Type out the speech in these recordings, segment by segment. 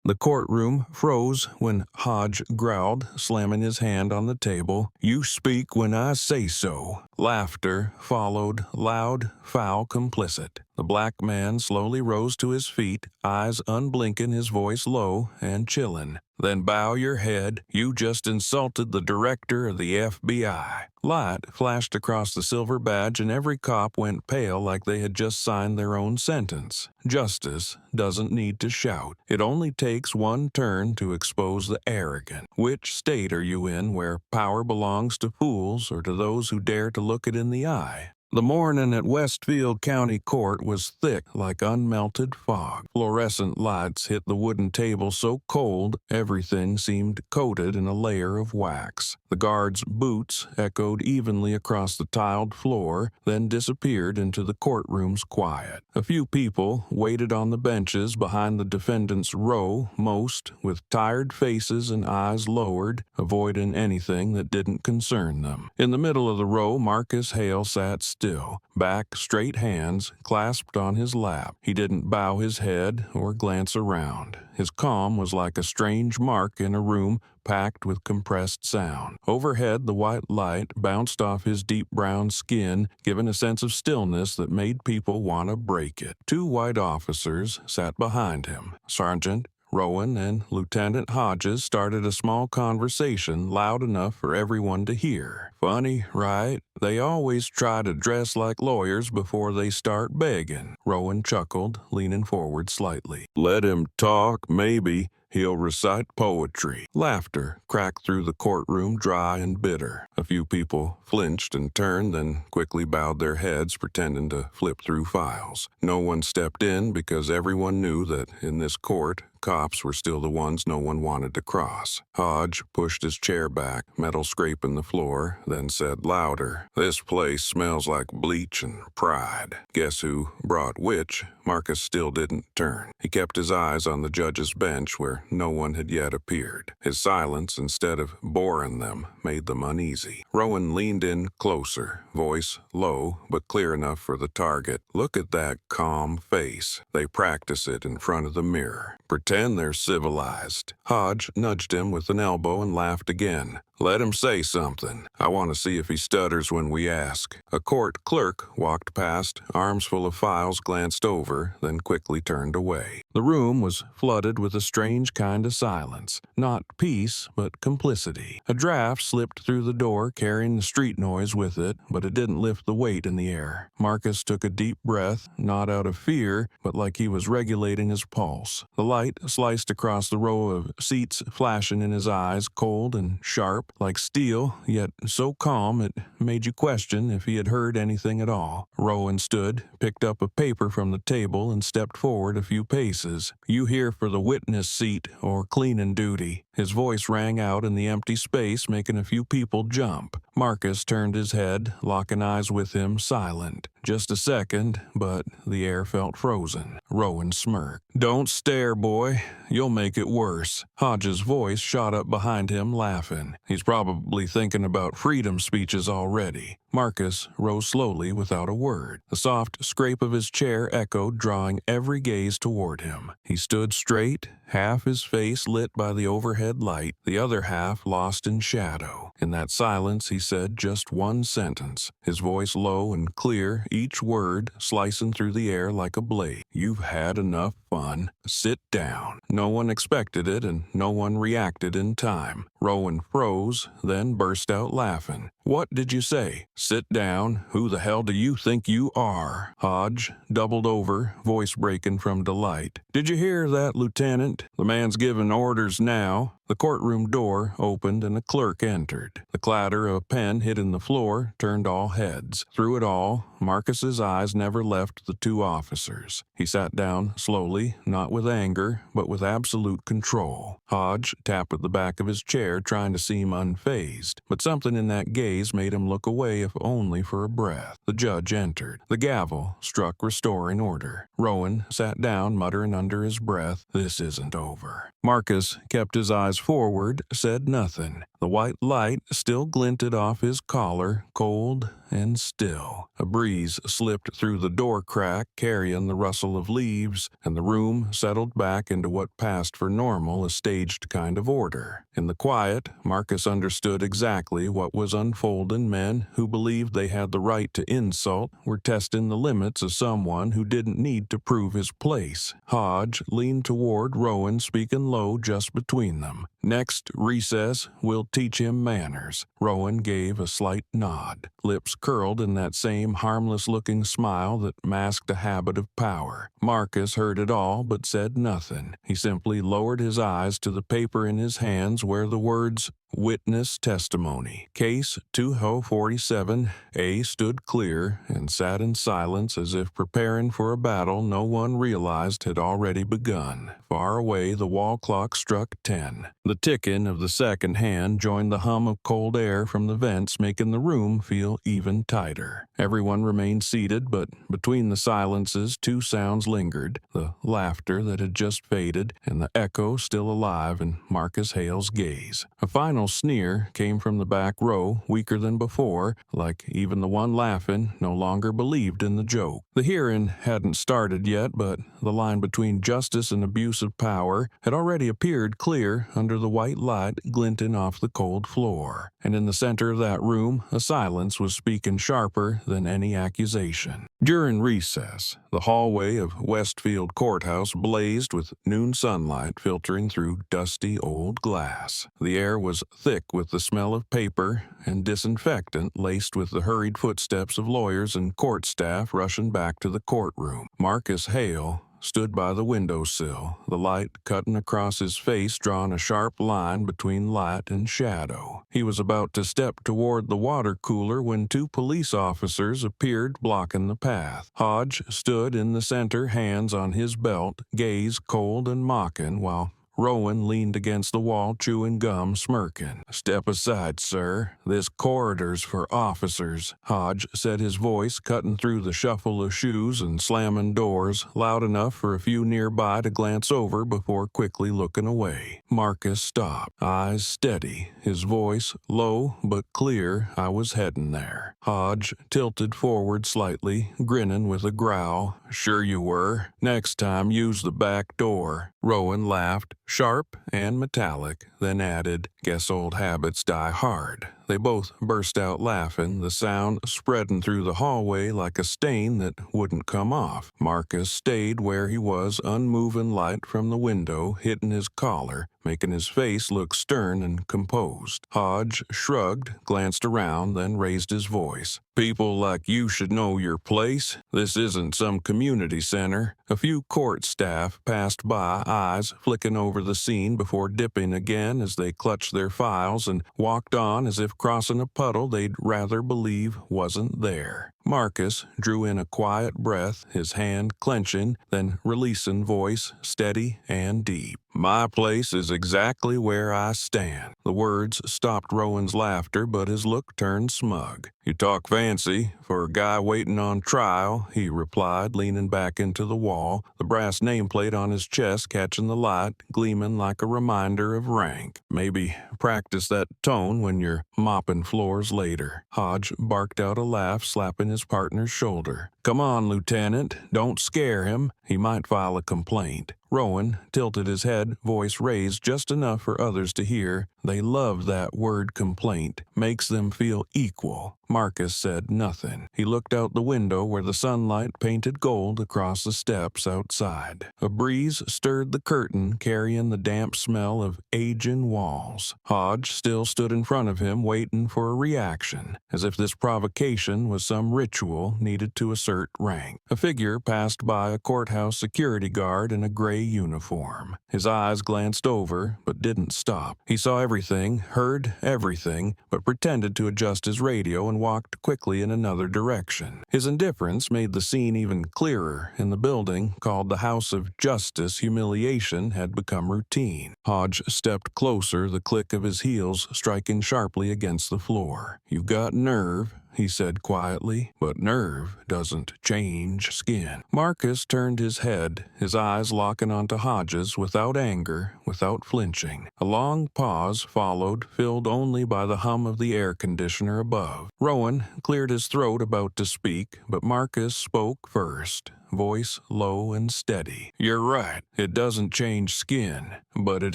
The courtroom froze when Hodge growled, slamming his hand on the table. "You speak when I say so." Laughter followed, loud, foul, complicit. The black man slowly rose to his feet, eyes unblinking, his voice low and chillin'. "Then bow your head. You just insulted the director of the FBI." Light flashed across the silver badge and every cop went pale like they had just signed their own sentence. Justice doesn't need to shout. It only takes one turn to expose the arrogant. Which state are you in where power belongs to fools or to those who dare to look it in the eye? The morning at Westfield County Court was thick like unmelted fog. Fluorescent lights hit the wooden table so cold everything seemed coated in a layer of wax. The guards' boots echoed evenly across the tiled floor, then disappeared into the courtroom's quiet. A few people waited on the benches behind the defendant's row, most with tired faces and eyes lowered, avoiding anything that didn't concern them. In the middle of the row, Marcus Hale sat still, back, straight hands clasped on his lap. He didn't bow his head or glance around. His calm was like a strange mark in a room packed with compressed sound. Overhead, the white light bounced off his deep brown skin, giving a sense of stillness that made people want to break it. Two white officers sat behind him. Sergeant Rowan and Lieutenant Hodges started a small conversation loud enough for everyone to hear. "Funny, right? They always try to dress like lawyers before they start begging." Rowan chuckled, leaning forward slightly. "Let him talk, maybe. He'll recite poetry." Laughter cracked through the courtroom, dry and bitter. A few people flinched and turned, then quickly bowed their heads, pretending to flip through files. No one stepped in because everyone knew that in this court, cops were still the ones no one wanted to cross. Hodge pushed his chair back, metal scraping the floor, then said louder, "This place smells like bleach and pride." Guess who brought which? Marcus still didn't turn. He kept his eyes on the judge's bench where no one had yet appeared. His silence, instead of boring them, made them uneasy. Rowan leaned in closer, voice low but clear enough for the target. "Look at that calm face. They practice it in front of the mirror. Pretend they're civilized." Hodge nudged him with an elbow and laughed again. "Let him say something. I want to see if he stutters when we ask." A court clerk walked past, arms full of files glanced over, then quickly turned away. The room was flooded with a strange kind of silence. Not peace, but complicity. A draft slipped through the door, carrying the street noise with it, but it didn't lift the weight in the air. Marcus took a deep breath, not out of fear, but like he was regulating his pulse. The light sliced across the row of seats, flashing in his eyes, cold and sharp, like steel, yet so calm it made you question if he had heard anything at all. Rowan stood, picked up a paper from the table, and stepped forward a few paces. "You here for the witness seat or cleaning duty?" His voice rang out in the empty space, making a few people jump. Marcus turned his head, locking eyes with him, silent. Just a second, but the air felt frozen. Rowan smirked. "Don't stare, boy. You'll make it worse." Hodge's voice shot up behind him, laughing. "He's probably thinking about freedom speeches already." Marcus rose slowly without a word. The soft scrape of his chair echoed, drawing every gaze toward him. He stood straight, half his face lit by the overhead light, the other half lost in shadow. In that silence, he said just one sentence, his voice low and clear, each word slicing through the air like a blade. "You've had enough fun. Sit down." No one expected it, and no one reacted in time. Rowan froze, then burst out laughing. "What did you say? Sit down? Who the hell do you think you are?" Hodge doubled over, voice breaking from delight. "Did you hear that, Lieutenant? The man's giving orders now." The courtroom door opened and a clerk entered. The clatter of a pen hitting the floor turned all heads. Through it all, Marcus's eyes never left the two officers. He sat down slowly, not with anger, but with absolute control. Hodge tapped at the back of his chair, trying to seem unfazed, but something in that gaze made him look away if only for a breath. The judge entered. The gavel struck, restoring order. Rowan sat down, muttering under his breath, "This isn't over." Marcus kept his eyes forward, said nothing. The white light still glinted off his collar, cold and still. A breeze slipped through the door crack, carrying the rustle of leaves, and the room settled back into what passed for normal, a staged kind of order. In the quiet, Marcus understood exactly what was unfolding. Men who believed they had the right to insult were testing the limits of someone who didn't need to prove his place. Hodge leaned toward Rowan, speaking low just between them. "Next recess, we'll teach him manners." Rowan gave a slight nod, lips curled in that same harmless-looking smile that masked a habit of power. Marcus heard it all but said nothing. He simply lowered his eyes to the paper in his hands where the words "Witness Testimony. Case 2047A" stood clear and sat in silence as if preparing for a battle no one realized had already begun. Far away, the wall clock struck 10. The ticking of the second hand joined the hum of cold air from the vents, making the room feel even tighter. Everyone remained seated, but between the silences, two sounds lingered: the laughter that had just faded and the echo still alive in Marcus Hale's gaze. A final sneer came from the back row, weaker than before, like even the one laughing no longer believed in the joke. The hearing hadn't started yet, but the line between justice and abuse of power had already appeared clear under the white light glinting off the cold floor. And in the center of that room, a silence was speaking sharper than any accusation. During recess, the hallway of Westfield Courthouse blazed with noon sunlight filtering through dusty old glass. The air was thick with the smell of paper and disinfectant, laced with the hurried footsteps of lawyers and court staff rushing back to the courtroom. Marcus Hale stood by the windowsill, the light cutting across his face, drawing a sharp line between light and shadow. He was about to step toward the water cooler when two police officers appeared, blocking the path. Hodge stood in the center, hands on his belt, gaze cold and mocking, while Rowan leaned against the wall, chewing gum, smirking. "Step aside, sir. This corridor's for officers," Hodge said, his voice cutting through the shuffle of shoes and slamming doors, loud enough for a few nearby to glance over before quickly looking away. Marcus stopped, eyes steady, his voice low but clear. "I was heading there." Hodge tilted forward slightly, grinning with a growl. "Sure you were. Next time, use the back door." Rowan laughed, sharp and metallic, then added, "Guess old habits die hard." They both burst out laughing, the sound spreading through the hallway like a stain that wouldn't come off. Marcus stayed where he was, unmoving, light from the window hitting his collar, making his face look stern and composed. Hodge shrugged, glanced around, then raised his voice. "People like you should know your place. This isn't some community center." A few court staff passed by, eyes flicking over the scene before dipping again as they clutched their files and walked on as if crossing a puddle they'd rather believe wasn't there. Marcus drew in a quiet breath, his hand clenching, then releasing, voice steady and deep. "My place is exactly where I stand." The words stopped Rowan's laughter, but his look turned smug. "You talk fancy for a guy waiting on trial," he replied, leaning back into the wall, the brass nameplate on his chest catching the light, gleaming like a reminder of rank. "Maybe practice that tone when you're mopping floors later." Hodge barked out a laugh, slapping his partner's shoulder. "Come on, Lieutenant, don't scare him. He might file a complaint." Rowan tilted his head, voice raised just enough for others to hear. "They love that word complaint. Makes them feel equal." Marcus said nothing. He looked out the window where the sunlight painted gold across the steps outside. A breeze stirred the curtain, carrying the damp smell of aging walls. Hodge still stood in front of him, waiting for a reaction, as if this provocation was some ritual needed to assert rank. A figure passed by, a courthouse security guard in a gray uniform. His eyes glanced over, but didn't stop. He saw everything, heard everything, but pretended to adjust his radio and walked quickly in another direction. His indifference made the scene even clearer. In the building, called the House of Justice, humiliation had become routine. Hodge stepped closer, the click of his heels striking sharply against the floor. "You've got nerve," he said quietly, "but nerve doesn't change skin." Marcus turned his head, his eyes locking onto Hodge's without anger, without flinching. A long pause followed, filled only by the hum of the air conditioner above. Rowan cleared his throat about to speak, but Marcus spoke first, voice low and steady. "You're right. It doesn't change skin, but it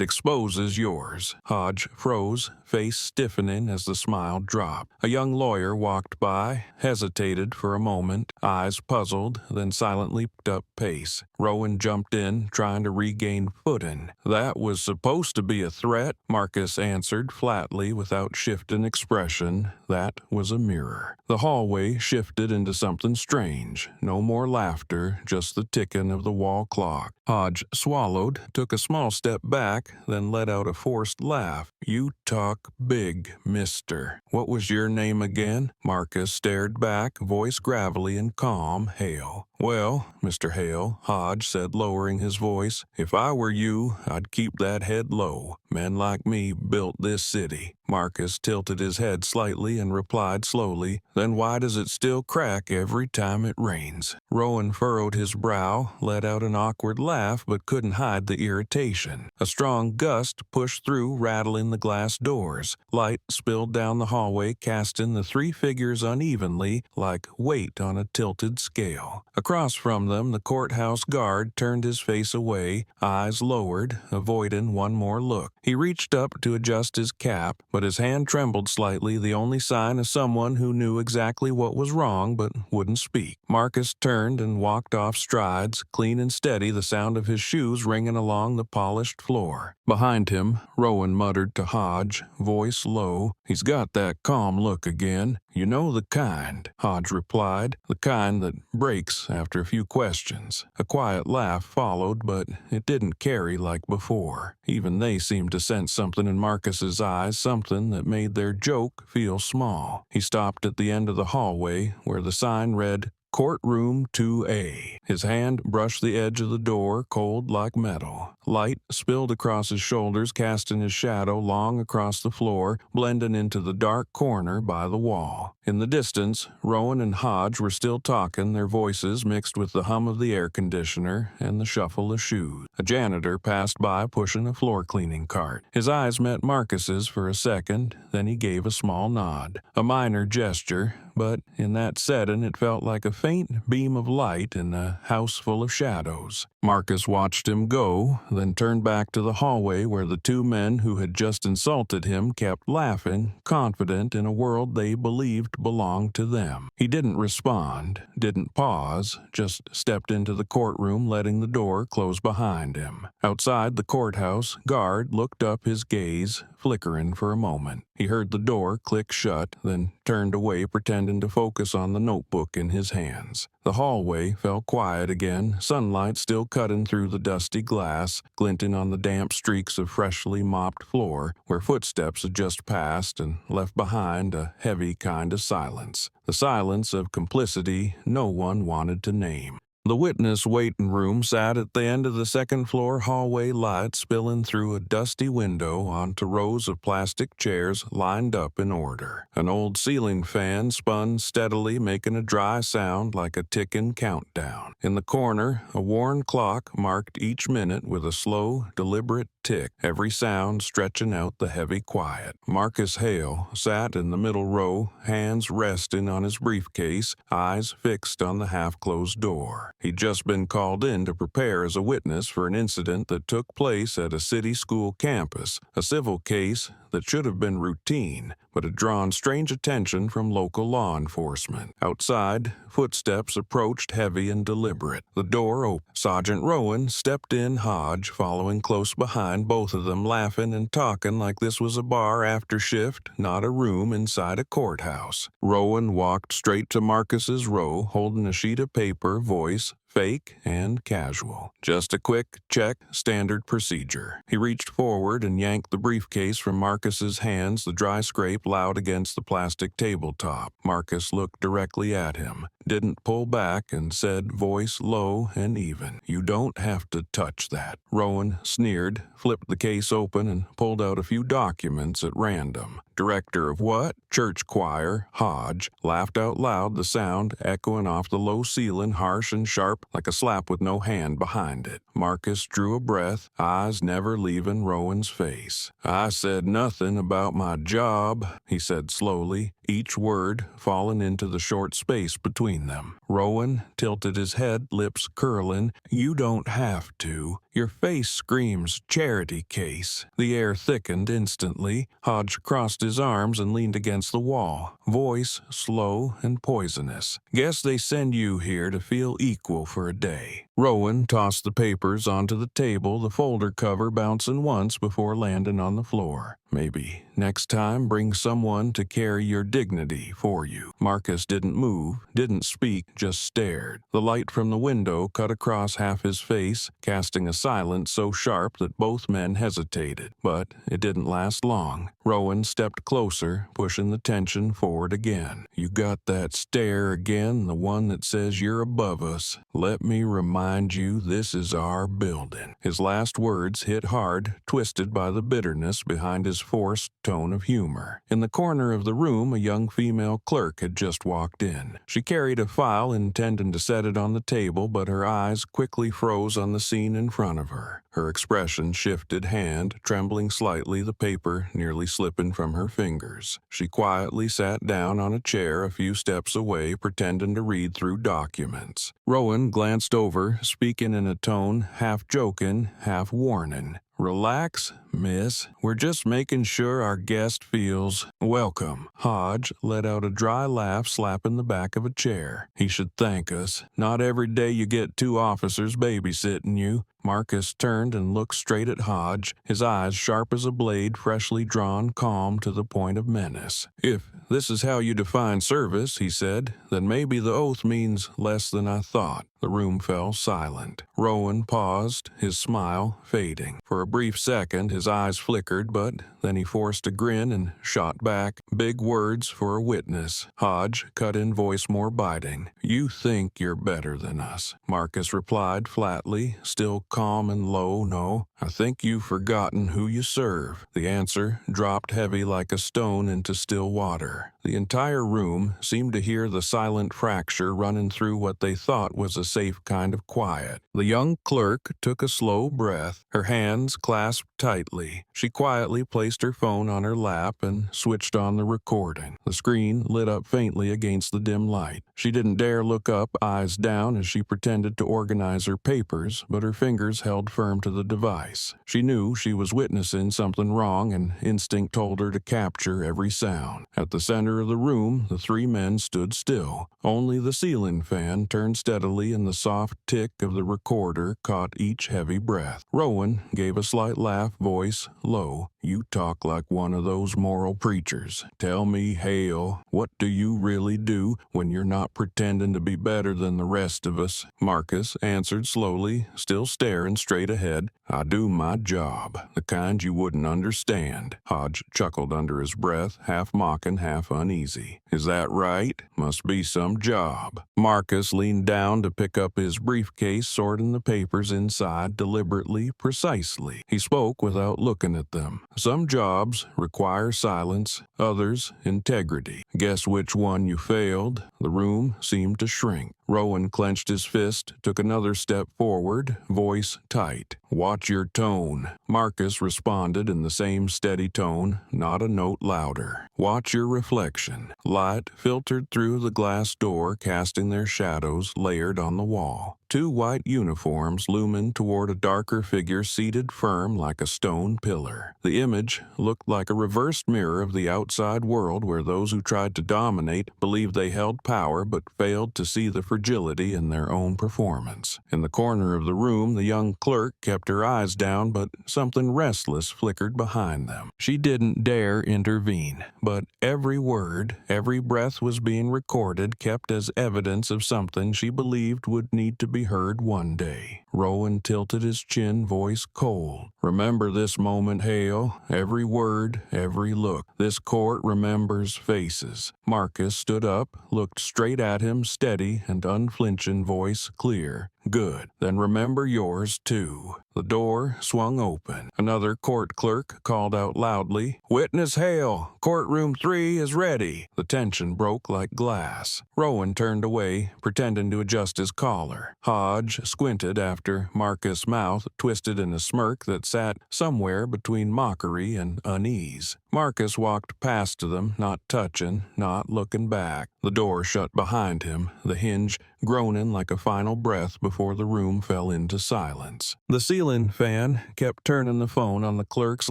exposes yours." Hodge froze, face stiffening as the smile dropped. A young lawyer walked by, hesitated for a moment, eyes puzzled, then silently picked up pace. Rowan jumped in, trying to regain footing. "That was supposed to be a threat," Marcus answered flatly without shifting expression. "That was a mirror." The hallway shifted into something strange. No more laughter, just the ticking of the wall clock. Hodge swallowed, took a small step back, then let out a forced laugh. "You talk big, mister. What was your name again?" Marcus stared back, voice gravelly and calm. "Hale." "Well, Mr. Hale," Hodge said, lowering his voice, "if I were you, I'd keep that head low. Men like me built this city." Marcus tilted his head slightly and replied slowly, "Then why does it still crack every time it rains?" Rowan furrowed his brow, let out an awkward laugh, but couldn't hide the irritation. A strong gust pushed through, rattling the glass doors. Light spilled down the hallway, casting the three figures unevenly, like weight on a tilted scale. Across from them, the courthouse guard turned his face away, eyes lowered, avoiding one more look. He reached up to adjust his cap, but his hand trembled slightly, the only sign of someone who knew exactly what was wrong but wouldn't speak. Marcus turned and walked off strides, clean and steady, the sound of his shoes ringing along the polished floor. Behind him, Rowan muttered to Hodge, voice low, "He's got that calm look again. You know the kind," Hodge replied, "the kind that breaks after a few questions." A quiet laugh followed, but it didn't carry like before. Even they seemed to sense something in Marcus's eyes, something that made their joke feel small. He stopped at the end of the hallway, where the sign read, "Courtroom 2A." His hand brushed the edge of the door, cold like metal. Light spilled across his shoulders, casting his shadow long across the floor, blending into the dark corner by the wall. In the distance, Rowan and Hodge were still talking, their voices mixed with the hum of the air conditioner and the shuffle of shoes. A janitor passed by pushing a floor cleaning cart. His eyes met Marcus's for a second, then he gave a small nod. A minor gesture, but in that setting it felt like a faint beam of light in a house full of shadows. Marcus watched him go, then turned back to the hallway where the two men who had just insulted him kept laughing, confident in a world they believed belonged to them. He didn't respond, didn't pause, just stepped into the courtroom, letting the door close behind him. Outside the courthouse, guard looked up, his gaze flickering for a moment. He heard the door click shut, then turned away, pretending to focus on the notebook in his hands. The hallway fell quiet again, sunlight still cutting through the dusty glass, glinting on the damp streaks of freshly mopped floor where footsteps had just passed and left behind a heavy kind of silence. The silence of complicity no one wanted to name. The witness waiting room sat at the end of the second-floor hallway, light spilling through a dusty window onto rows of plastic chairs lined up in order. An old ceiling fan spun steadily, making a dry sound like a ticking countdown. In the corner, a worn clock marked each minute with a slow, deliberate tick, every sound stretching out the heavy quiet. Marcus Hale sat in the middle row, hands resting on his briefcase, eyes fixed on the half-closed door. He'd just been called in to prepare as a witness for an incident that took place at a city school campus, a civil case that should have been routine, but had drawn strange attention from local law enforcement. Outside, footsteps approached, heavy and deliberate. The door opened. Sergeant Rowan stepped in, Hodge following close behind, both of them laughing and talking like this was a bar after shift, not a room inside a courthouse. Rowan walked straight to Marcus's row, holding a sheet of paper, voice fake and casual. "Just a quick check, standard procedure." He reached forward and yanked the briefcase from Marcus's hands, the dry scrape loud against the plastic tabletop. Marcus looked directly at him. didn't pull back, and said, voice low and even, "You don't have to touch that." Rowan sneered, flipped the case open, and pulled out a few documents at random. Director of what? Church choir, Hodge, laughed out loud, the sound echoing off the low ceiling, harsh and sharp, like a slap with no hand behind it. Marcus drew a breath, eyes never leaving Rowan's face. "I said nothing about my job," he said slowly, each word falling into the short space between them. Rowan tilted his head, lips curling. "You don't have to. Your face screams charity case." The air thickened instantly. Hodge crossed his arms and leaned against the wall, voice slow and poisonous. "Guess they send you here to feel equal for a day." Rowan tossed the papers onto the table, the folder cover bouncing once before landing on the floor. "Maybe next time bring someone to carry your dignity for you." Marcus didn't move, didn't speak, just stared. The light from the window cut across half his face, casting a silence so sharp that both men hesitated. But it didn't last long. Rowan stepped closer, pushing the tension forward again. "You got that stare again, the one that says you're above us. Let me remind you, this is our building." His last words hit hard, twisted by the bitterness behind his forced tone of humor. In the corner of the room, a young female clerk had just walked in. She carried a file, intending to set it on the table, but her eyes quickly froze on the scene in front of her. Her expression shifted, hand trembling slightly, the paper nearly slipping from her fingers. She quietly sat down on a chair a few steps away, pretending to read through documents. Rowan glanced over, speaking in a tone half joking, half warning. "Relax, miss. We're just making sure our guest feels welcome." Hodge let out a dry laugh, slapping the back of a chair. "He should thank us. Not every day you get two officers babysitting you." Marcus turned and looked straight at Hodge, his eyes sharp as a blade, freshly drawn, calm to the point of menace. "If this is how you define service," he said, "then maybe the oath means less than I thought." The room fell silent. Rowan paused, his smile fading. For a brief second, his eyes flickered, but then he forced a grin and shot back, big words for a witness. Hodge cut in, voice more biting. "You think you're better than us," Marcus replied flatly, still calm and low. "No, I think you've forgotten who you serve." The answer dropped heavy like a stone into still water. The entire room seemed to hear the silent fracture running through what they thought was a safe kind of quiet. The young clerk took a slow breath, her hands clasped tightly. She quietly placed her phone on her lap and switched on the recording. The screen lit up faintly against the dim light. She didn't dare look up, eyes down, as she pretended to organize her papers, but her fingers held firm to the device. She knew she was witnessing something wrong, and instinct told her to capture every sound. At the center of the room, the three men stood still. Only the ceiling fan turned steadily, and the soft tick of the recorder caught each heavy breath. Rowan gave a slight laugh, voice low. "You talk like one of those moral preachers. Tell me, Hale, what do you really do when you're not pretending to be better than the rest of us?" Marcus answered slowly, still staring straight ahead. "I do my job, the kind you wouldn't understand." Hodge chuckled under his breath, half mocking, half uneasy. "Is that right? Must be some job." Marcus leaned down to pick up his briefcase, sorting the papers inside deliberately, precisely. He spoke without looking at them. "Some jobs require silence, others integrity. Guess which one you failed?" The room seemed to shrink. Rowan clenched his fist, took another step forward, voice tight. "Watch your tone." Marcus responded in the same steady tone, not a note louder. "Watch your reflection." Light filtered through the glass door, casting their shadows layered on the wall. Two white uniforms looming toward a darker figure seated firm like a stone pillar. The image looked like a reversed mirror of the outside world, where those who tried to dominate believed they held power but failed to see the fragility in their own performance. In the corner of the room, the young clerk kept her eyes down, but something restless flickered behind them. She didn't dare intervene, but every word, every breath was being recorded, kept as evidence of something she believed would need to be be heard one day. Rowan tilted his chin, voice cold. Remember this moment, Hale. Every word, every look. This court remembers faces. Marcus stood up, looked straight at him, steady and unflinching, voice clear. Good. Then remember yours, too. The door swung open. Another court clerk called out loudly, "Witness Hale, courtroom 3 is ready." The tension broke like glass. Rowan turned away, pretending to adjust his collar. Hodge squinted after Marcus' mouth twisted in a smirk that sat somewhere between mockery and unease. Marcus walked past them, not touching, not looking back. The door shut behind him, the hinge groaning like a final breath before the room fell into silence. The ceiling fan kept turning the phone on the clerk's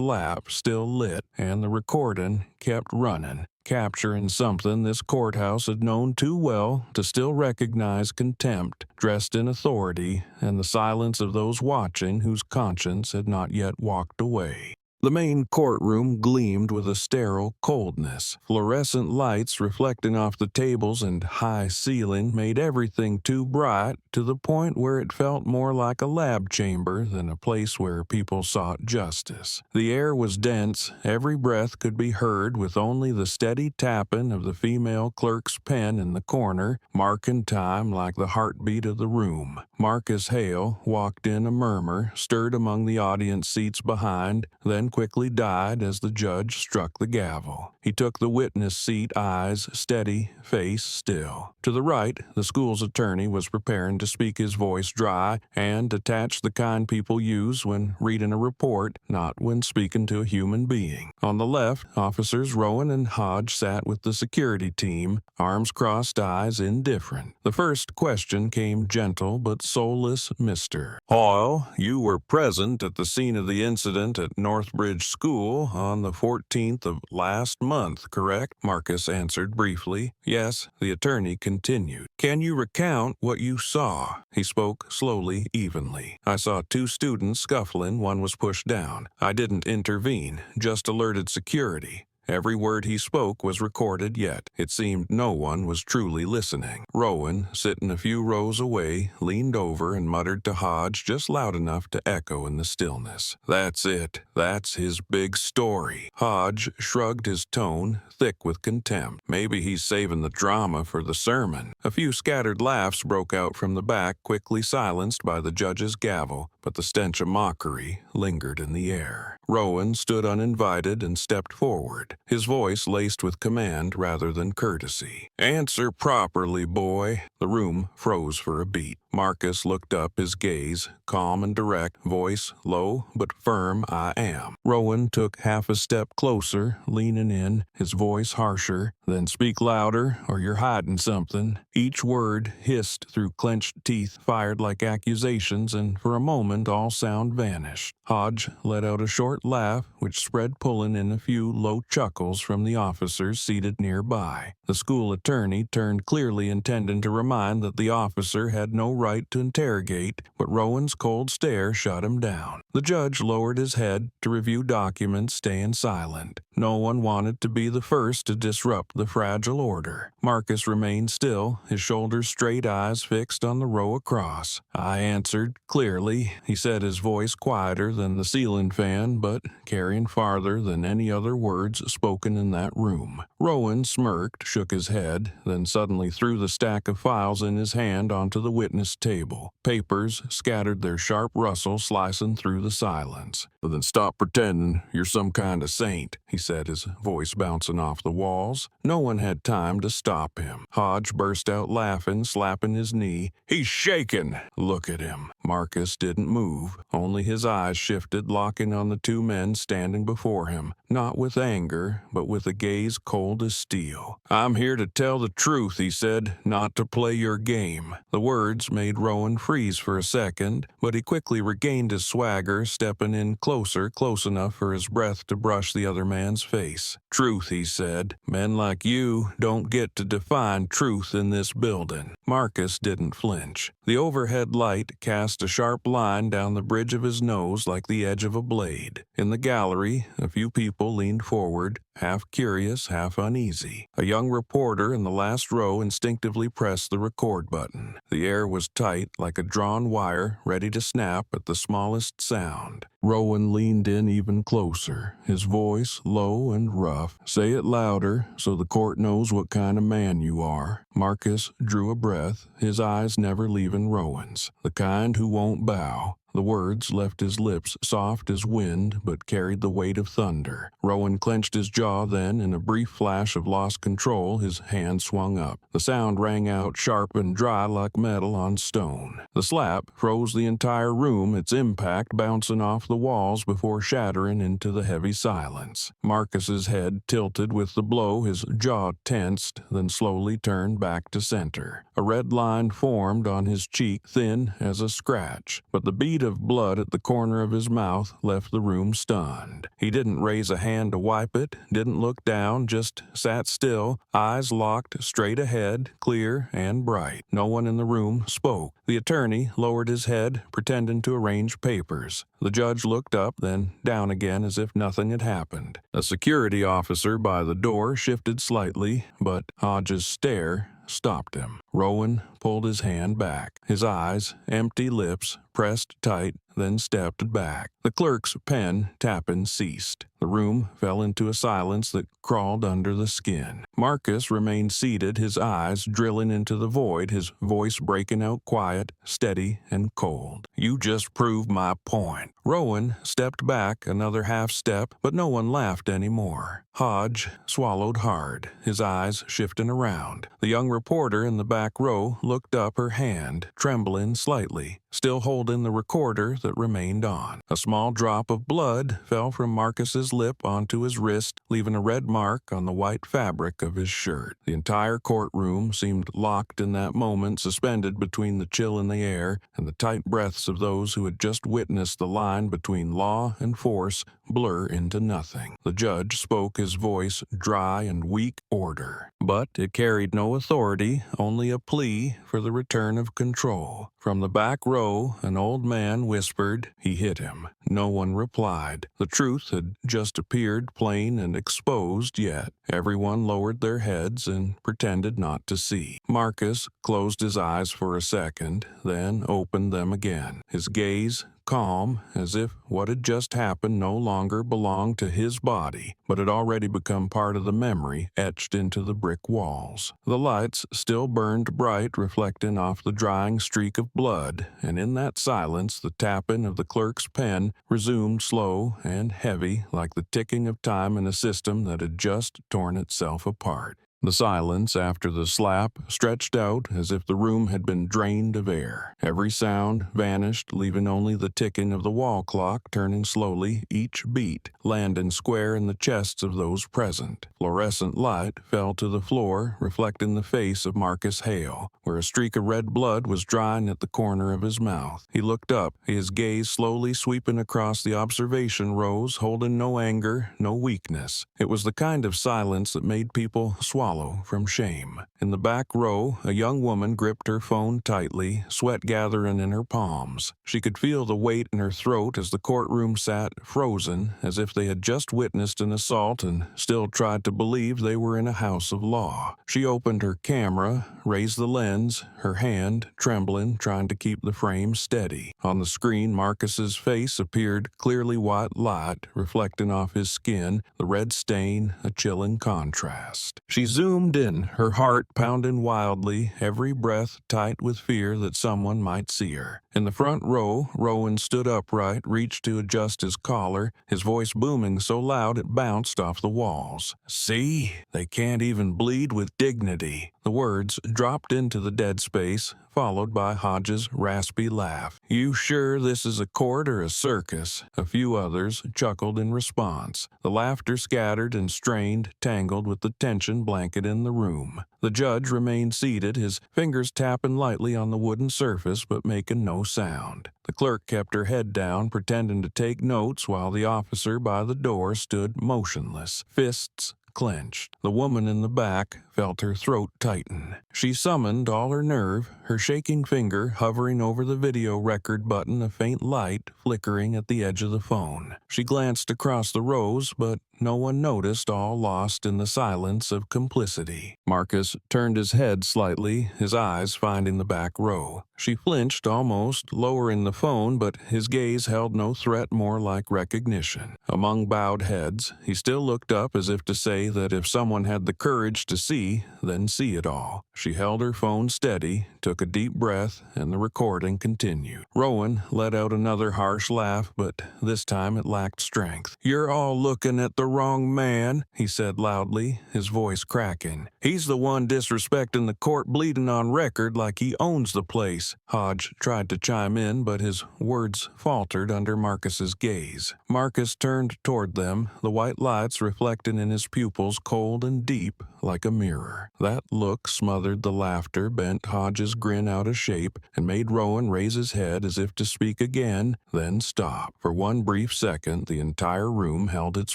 lap, still lit, and the recording kept running, capturing something this courthouse had known too well to still recognize contempt, dressed in authority, and the silence of those watching whose conscience had not yet walked away. The main courtroom gleamed with a sterile coldness. Fluorescent lights reflecting off the tables and high ceiling made everything too bright, to the point where it felt more like a lab chamber than a place where people sought justice. The air was dense, every breath could be heard, with only the steady tapping of the female clerk's pen in the corner, marking time like the heartbeat of the room. Marcus Hale walked in, a murmur stirred among the audience seats behind, then quickly died as the judge struck the gavel. He took the witness seat, eyes steady, face still. To the right, the school's attorney was preparing to speak, his voice dry and detached, the kind people use when reading a report, not when speaking to a human being. On the left, officers Rowan and Hodge sat with the security team, arms crossed, eyes indifferent. The first question came gentle but soulless. "Mr. Hoyle, you were present at the scene of the incident at Northbridge School on the 14th of last month, correct?" Marcus answered briefly. "Yes." The attorney continued. "Can you recount what you saw?" He spoke slowly, evenly. "I saw 2 students scuffling, one was pushed down. I didn't intervene, just alerted security." Every word he spoke was recorded, yet it seemed no one was truly listening. Rowan, sitting a few rows away, leaned over and muttered to Hodge just loud enough to echo in the stillness. "That's it. That's his big story." Hodge shrugged, his tone thick with contempt. "Maybe he's saving the drama for the sermon." A few scattered laughs broke out from the back, quickly silenced by the judge's gavel, but the stench of mockery lingered in the air. Rowan stood uninvited and stepped forward, his voice laced with command rather than courtesy. "Answer properly, boy." The room froze for a beat. Marcus looked up, his gaze calm and direct, voice low but firm. "I am." Rowan took half a step closer, leaning in, his voice harsher. "Then speak louder, or you're hiding something." Each word hissed through clenched teeth, fired like accusations, and for a moment all sound vanished. Hodge let out a short laugh, which spread, pulling in a few low chuckles from the officers seated nearby. The school attorney turned, clearly intending to remind that the officer had no right to interrogate, but Rowan's cold stare shut him down. The judge lowered his head to review documents, staying silent. No one wanted to be the first to disrupt the fragile order. Marcus remained still, his shoulders straight, eyes fixed on the row across. "I answered clearly," he said, his voice quieter than the ceiling fan, but carrying farther than any other words spoken in that room. Rowan smirked, shook his head, then suddenly threw the stack of files in his hand onto the witness table. Papers scattered their sharp rustle, slicing through the silence. "Then stop pretending you're some kind of saint," he said, his voice bouncing off the walls. No one had time to stop him. Hodge burst out laughing, slapping his knee. "He's shaking! Look at him." Marcus didn't move, only his eyes shifted, locking on the 2 men standing before him, not with anger, but with a gaze cold as steel. "I'm here to tell the truth," he said, "not to play your game." The words made Rowan freeze for a second, but he quickly regained his swagger, stepping in closer, close enough for his breath to brush the other man's face. "Truth," he said. "Men like you don't get to define truth in this building." Marcus didn't flinch. The overhead light cast a sharp line down the bridge of his nose like the edge of a blade. In the gallery, a few people leaned forward, half curious, half uneasy. A young reporter in the last row instinctively pressed the record button. The air was tight, like a drawn wire, ready to snap at the smallest sound. Rowan leaned in even closer, his voice low and rough. "Say it louder, so the court knows what kind of man you are." Marcus drew a breath, his eyes never leaving Rowan's. "The kind who won't bow." The words left his lips soft as wind, but carried the weight of thunder. Rowan clenched his jaw, then, in a brief flash of lost control, his hand swung up. The sound rang out sharp and dry like metal on stone. The slap froze the entire room, its impact bouncing off the walls before shattering into the heavy silence. Marcus's head tilted with the blow, his jaw tensed, then slowly turned back to center. A red line formed on his cheek, thin as a scratch, but the bead of blood at the corner of his mouth left the room stunned. He didn't raise a hand to wipe it, didn't look down, just sat still, eyes locked straight ahead, clear and bright. No one in the room spoke. The attorney lowered his head, pretending to arrange papers. The judge looked up, then down again as if nothing had happened. A security officer by the door shifted slightly, but Hodge's stare stopped him. Rowan pulled his hand back, his eyes, empty lips, pressed tight, then stepped back. The clerk's pen tapping ceased. The room fell into a silence that crawled under the skin. Marcus remained seated, his eyes drilling into the void, his voice breaking out quiet, steady, and cold. "You just proved my point." Rowan stepped back another half step, but no one laughed anymore. Hodge swallowed hard, his eyes shifting around. The young reporter in the back row looked up, her hand trembling slightly, still holding the recorder that remained on. A small drop of blood fell from Marcus's lip onto his wrist, leaving a red mark on the white fabric of his shirt. The entire courtroom seemed locked in that moment, suspended between the chill in the air and the tight breaths of those who had just witnessed the line between law and force blur into nothing. The judge spoke, his voice dry and weak order. But it carried no authority, only a plea for the return of control. From the back row, an old man whispered, "He hit him." No one replied. The truth had just appeared plain and exposed, yet everyone lowered their heads and pretended not to see. Marcus closed his eyes for a second, then opened them again, his gaze calm, as if what had just happened no longer belonged to his body, but had already become part of the memory etched into the brick walls. The lights still burned bright, reflecting off the drying streak of blood, and in that silence the tapping of the clerk's pen resumed slow and heavy, like the ticking of time in a system that had just torn itself apart. The silence after the slap stretched out as if the room had been drained of air. Every sound vanished, leaving only the ticking of the wall clock turning slowly, each beat landing square in the chests of those present. Fluorescent light fell to the floor, reflecting the face of Marcus Hale, where a streak of red blood was drying at the corner of his mouth. He looked up, his gaze slowly sweeping across the observation rows, holding no anger, no weakness. It was the kind of silence that made people swallow from shame. In the back row, a young woman gripped her phone tightly, sweat gathering in her palms. She could feel the weight in her throat as the courtroom sat frozen, as if they had just witnessed an assault and still tried to believe they were in a house of law. She opened her camera, raised the lens, her hand trembling, trying to keep the frame steady. On the screen, Marcus's face appeared clearly white light, reflecting off his skin, the red stain a chilling contrast. She zoomed in, her heart pounding wildly, every breath tight with fear that someone might see her. In the front row, Rowan stood upright, reached to adjust his collar, his voice booming so loud it bounced off the walls. "See? They can't even bleed with dignity." The words dropped into the dead space, followed by Hodge's raspy laugh. "You sure this is a court or a circus?" A few others chuckled in response. The laughter scattered and strained, tangled with the tension blanket in the room. The judge remained seated, his fingers tapping lightly on the wooden surface but making no sound. The clerk kept her head down, pretending to take notes, while the officer by the door stood motionless, fists clenched. The woman in the back felt her throat tighten. She summoned all her nerve, her shaking finger hovering over the video record button, a faint light flickering at the edge of the phone. She glanced across the rows, but no one noticed, all lost in the silence of complicity. Marcus turned his head slightly, his eyes finding the back row. She flinched almost, lowering the phone, but his gaze held no threat, more like recognition. Among bowed heads, he still looked up as if to say that if someone had the courage to see, then see it all. She held her phone steady, took a deep breath, and the recording continued. Rowan let out another harsh laugh, but this time it lacked strength. "You're all looking at the wrong man," he said loudly, his voice cracking. "He's the one disrespecting the court, bleeding on record like he owns the place." Hodge tried to chime in, but his words faltered under Marcus's gaze. Marcus turned toward them, the white lights reflected in his pupils, cold and deep like a mirror. That look smothered the laughter, bent Hodge's grin out of shape, and made Rowan raise his head as if to speak again, then stop. For one brief second, the entire room held its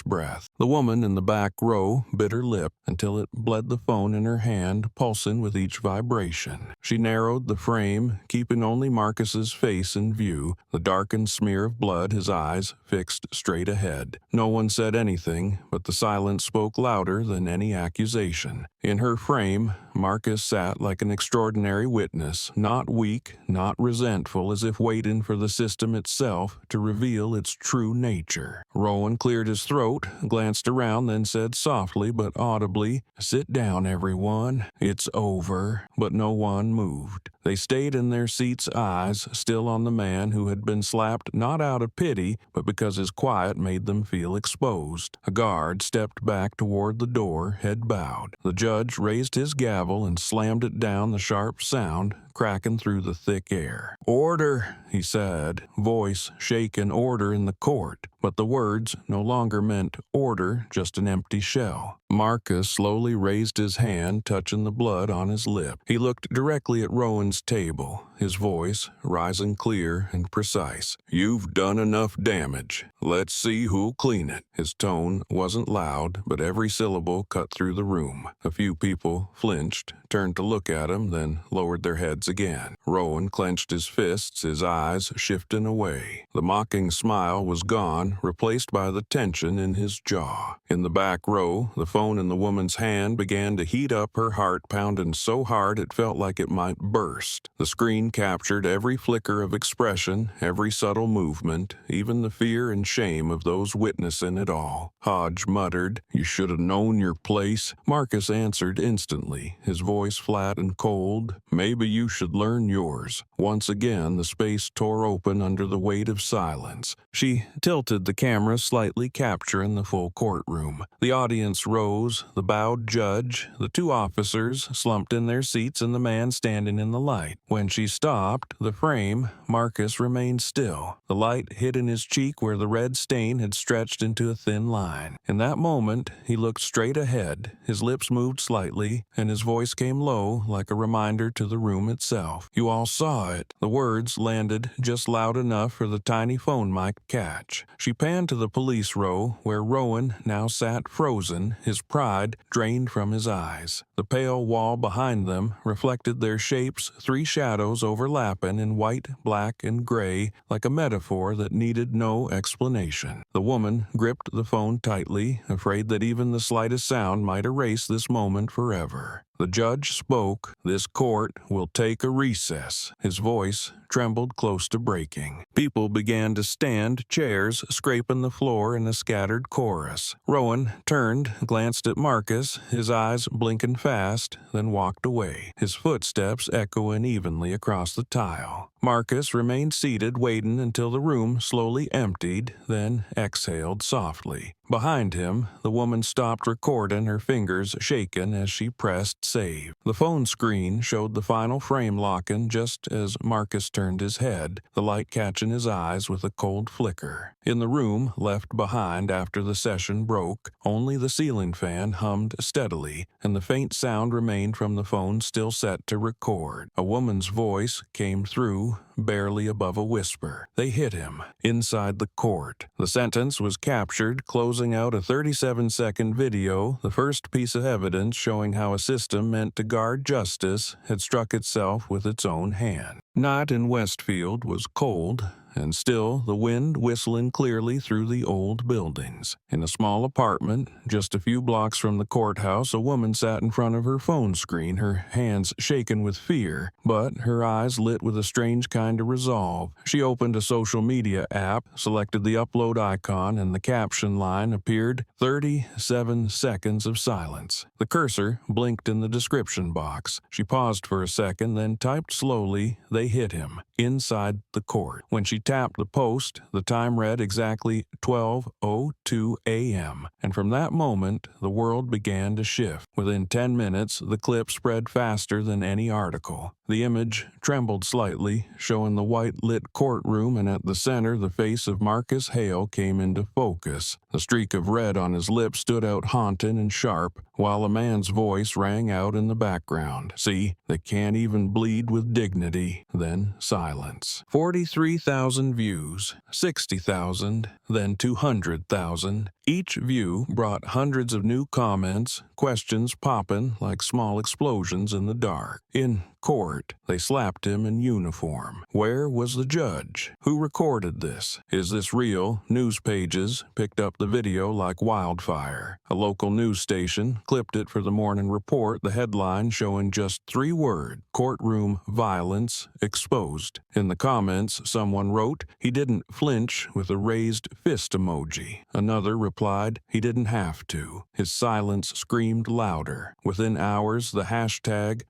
breath. The woman in the back row bit her lip until it bled the phone in her hand, pulsing with each vibration. She narrowed the frame, keeping only Marcus's face in view, the darkened smear of blood, his eyes fixed straight ahead. No one said anything, but the silence spoke louder than any accusation. In her frame, Marcus sat like an extraordinary witness, not weak, not resentful, as if waiting for the system itself to reveal its true nature. Rowan cleared his throat, glanced around, then said softly but audibly, "Sit down, everyone. It's over." But no one moved. They stayed in their seats, eyes still on the man who had been slapped not out of pity, but because his quiet made them feel exposed. A guard stepped back toward the door, head bowed. The judge raised his gavel and slammed it down, the sharp sound cracking through the thick air. "Order," he said, voice shaken. Order in the court. But the words no longer meant order, just an empty shell. Marcus slowly raised his hand, touching the blood on his lip. He looked directly at Rowan's table, his voice rising clear and precise. "You've done enough damage. Let's see who'll clean it." His tone wasn't loud, but every syllable cut through the room. A few people flinched, turned to look at him, then lowered their heads again. Rowan clenched his fists, his eyes shifting away. The mocking smile was gone, replaced by the tension in his jaw. In the back row, the phone in the woman's hand began to heat up, her heart pounding so hard it felt like it might burst. The screen captured every flicker of expression, every subtle movement, even the fear and shame of those witnessing it all. Hodge muttered, "You should have known your place." Marcus answered instantly, his voice flat and cold, "Maybe you should learn yours." Once again, the space tore open under the weight of silence. She tilted the camera slightly, capturing the full courtroom. The audience rose, the bowed judge, the two officers slumped in their seats, and the man standing in the light. When she stopped the frame, Marcus remained still. The light hit in his cheek where the red stain had stretched into a thin line. In that moment, he looked straight ahead. His lips moved slightly, and his voice came low, like a reminder to the room itself. "You all saw it." The words landed just loud enough for the tiny phone mic to catch. She panned to the police row, where Rowan now sat frozen, his pride drained from his eyes. The pale wall behind them reflected their shapes, three shadows overlapping in white, black, and gray, like a metaphor that needed no explanation. The woman gripped the phone tightly, afraid that even the slightest sound might erase this moment forever. The judge spoke. "This court will take a recess." His voice trembled close to breaking. People began to stand, chairs scraping the floor in a scattered chorus. Rowan turned, glanced at Marcus, his eyes blinking fast, then walked away, his footsteps echoing evenly across the tile. Marcus remained seated, waiting until the room slowly emptied, then exhaled softly. Behind him, the woman stopped recording, her fingers shaking as she pressed save. The phone screen showed the final frame locking just as Marcus turned his head, the light catching his eyes with a cold flicker. In the room left behind after the session broke, only the ceiling fan hummed steadily, and the faint sound remained from the phone still set to record. A woman's voice came through, barely above a whisper. They hit him, inside the court. The sentence was captured, closing out a 37-second video, the first piece of evidence showing how a system meant to guard justice had struck itself with its own hand. Night in Westfield was cold, and still the wind whistling clearly through the old buildings. In a small apartment, just a few blocks from the courthouse, a woman sat in front of her phone screen, her hands shaken with fear, but her eyes lit with a strange kind of resolve. She opened a social media app, selected the upload icon, and the caption line appeared, 37 seconds of silence. The cursor blinked in the description box. She paused for a second, then typed slowly, "They hit him," inside the court. When she tapped the post, the time read exactly 12:02 a.m., and from that moment, the world began to shift. Within 10 minutes, the clip spread faster than any article. The image trembled slightly, showing the white-lit courtroom, and at the center, the face of Marcus Hale came into focus. The streak of red on his lips stood out haunting and sharp, while a man's voice rang out in the background. "See, they can't even bleed with dignity." Then silence. 43,000 views, 60,000, then 200,000. Each view brought hundreds of new comments, questions popping like small explosions in the dark. In court, they slapped him in uniform. Where was the judge? Who recorded this? Is this real? News pages picked up the video like wildfire. A local news station clipped it for the morning report, the headline showing just 3 words, "Courtroom violence exposed." In the comments, someone wrote, "He didn't flinch," with a raised fist emoji. Another replied, "He didn't have to." His silence screamed louder. Within hours, the hashtag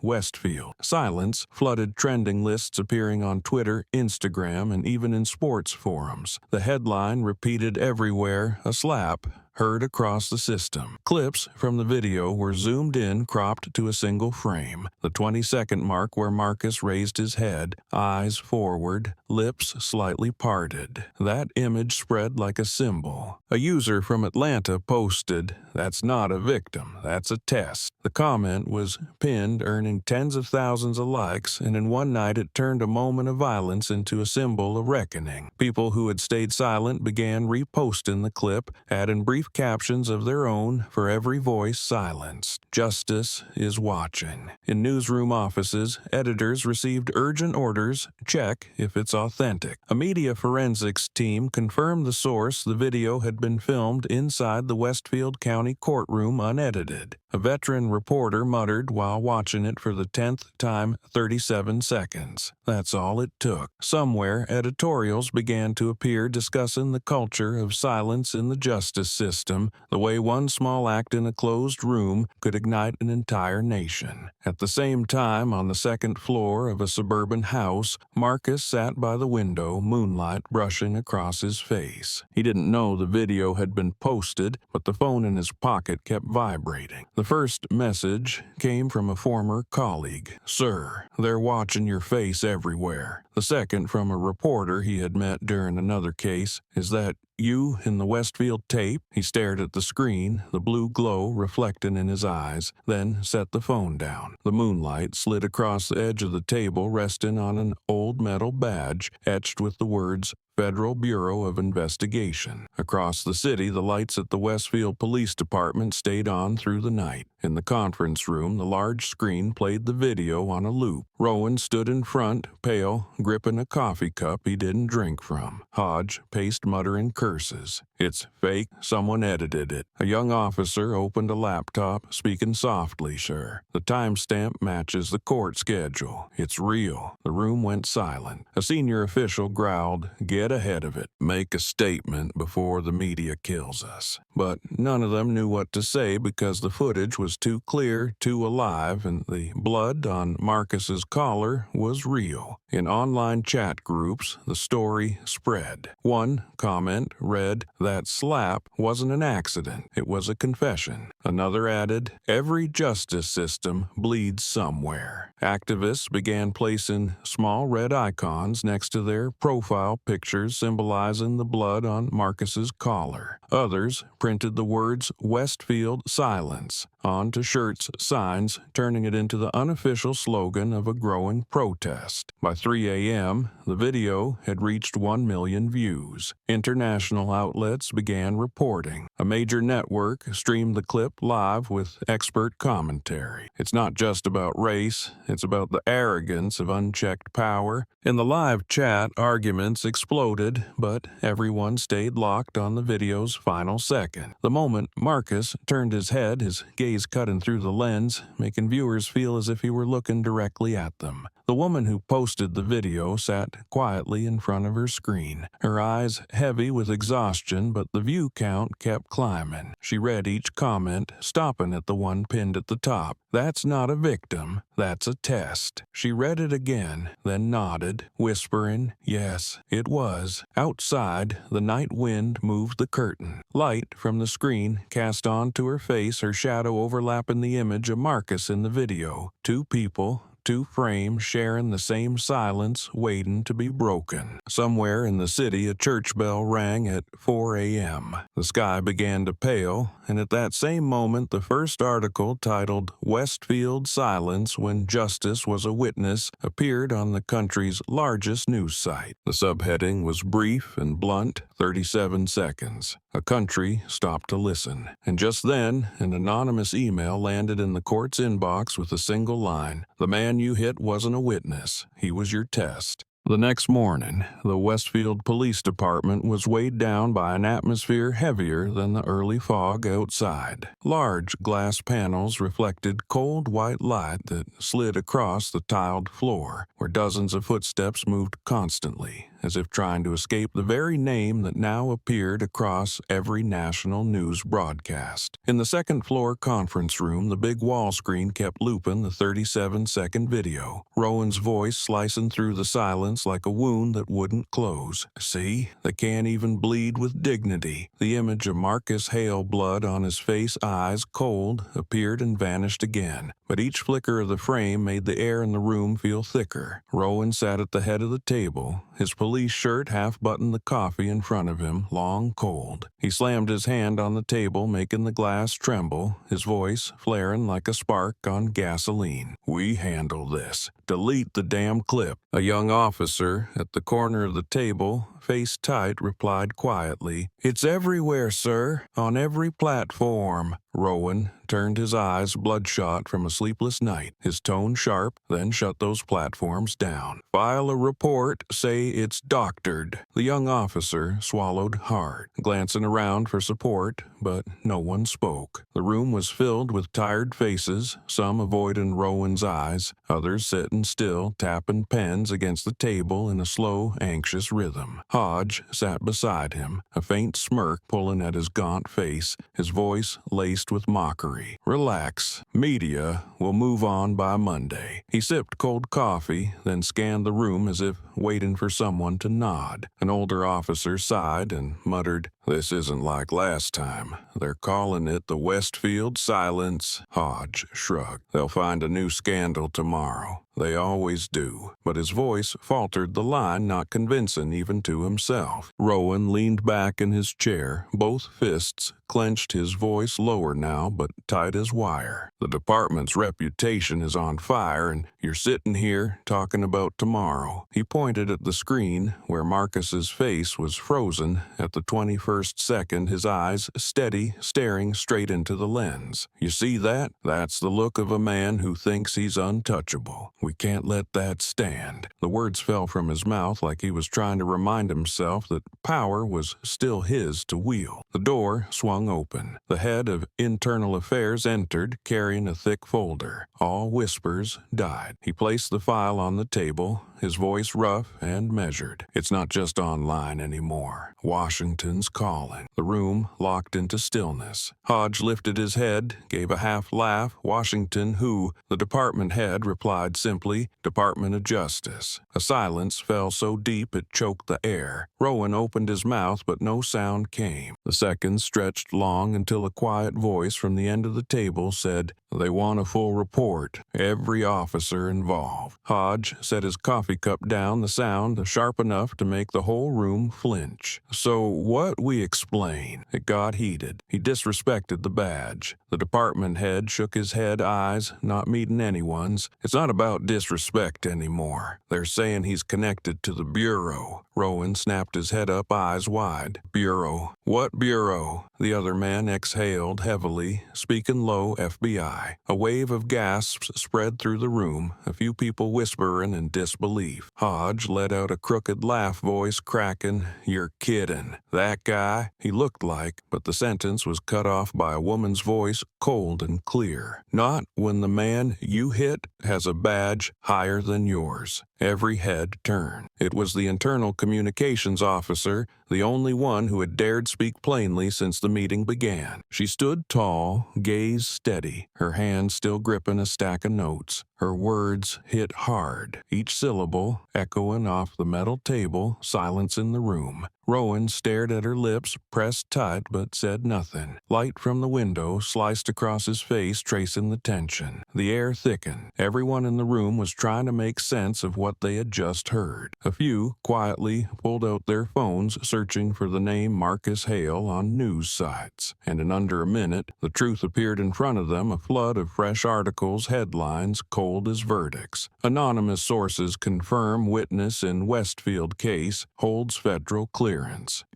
Westfield silence flooded trending lists, appearing on Twitter, Instagram, and even in sports forums. The headline repeated everywhere, "A slap heard across the system." Clips from the video were zoomed in, cropped to a single frame. The 20-second mark where Marcus raised his head, eyes forward, lips slightly parted. That image spread like a symbol. A user from Atlanta posted, "That's not a victim, that's a test." The comment was pinned, earning tens of thousands of likes, and in one night it turned a moment of violence into a symbol of reckoning. People who had stayed silent began reposting the clip, adding brief captions of their own for every voice silenced. Justice is watching. In newsroom offices, editors received urgent orders, check if it's authentic. A media forensics team confirmed the source. The video had been filmed inside the Westfield County courtroom unedited. A veteran reporter muttered while watching it for the 10th time, 37 seconds. That's all it took. Somewhere, editorials began to appear discussing the culture of silence in the justice system, the way one small act in a closed room could ignite an entire nation. At the same time, on the second floor of a suburban house, Marcus sat by the window, moonlight brushing across his face. He didn't know the video had been posted, but the phone in his pocket kept vibrating. The first message came from a former colleague. "Sir, they're watching your face everywhere." The second from a reporter he had met during another case. "Is that you in the Westfield tape?" He stared at the screen, the blue glow reflecting in his eyes, then set the phone down. The moonlight slid across the edge of the table, resting on an old metal badge etched with the words, Federal Bureau of Investigation. Across the city, the lights at the Westfield Police Department stayed on through the night. In the conference room, the large screen played the video on a loop. Rowan stood in front, pale, gripping a coffee cup he didn't drink from. Hodge paced, muttering curses. "It's fake. Someone edited it." A young officer opened a laptop, speaking softly, "Sir, the timestamp matches the court schedule. It's real." The room went silent. A senior official growled, "Get ahead of it. Make a statement before the media kills us." But none of them knew what to say because the footage was too clear, too alive, and the blood on Marcus's collar was real. In online chat groups, the story spread. One comment read, "That slap wasn't an accident. It was a confession." Another added, "Every justice system bleeds somewhere." Activists began placing small red icons next to their profile pictures symbolizing the blood on Marcus's collar. Others printed the words Westfield silence, onto shirts, signs, turning it into the unofficial slogan of a growing protest. By 3 a.m., the video had reached 1 million views. International outlets began reporting. A major network streamed the clip live with expert commentary. It's not just about race, it's about the arrogance of unchecked power. In the live chat, arguments exploded, but everyone stayed locked on the video's final second. The moment Marcus turned his head, his gaze cutting through the lens, making viewers feel as if he were looking directly at them. The woman who posted the video sat quietly in front of her screen, her eyes heavy with exhaustion, but the view count kept climbing. She read each comment, stopping at the one pinned at the top. "That's not a victim, that's a test." She read it again, then nodded, whispering, "Yes, it was." Outside, the night wind moved the curtain. Light from the screen cast onto her face, her shadow overlapping the image of Marcus in the video. Two people, two frames sharing the same silence, waiting to be broken. Somewhere in the city, a church bell rang at 4 a.m. The sky began to pale, and at that same moment, the first article titled "Westfield Silence When Justice Was a Witness" appeared on the country's largest news site. The subheading was brief and blunt, 37 seconds. A country stopped to listen. And just then, an anonymous email landed in the court's inbox with a single line: "The man you hit wasn't a witness. He was your test." The next morning, the Westfield Police Department was weighed down by an atmosphere heavier than the early fog outside. Large glass panels reflected cold white light that slid across the tiled floor, where dozens of footsteps moved constantly, as if trying to escape the very name that now appeared across every national news broadcast. In the second-floor conference room, the big wall screen kept looping the 37-second video, Rowan's voice slicing through the silence like a wound that wouldn't close. "See? They can't even bleed with dignity." The image of Marcus Hale, blood on his face, eyes cold, appeared and vanished again. But each flicker of the frame made the air in the room feel thicker. Rowan sat at the head of the table. His police shirt half-buttoned the coffee in front of him, long cold. He slammed his hand on the table, making the glass tremble, his voice flaring like a spark on gasoline. "We handle this. Delete the damn clip." A young officer at the corner of the table, face tight, replied quietly, "It's everywhere, sir, on every platform." Rowan turned his eyes bloodshot from a sleepless night, his tone sharp, then shut those platforms down. "File a report, say it's doctored." The young officer swallowed hard, glancing around for support, but no one spoke. The room was filled with tired faces, some avoiding Rowan's eyes, others sitting still, tapping pens against the table in a slow, anxious rhythm. Hodge sat beside him, a faint smirk pulling at his gaunt face, his voice laced with mockery. "Relax. Media will move on by Monday." He sipped cold coffee, then scanned the room as if waiting for someone to nod. An older officer sighed and muttered, "This isn't like last time. They're calling it the Westfield Silence." Hodge shrugged. "They'll find a new scandal tomorrow. They always do." But his voice faltered, the line not convincing even to himself. Rowan leaned back in his chair, both fists clenched, his voice lower now but tight as wire. "The department's reputation is on fire, and you're sitting here talking about tomorrow." He pointed at the screen where Marcus's face was frozen at the 21st second, his eyes steady, staring straight into the lens. "You see that? That's the look of a man who thinks he's untouchable. We can't let that stand." The words fell from his mouth like he was trying to remind himself that power was still his to wield. The door swung open. The head of Internal Affairs entered, carrying a thick folder. All whispers died. He placed the file on the table, his voice rough and measured. "It's not just online anymore. Washington's calling." The room locked into stillness. Hodge lifted his head, gave a half laugh. "Washington who?" The department head replied simply, "Department of Justice." A silence fell so deep it choked the air. Rowan opened his mouth, but no sound came. The seconds stretched long until a quiet voice from the end of the table said, "They want a full report. Every officer involved." Hodge set his coffee cup down, the sound sharp enough to make the whole room flinch. "So what we explain." It got heated. He disrespected the badge. The department head shook his head, eyes not meeting anyone's. It's not about disrespect anymore. They're saying he's connected to the Bureau. Rowan snapped his head up, eyes wide. Bureau. What Bureau? The other man exhaled heavily, speaking low, FBI. A wave of gasps spread through the room, a few people whispering in disbelief. Hodge let out a crooked laugh, voice cracking. You're kidding. That guy? He looked like, but the sentence was cut off by a woman's voice, cold and clear. Not when the man you hit has a badge higher than yours. Every head turned. It was the internal communications officer, the only one who had dared speak plainly since the meeting began. She stood tall, gaze steady, her hand still gripping a stack of notes. Her words hit hard, each syllable echoing off the metal table, silence in the room. Rowan stared at her lips, pressed tight, but said nothing. Light from the window sliced across his face, tracing the tension. The air thickened. Everyone in the room was trying to make sense of what they had just heard. A few quietly pulled out their phones, searching for the name Marcus Hale on news sites. And in under a minute, the truth appeared in front of them, a flood of fresh articles, headlines, cold as verdicts. Anonymous sources confirm witness in Westfield case holds federal clearance.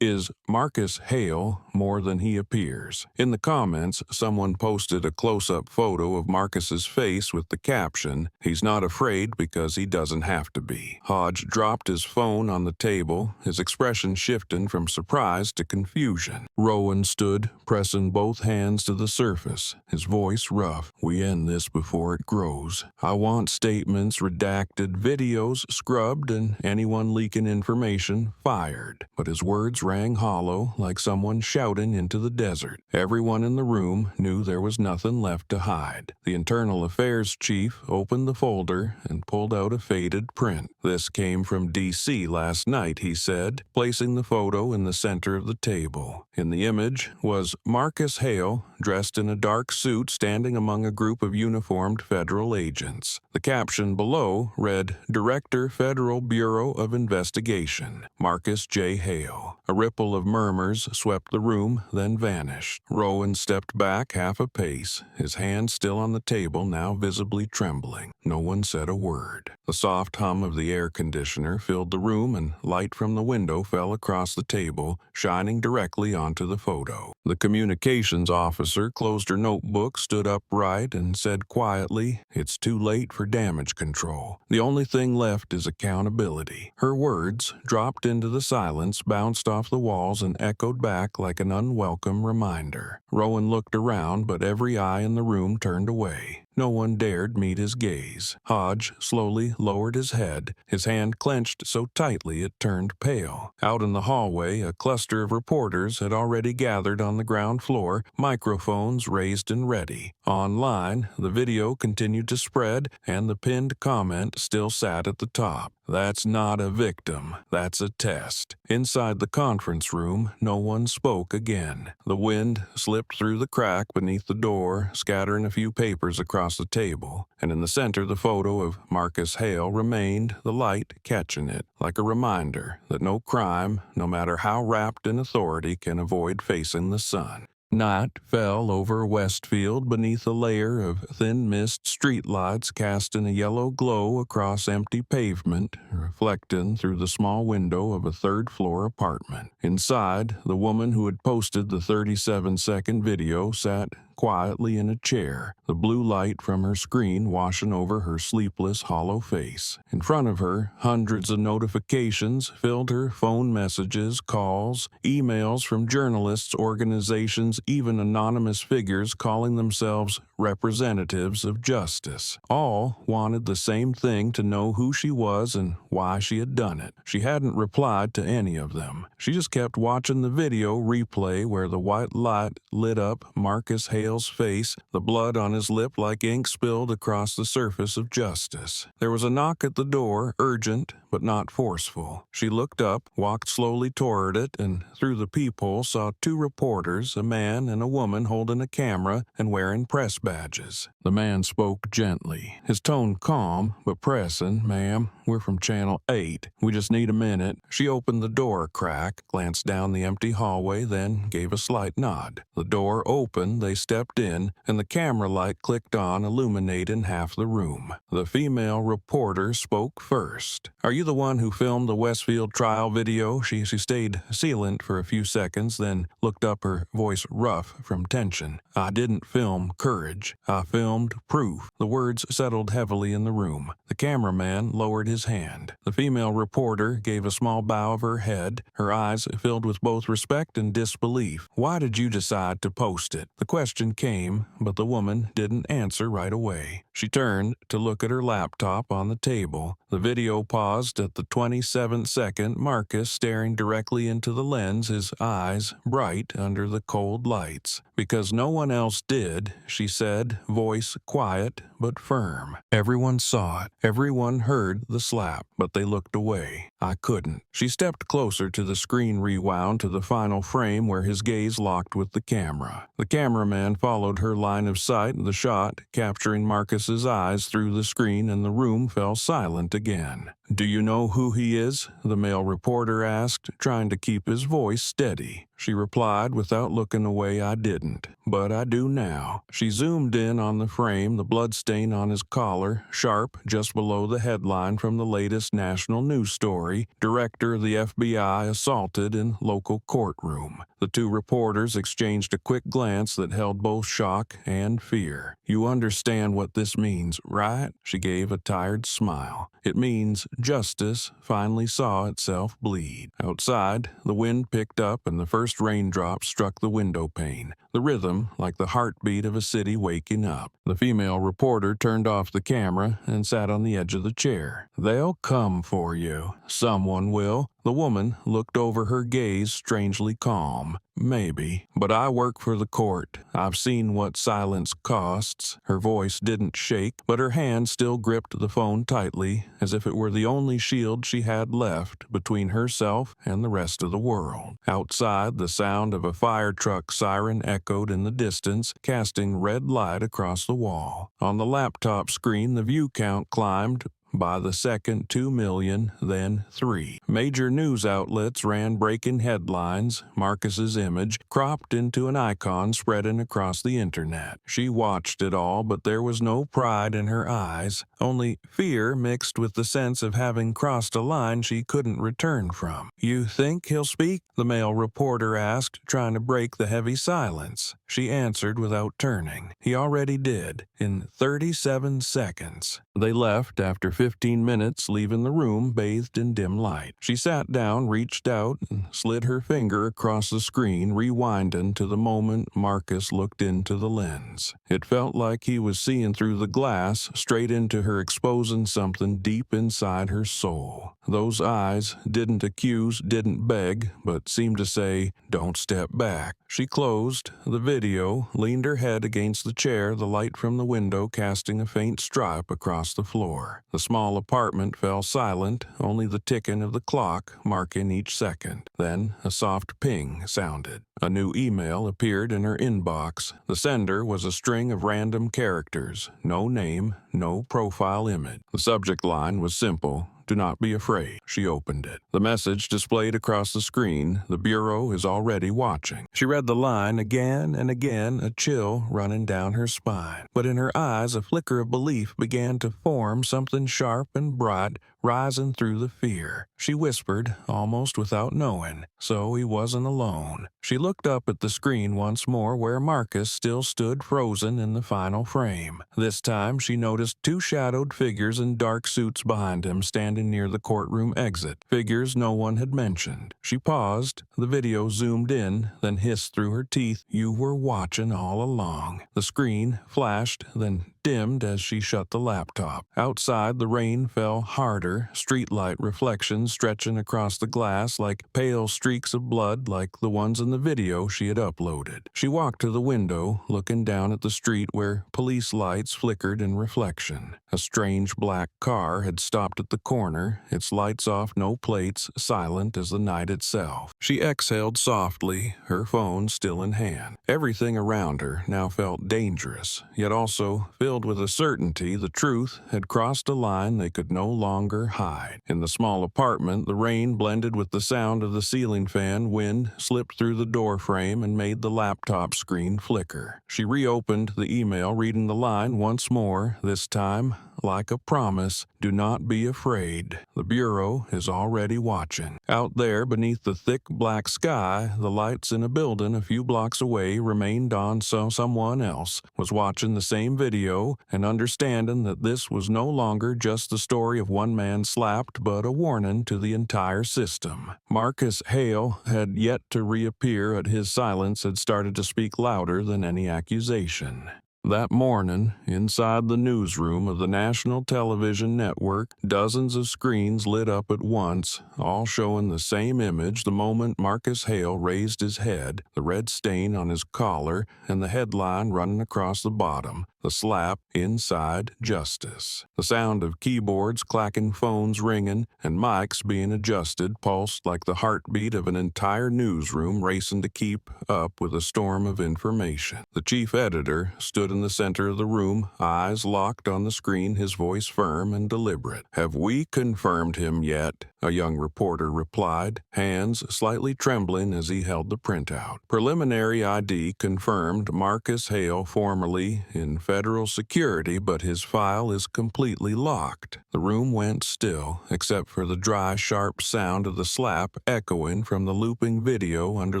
Is Marcus Hale more than he appears? In the comments, someone posted a close-up photo of Marcus's face with the caption, "He's not afraid because he doesn't have to be." Hodge dropped his phone on the table, his expression shifting from surprise to confusion. Rowan stood, pressing both hands to the surface, his voice rough. "We end this before it grows. I want statements redacted, videos scrubbed, and anyone leaking information fired." But his words rang hollow, like someone shouting into the desert. Everyone in the room knew there was nothing left to hide. The internal affairs chief opened the folder and pulled out a faded print. "This came from D.C. last night," he said, placing the photo in the center of the table. In the image was Marcus Hale, dressed in a dark suit, standing among a group of uniformed federal agents. The caption below read, "Director, Federal Bureau of Investigation, Marcus J. Hale." A ripple of murmurs swept the room, then vanished. Rowan stepped back half a pace, his hand still on the table, now visibly trembling. No one said a word. The soft hum of the air conditioner filled the room, and light from the window fell across the table, shining directly onto the photo. The communications officer closed her notebook, stood upright, and said quietly, "It's too late for damage control. The only thing left is accountability." Her words, dropped into the silence, bounced off the walls and echoed back like an unwelcome reminder. Rowan looked around, but every eye in the room turned away. No one dared meet his gaze. Hodge slowly lowered his head, his hand clenched so tightly it turned pale. Out in the hallway, a cluster of reporters had already gathered on the ground floor, microphones raised and ready. Online, the video continued to spread, and the pinned comment still sat at the top. "That's not a victim. That's a test." Inside the conference room, no one spoke again. The wind slipped through the crack beneath the door, scattering a few papers across the table, and in the center the photo of Marcus Hale remained, the light catching it, like a reminder that no crime, no matter how wrapped in authority, can avoid facing the sun. Night fell over Westfield beneath a layer of thin mist, streetlights casting a yellow glow across empty pavement, reflecting through the small window of a third-floor apartment. Inside, the woman who had posted the 37-second video sat quietly in a chair, the blue light from her screen washing over her sleepless, hollow face. In front of her, hundreds of notifications filled her phone messages, calls, emails from journalists, organizations, even anonymous figures calling themselves representatives of justice. All wanted the same thing, to know who she was and why she had done it. She hadn't replied to any of them. She just kept watching the video replay where the white light lit up Marcus Hale's face, the blood on his lip like ink spilled across the surface of justice. There was a knock at the door, urgent, but not forceful. She looked up, walked slowly toward it, and through the peephole saw two reporters, a man and a woman holding a camera and wearing press badges. The man spoke gently, his tone calm but pressing. "Ma'am, we're from Channel 8. We just need a minute." She opened the door a crack, glanced down the empty hallway, then gave a slight nod. The door opened, they stepped in, and the camera light clicked on, illuminating half the room. The female reporter spoke first. "Are you the one who filmed the Westfield trial video?" She stayed silent for a few seconds, then looked up, her voice rough from tension. "I didn't film courage. I filmed proof." The words settled heavily in the room. The cameraman lowered his hand. The female reporter gave a small bow of her head, her eyes filled with both respect and disbelief. "Why did you decide to post it?" The question came, but the woman didn't answer right away. She turned to look at her laptop on the table. The video paused at the 27th second, Marcus staring directly into the lens, his eyes bright under the cold lights. "Because no one else did," she said, voice quiet but firm. "Everyone saw it. Everyone heard the slap, but they looked away. I couldn't." She stepped closer to the screen, rewound to the final frame where his gaze locked with the camera. The cameraman followed her line of sight, the shot capturing Marcus's eyes through the screen, and the room fell silent again. "Do you know who he is?" the male reporter asked, trying to keep his voice steady. She replied without looking away, "I didn't, but I do now." She zoomed in on the frame, the bloodstain on his collar, sharp just below the headline from the latest national news story, "Director of the FBI assaulted in local courtroom." The two reporters exchanged a quick glance that held both shock and fear. "You understand what this means, right?" She gave a tired smile. "It means justice finally saw itself bleed." Outside, the wind picked up and the first raindrops struck the window pane, the rhythm like the heartbeat of a city waking up. The female reporter turned off the camera and sat on the edge of the chair. "They'll come for you. Someone will." The woman looked over, her gaze strangely calm. "Maybe, but I work for the court. I've seen what silence costs." Her voice didn't shake, but her hand still gripped the phone tightly, as if it were the only shield she had left between herself and the rest of the world. Outside, the sound of a fire truck siren echoed in the distance, casting red light across the wall. On the laptop screen, the view count climbed. By the second, 2 million, then 3. Major news outlets ran breaking headlines, Marcus's image cropped into an icon spreading across the internet. She watched it all, but there was no pride in her eyes, only fear mixed with the sense of having crossed a line she couldn't return from. "You think he'll speak?" the male reporter asked, trying to break the heavy silence. She answered without turning. "He already did, in 37 seconds. They left after 15 minutes, leaving the room bathed in dim light. She sat down, reached out, and slid her finger across the screen, rewinding to the moment Marcus looked into the lens. It felt like he was seeing through the glass, straight into her, exposing something deep inside her soul. Those eyes didn't accuse, didn't beg, but seemed to say, "Don't step back." She closed the video, leaned her head against the chair, the light from the window casting a faint stripe across the floor. The small apartment fell silent, only the ticking of the clock marking each second. Then a soft ping sounded. A new email appeared in her inbox. The sender was a string of random characters, no name, no profile image. The subject line was simple: "Do not be afraid." She opened it. The message displayed across the screen: "The Bureau is already watching." She read the line again and again, a chill running down her spine. But in her eyes, a flicker of belief began to form, something sharp and bright rising through the fear. She whispered, almost without knowing, "So he wasn't alone." She looked up at the screen once more, where Marcus still stood frozen in the final frame. This time she noticed two shadowed figures in dark suits behind him, standing near the courtroom exit. Figures no one had mentioned. She paused. The video zoomed in, then hissed through her teeth, "You were watching all along." The screen flashed, then dimmed as she shut the laptop. Outside, the rain fell harder her, streetlight reflections stretching across the glass like pale streaks of blood like the ones in the video she had uploaded. She walked to the window, looking down at the street where police lights flickered in reflection. A strange black car had stopped at the corner, its lights off, no plates, silent as the night itself. She exhaled softly, her phone still in hand. Everything around her now felt dangerous, yet also filled with a certainty the truth had crossed a line they could no longer hide. In the small apartment, the rain blended with the sound of the ceiling fan. Wind slipped through the door frame and made the laptop screen flicker. She reopened the email, reading the line once more, this time like a promise: do not be afraid. The Bureau is already watching. Out there, beneath the thick black sky, the lights in a building a few blocks away remained on, so someone else was watching the same video and understanding that this was no longer just the story of one man slapped, but a warning to the entire system. Marcus Hale had yet to reappear, and his silence had started to speak louder than any accusation. That morning, inside the newsroom of the national television network, dozens of screens lit up at once, all showing the same image the moment Marcus Hale raised his head, the red stain on his collar, and the headline running across the bottom: "The slap inside justice." The sound of keyboards clacking, phones ringing, and mics being adjusted pulsed like the heartbeat of an entire newsroom racing to keep up with a storm of information. The chief editor stood in the center of the room, eyes locked on the screen, his voice firm and deliberate. "Have we confirmed him yet?" a young reporter replied, hands slightly trembling as he held the printout. "Preliminary ID confirmed Marcus Hale formerly in federal security, but his file is completely locked." The room went still, except for the dry, sharp sound of the slap echoing from the looping video under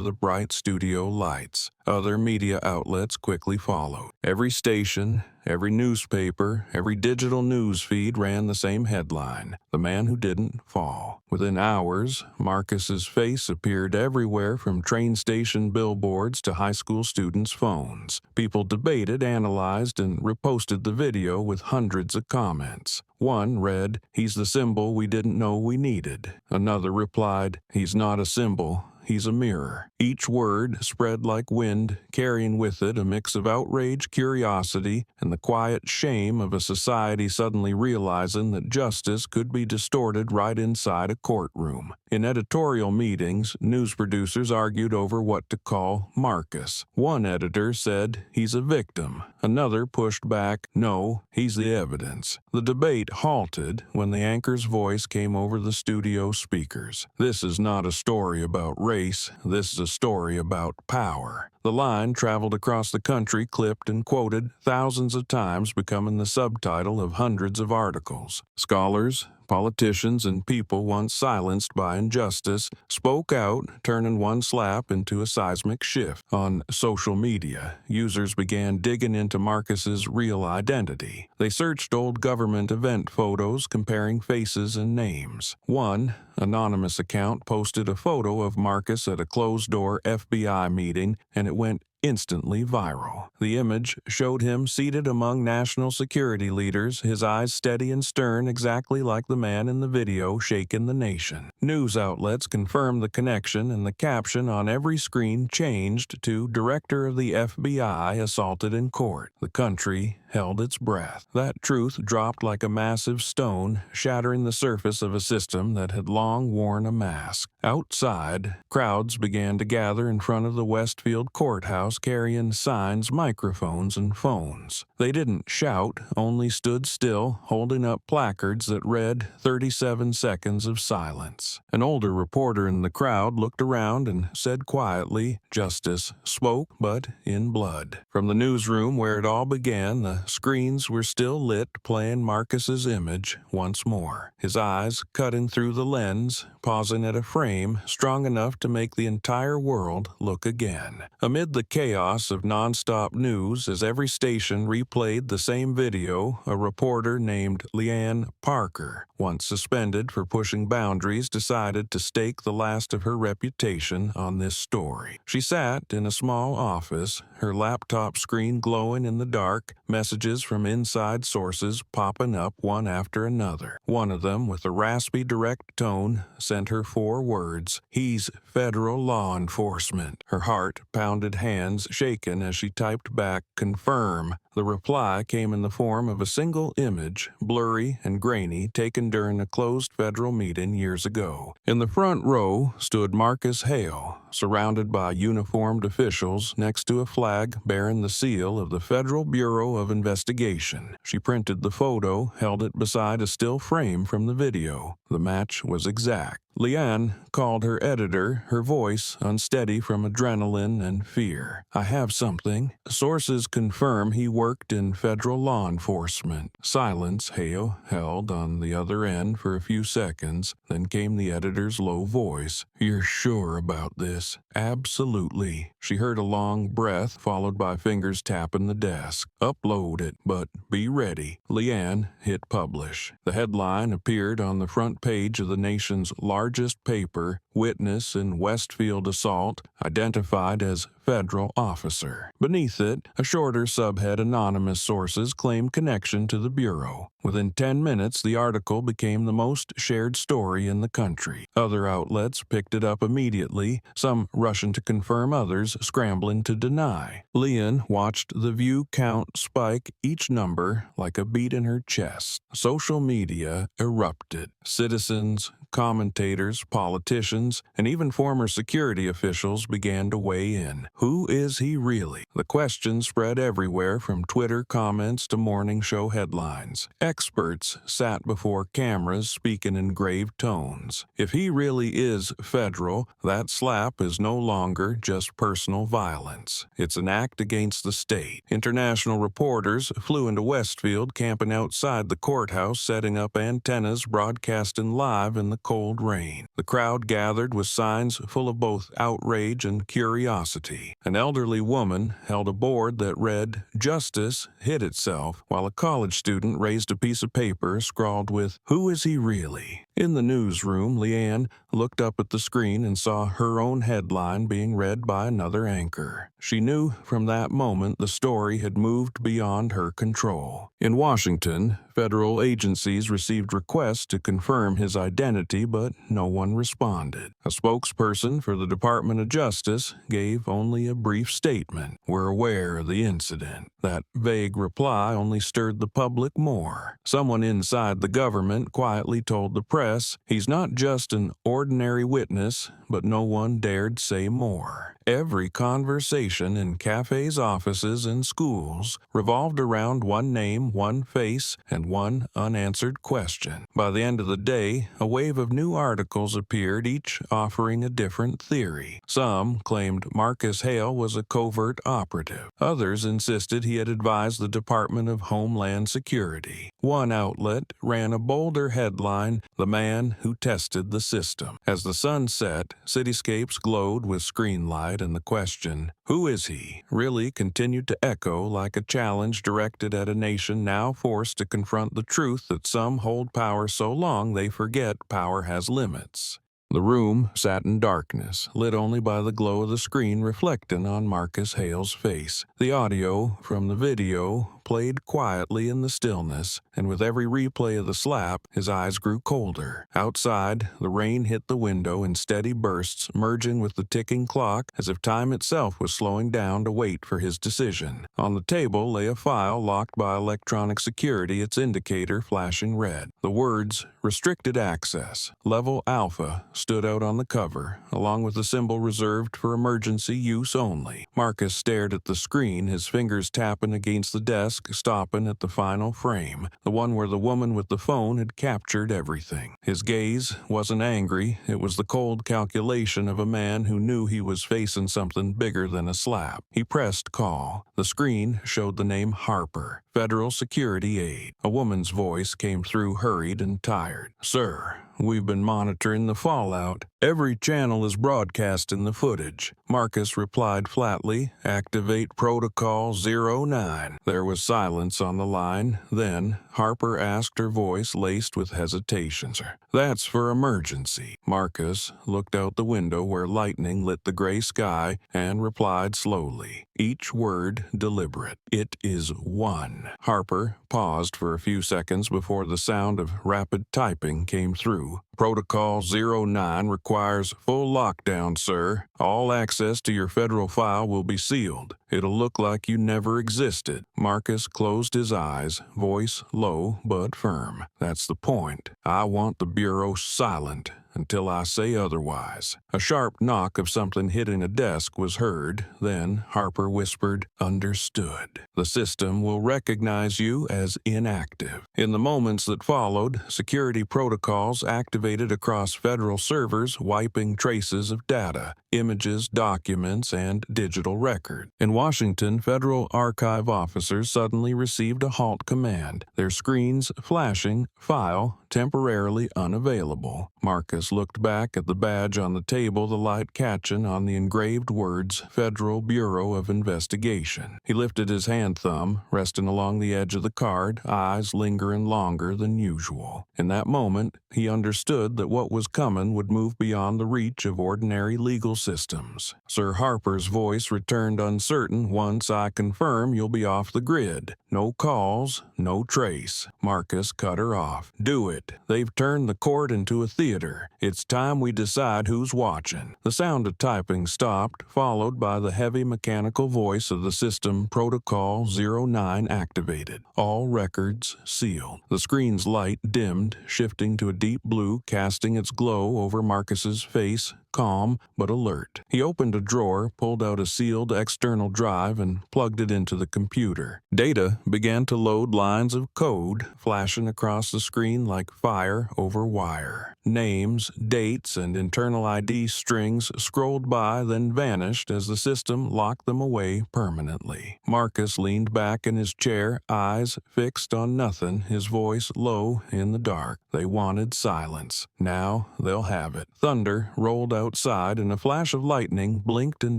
the bright studio lights. Other media outlets quickly followed. Every station, every newspaper, every digital news feed ran the same headline: "The man who didn't fall." Within hours, Marcus's face appeared everywhere, from train station billboards to high school students' phones. People debated, analyzed, and reposted the video with hundreds of comments. One read, "He's the symbol we didn't know we needed." Another replied, "He's not a symbol, he's a mirror." Each word spread like wind, carrying with it a mix of outrage, curiosity, and the quiet shame of a society suddenly realizing that justice could be distorted right inside a courtroom. In editorial meetings, news producers argued over what to call Marcus. One editor said, "He's a victim." Another pushed back, "No, he's the evidence." The debate halted when the anchor's voice came over the studio speakers. "This is not a story about race. This is a story about power." The line traveled across the country, clipped and quoted thousands of times, becoming the subtitle of hundreds of articles. Scholars, politicians, and people once silenced by injustice spoke out, turning one slap into a seismic shift. On social media, users began digging into Marcus's real identity. They searched old government event photos, comparing faces and names. One anonymous account posted a photo of Marcus at a closed-door FBI meeting, and it went instantly viral. The image showed him seated among national security leaders, his eyes steady and stern, exactly like the man in the video shaking the nation. News outlets confirmed the connection, and the caption on every screen changed to "Director of the FBI assaulted in court." The country held its breath. That truth dropped like a massive stone, shattering the surface of a system that had long worn a mask. Outside, crowds began to gather in front of the Westfield courthouse, carrying signs, microphones, and phones. They didn't shout, only stood still, holding up placards that read 37 seconds of silence. An older reporter in the crowd looked around and said quietly, "Justice spoke, but in blood." From the newsroom where it all began, the screens were still lit, playing Marcus's image once more. His eyes cutting through the lens, pausing at a frame strong enough to make the entire world look again. Amid the chaos of nonstop news, as every station replayed the same video, a reporter named Leanne Parker, once suspended for pushing boundaries, decided to stake the last of her reputation on this story. She sat in a small office, her laptop screen glowing in the dark, messages messages from inside sources popping up one after another. One of them, with a raspy, direct tone, sent her 4 words: "He's federal law enforcement." Her heart pounded, hands shaken as she typed back, "Confirm." The reply came in the form of a single image, blurry and grainy, taken during a closed federal meeting years ago. In the front row stood Marcus Hale, surrounded by uniformed officials next to a flag bearing the seal of the Federal Bureau of Investigation. She printed the photo, held it beside a still frame from the video. The match was exact. Leanne called her editor, her voice unsteady from adrenaline and fear. "I have something. Sources confirm he worked in federal law enforcement." Silence Hale held on the other end for a few seconds, then came the editor's low voice. "You're sure about this?" "Absolutely." She heard a long breath followed by fingers tapping the desk. "Upload it, but be ready." Leanne hit publish. The headline appeared on the front page of the nation's largest paper: "Witness in Westfield assault identified as federal officer." Beneath it, a shorter subhead: "Anonymous sources claim connection to the Bureau." Within 10 minutes, the article became the most shared story in the country. Other outlets picked it up immediately, some rushing to confirm, others scrambling to deny. Leanne watched the view count spike, each number like a beat in her chest. Social media erupted. Citizens, commentators, politicians, and even former security officials began to weigh in. Who is he really? The question spread everywhere, from Twitter comments to morning show headlines. Experts sat before cameras speaking in grave tones. If he really is federal, that slap is no longer just personal violence. It's an act against the state. International reporters flew into Westfield, camping outside the courthouse, setting up antennas, broadcasting live in the cold rain. The crowd gathered with signs full of both outrage and curiosity. An elderly woman held a board that read, "Justice hid itself," while a college student raised a piece of paper scrawled with, "Who is he really?" In the newsroom, Leanne looked up at the screen and saw her own headline being read by another anchor. She knew from that moment the story had moved beyond her control. In Washington, federal agencies received requests to confirm his identity, but no one responded. A spokesperson for the Department of Justice gave only a brief statement: "We're aware of the incident." That vague reply only stirred the public more. Someone inside the government quietly told the press, "He's not just an ordinary witness," but no one dared say more. Every conversation in cafes, offices, and schools revolved around one name, one face, and one unanswered question. By the end of the day, a wave of new articles appeared, each offering a different theory. Some claimed Marcus Hale was a covert operative. Others insisted he had advised the Department of Homeland Security. One outlet ran a bolder headline: "The man who tested the system." As the sun set, cityscapes glowed with screen light, and the question, "Who is he?" really continued to echo like a challenge directed at a nation now forced to confront the truth that some hold power so long they forget power has limits. The room sat in darkness, lit only by the glow of the screen reflecting on Marcus Hale's face. The audio from the video played quietly in the stillness, and with every replay of the slap, his eyes grew colder. Outside, the rain hit the window in steady bursts, merging with the ticking clock as if time itself was slowing down to wait for his decision. On the table lay a file locked by electronic security, its indicator flashing red. The words "Restricted Access, Level Alpha" stood out on the cover, along with the symbol reserved for emergency use only. Marcus stared at the screen, his fingers tapping against the desk, stopping at the final frame, the one where the woman with the phone had captured everything. His gaze wasn't angry, it was the cold calculation of a man who knew he was facing something bigger than a slap. He pressed call. The screen showed the name Harper, Federal Security Aide. A woman's voice came through, hurried and tired. "Sir, We've been monitoring the fallout. Every channel is broadcasting the footage. Marcus replied flatly, "Activate Protocol 09. There was silence on the line. Then Harper asked, her voice laced with hesitation, "Sir, that's for emergency." Marcus looked out the window where lightning lit the gray sky and replied slowly, each word deliberate. "It is 1. Harper paused for a few seconds before the sound of rapid typing came through. "Protocol 09 requires full lockdown, sir. All access to your federal file will be sealed. It'll look like you never existed." Marcus closed his eyes, voice low but firm. "That's the point. I want the Bureau silent until I say otherwise." A sharp knock of something hitting a desk was heard. Then Harper whispered, "Understood. The system will recognize you as inactive." In the moments that followed, security protocols activated across federal servers, wiping traces of data, images, documents, and digital record. In Washington, federal archive officers suddenly received a halt command, their screens flashing, "File temporarily unavailable." Marcus looked back at the badge on the table, the light catching on the engraved words, "Federal Bureau of Investigation." He lifted his hand thumb, resting along the edge of the card, eyes lingering longer than usual. In that moment, he understood that what was coming would move beyond the reach of ordinary legal systems. Sir Harper's voice returned uncertain. "Once I confirm you'll be off the grid. No calls, no trace." Marcus cut her off. "Do it. They've turned the court into a theater. It's time we decide who's watching." The sound of typing stopped, followed by the heavy mechanical voice of the system. "Protocol 09 activated. All records sealed." The screen's light dimmed, shifting to a deep blue, casting its glow over Marcus's face, calm but alert. He opened a drawer, pulled out a sealed external drive, and plugged it into the computer. Data began to load, lines of code flashing across the screen like fire over wire. Names, dates, and internal ID strings scrolled by, then vanished as the system locked them away permanently. Marcus leaned back in his chair, eyes fixed on nothing, his voice low in the dark. They wanted silence. Now they'll have it. Thunder rolled outside, and a flash of lightning blinked and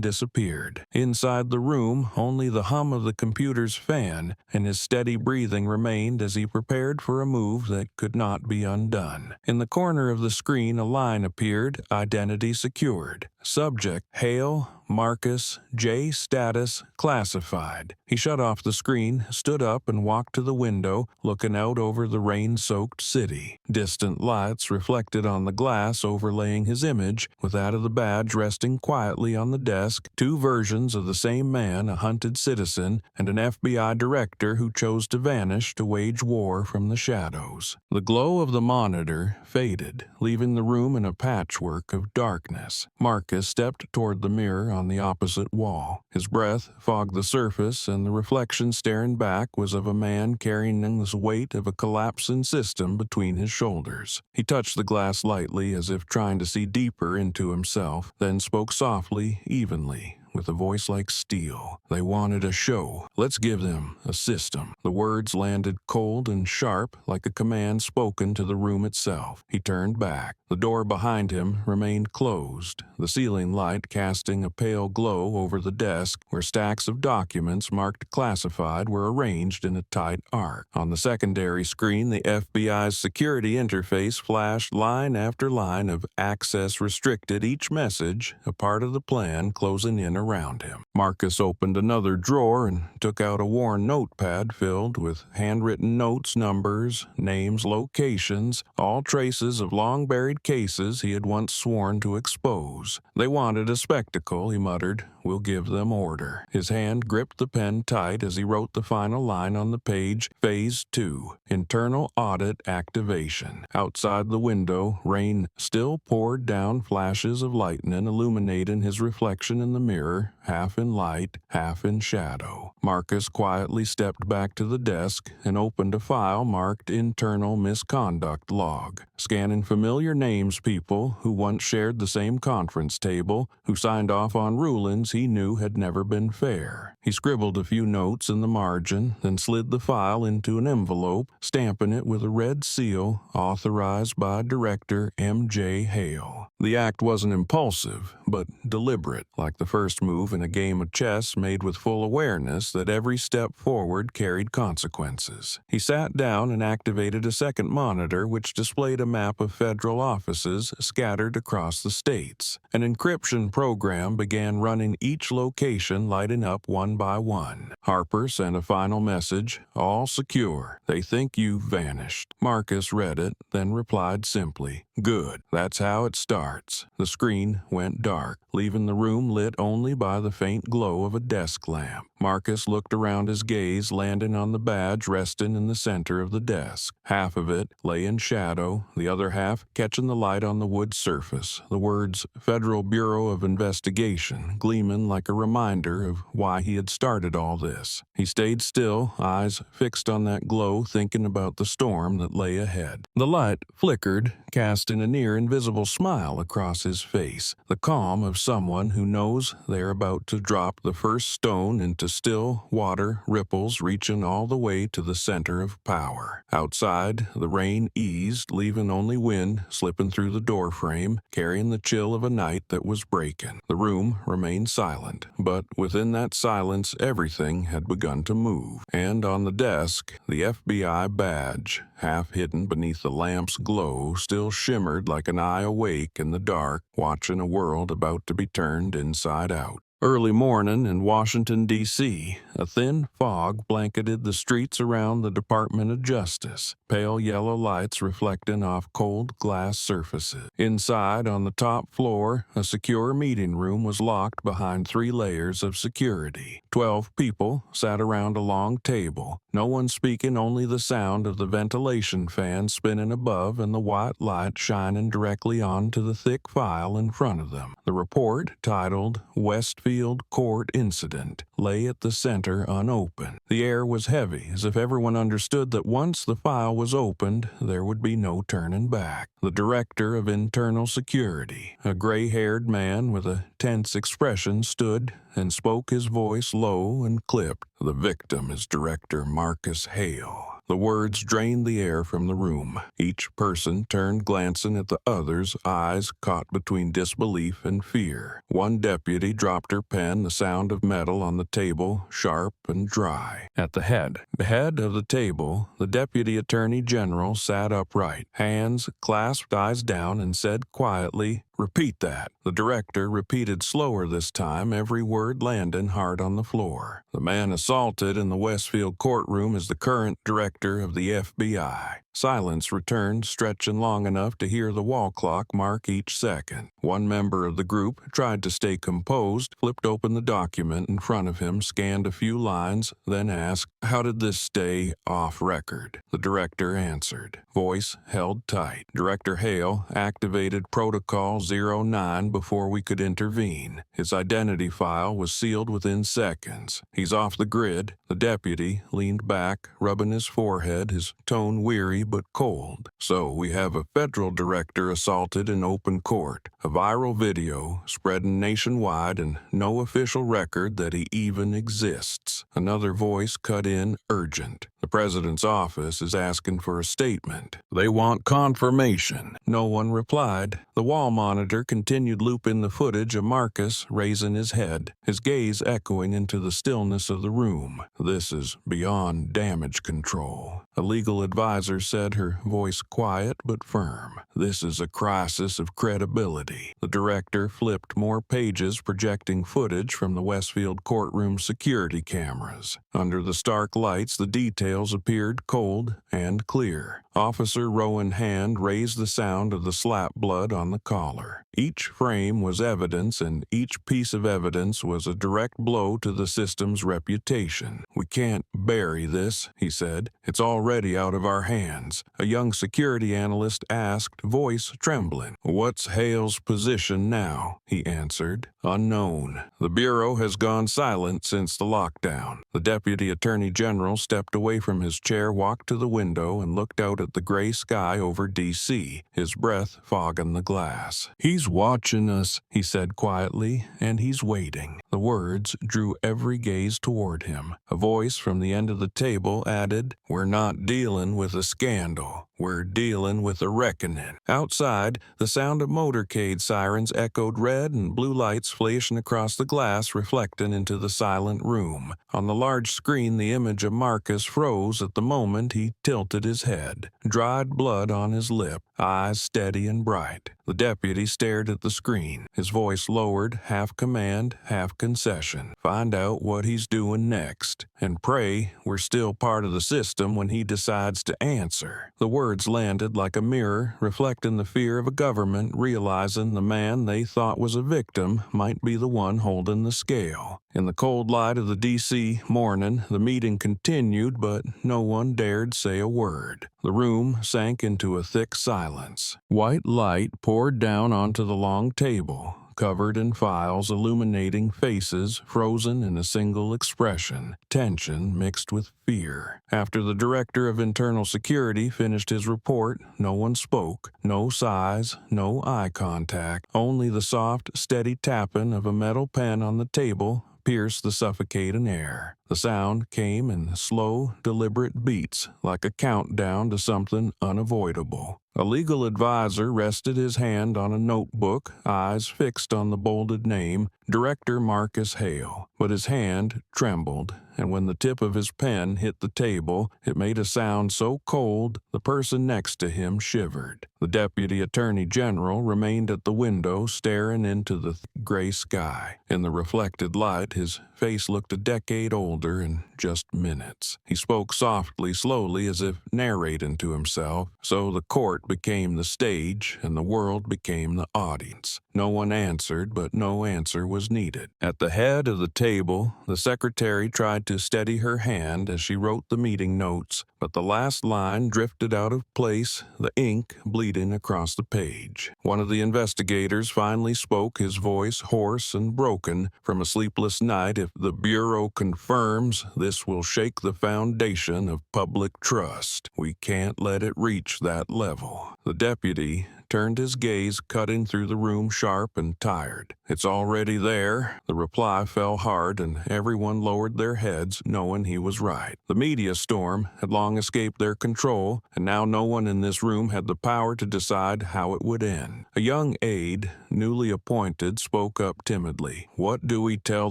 disappeared. Inside the room, only the hum of the computer's fan and his steady breathing remained as he prepared for a move that could not be undone. In the corner of the screen, a line appeared, "Identity secured." Subject, Hale Marcus J. Status classified. He shut off the screen, stood up, and walked to the window, looking out over the rain-soaked city. Distant lights reflected on the glass overlaying his image, with that of the badge resting quietly on the desk. Two versions of the same man, a hunted citizen, and an FBI director who chose to vanish to wage war from the shadows. The glow of the monitor faded, leaving the room in a patchwork of darkness. Marcus stepped toward the mirror on the opposite wall. His breath fogged the surface, and the reflection staring back was of a man carrying the weight of a collapsing system between his shoulders. He touched the glass lightly, as if trying to see deeper into himself, then spoke softly, evenly, with a voice like steel. "They wanted a show. Let's give them a system." The words landed cold and sharp, like a command spoken to the room itself. He turned back. The door behind him remained closed, the ceiling light casting a pale glow over the desk, where stacks of documents marked classified were arranged in a tight arc. On the secondary screen, the FBI's security interface flashed line after line of access restricted, each message a part of the plan closing in around him. Marcus opened another drawer and took out a worn notepad filled with handwritten notes, numbers, names, locations, all traces of long-buried cases he had once sworn to expose. "They wanted a spectacle," he muttered. "We'll give them order." His hand gripped the pen tight as he wrote the final line on the page, Phase 2, Internal Audit Activation. Outside the window, rain still poured down, flashes of lightning illuminating his reflection in the mirror blur, half in light, half in shadow. Marcus quietly stepped back to the desk and opened a file marked Internal Misconduct Log, scanning familiar names, people who once shared the same conference table, who signed off on rulings he knew had never been fair. He scribbled a few notes in the margin, then slid the file into an envelope, stamping it with a red seal authorized by Director M.J. Hale. The act wasn't impulsive, but deliberate, like the first move in a game of chess made with full awareness that every step forward carried consequences. He sat down and activated a second monitor which displayed a map of federal offices scattered across the states. An encryption program began running each location, lighting up one by one. Harper sent a final message, "All secure. They think you've vanished." Marcus read it, then replied simply, "Good. That's how it starts." The screen went dark, leaving the room lit only by the faint glow of a desk lamp. Marcus looked around, his gaze landing on the badge resting in the center of the desk. Half of it lay in shadow, the other half catching the light on the wood surface, the words Federal Bureau of Investigation gleaming like a reminder of why he had started all this. He stayed still, eyes fixed on that glow, thinking about the storm that lay ahead. The light flickered, casting a near-invisible smile across his face, the calm of someone who knows they're about to drop the first stone into still water ripples reaching all the way to the center of power. Outside, the rain eased, leaving only wind slipping through the doorframe, carrying the chill of a night that was breaking. The room remained silent, but within that silence everything had begun to move. And on the desk, the FBI badge, half hidden beneath the lamp's glow, still shimmered like an eye awake in the dark, watching a world about to be turned inside out. Early morning in Washington, D.C., a thin fog blanketed the streets around the Department of Justice, pale yellow lights reflecting off cold glass surfaces. Inside, on the top floor, a secure meeting room was locked behind 3 layers of security. 12 people sat around a long table, no one speaking, only the sound of the ventilation fan spinning above and the white light shining directly onto the thick file in front of them. The report, titled Westfield Court Incident, lay at the center unopened. The air was heavy, as if everyone understood that once the file was opened, there would be no turning back. The Director of Internal Security, a gray-haired man with a tense expression, stood and spoke, his voice low and clipped. "The victim is Director Marcus Hale." The words drained the air from the room. Each person turned, glancing at the others, eyes caught between disbelief and fear. One deputy dropped her pen, the sound of metal on the table sharp and dry. At the head of the table, the Deputy Attorney General sat upright, hands clasped, eyes down, and said quietly, "Repeat that." The director repeated slower this time, every word landing hard on the floor. "The man assaulted in the Westfield courtroom is the current director of the FBI." Silence returned, stretching long enough to hear the wall clock mark each second. One member of the group tried to stay composed, flipped open the document in front of him, scanned a few lines, then asked, "How did this stay off record?" The director answered, voice held tight. "Director Hale activated Protocol 09 before we could intervene. His identity file was sealed within seconds. He's off the grid." The deputy leaned back, rubbing his forehead, his tone weary but cold. "So we have a federal director assaulted in open court, a viral video spreading nationwide, and no official record that he even exists." Another voice cut in, urgent. "The president's office is asking for a statement. They want confirmation." No one replied. The wall monitor continued looping the footage of Marcus raising his head, his gaze echoing into the stillness of the room. "This is beyond damage control," a legal advisor said, her voice quiet but firm. "This is a crisis of credibility." The director flipped more pages, projecting footage from the Westfield courtroom security cameras. Under the stark lights, the details scales appeared cold and clear. Officer Rowan Hand raised the sound of the slap blood on the collar. Each frame was evidence, and each piece of evidence was a direct blow to the system's reputation. "We can't bury this," he said. "It's already out of our hands." A young security analyst asked, voice trembling. "What's Hale's position now?" he answered. "Unknown. The Bureau has gone silent since the lockdown." The Deputy Attorney General stepped away from his chair, walked to the window, and looked out at the gray sky over D.C., his breath fogging the glass. "He's watching us," he said quietly, "and he's waiting." The words drew every gaze toward him. A voice from the end of the table added, "We're not dealing with a scandal. We're dealing with a reckoning." Outside, the sound of motorcade sirens echoed, red and blue lights flashing across the glass, reflecting into the silent room. On the large screen, the image of Marcus froze at the moment he tilted his head, dried blood on his lip, eyes steady and bright. The deputy stared at the screen, his voice lowered, half command, half concession. "Find out what he's doing next, and pray we're still part of the system when he decides to answer." The words landed like a mirror, reflecting the fear of a government realizing the man they thought was a victim might be the one holding the scale. In the cold light of the D.C. morning, the meeting continued, but no one dared say a word. The room sank into a thick silence. White light poured down onto the long table, covered in files illuminating faces frozen in a single expression, tension mixed with fear. After the Director of Internal Security finished his report, no one spoke. No sighs, no eye contact, only the soft, steady tapping of a metal pen on the table pierced the suffocating air. The sound came in slow, deliberate beats, like a countdown to something unavoidable. A legal advisor rested his hand on a notebook, eyes fixed on the bolded name, Director Marcus Hale. But his hand trembled, and when the tip of his pen hit the table, it made a sound so cold the person next to him shivered. The Deputy Attorney General remained at the window, staring into the gray sky. In the reflected light, his face looked a decade older in just minutes. He spoke softly, slowly, as if narrating to himself. So the court became the stage, and the world became the audience. No one answered, but no answer was needed. At the head of the table, the secretary tried to steady her hand as she wrote the meeting notes, but the last line drifted out of place, the ink bleeding across the page. One of the investigators finally spoke, his voice hoarse and broken from a sleepless night. "If the Bureau confirms, this will shake the foundation of public trust. We can't let it reach that level." The deputy turned his gaze, cutting through the room sharp and tired. "It's already there." The reply fell hard, and everyone lowered their heads, knowing he was right. The media storm had long escaped their control, and now no one in this room had the power to decide how it would end. A young aide, newly appointed, spoke up timidly. "What do we tell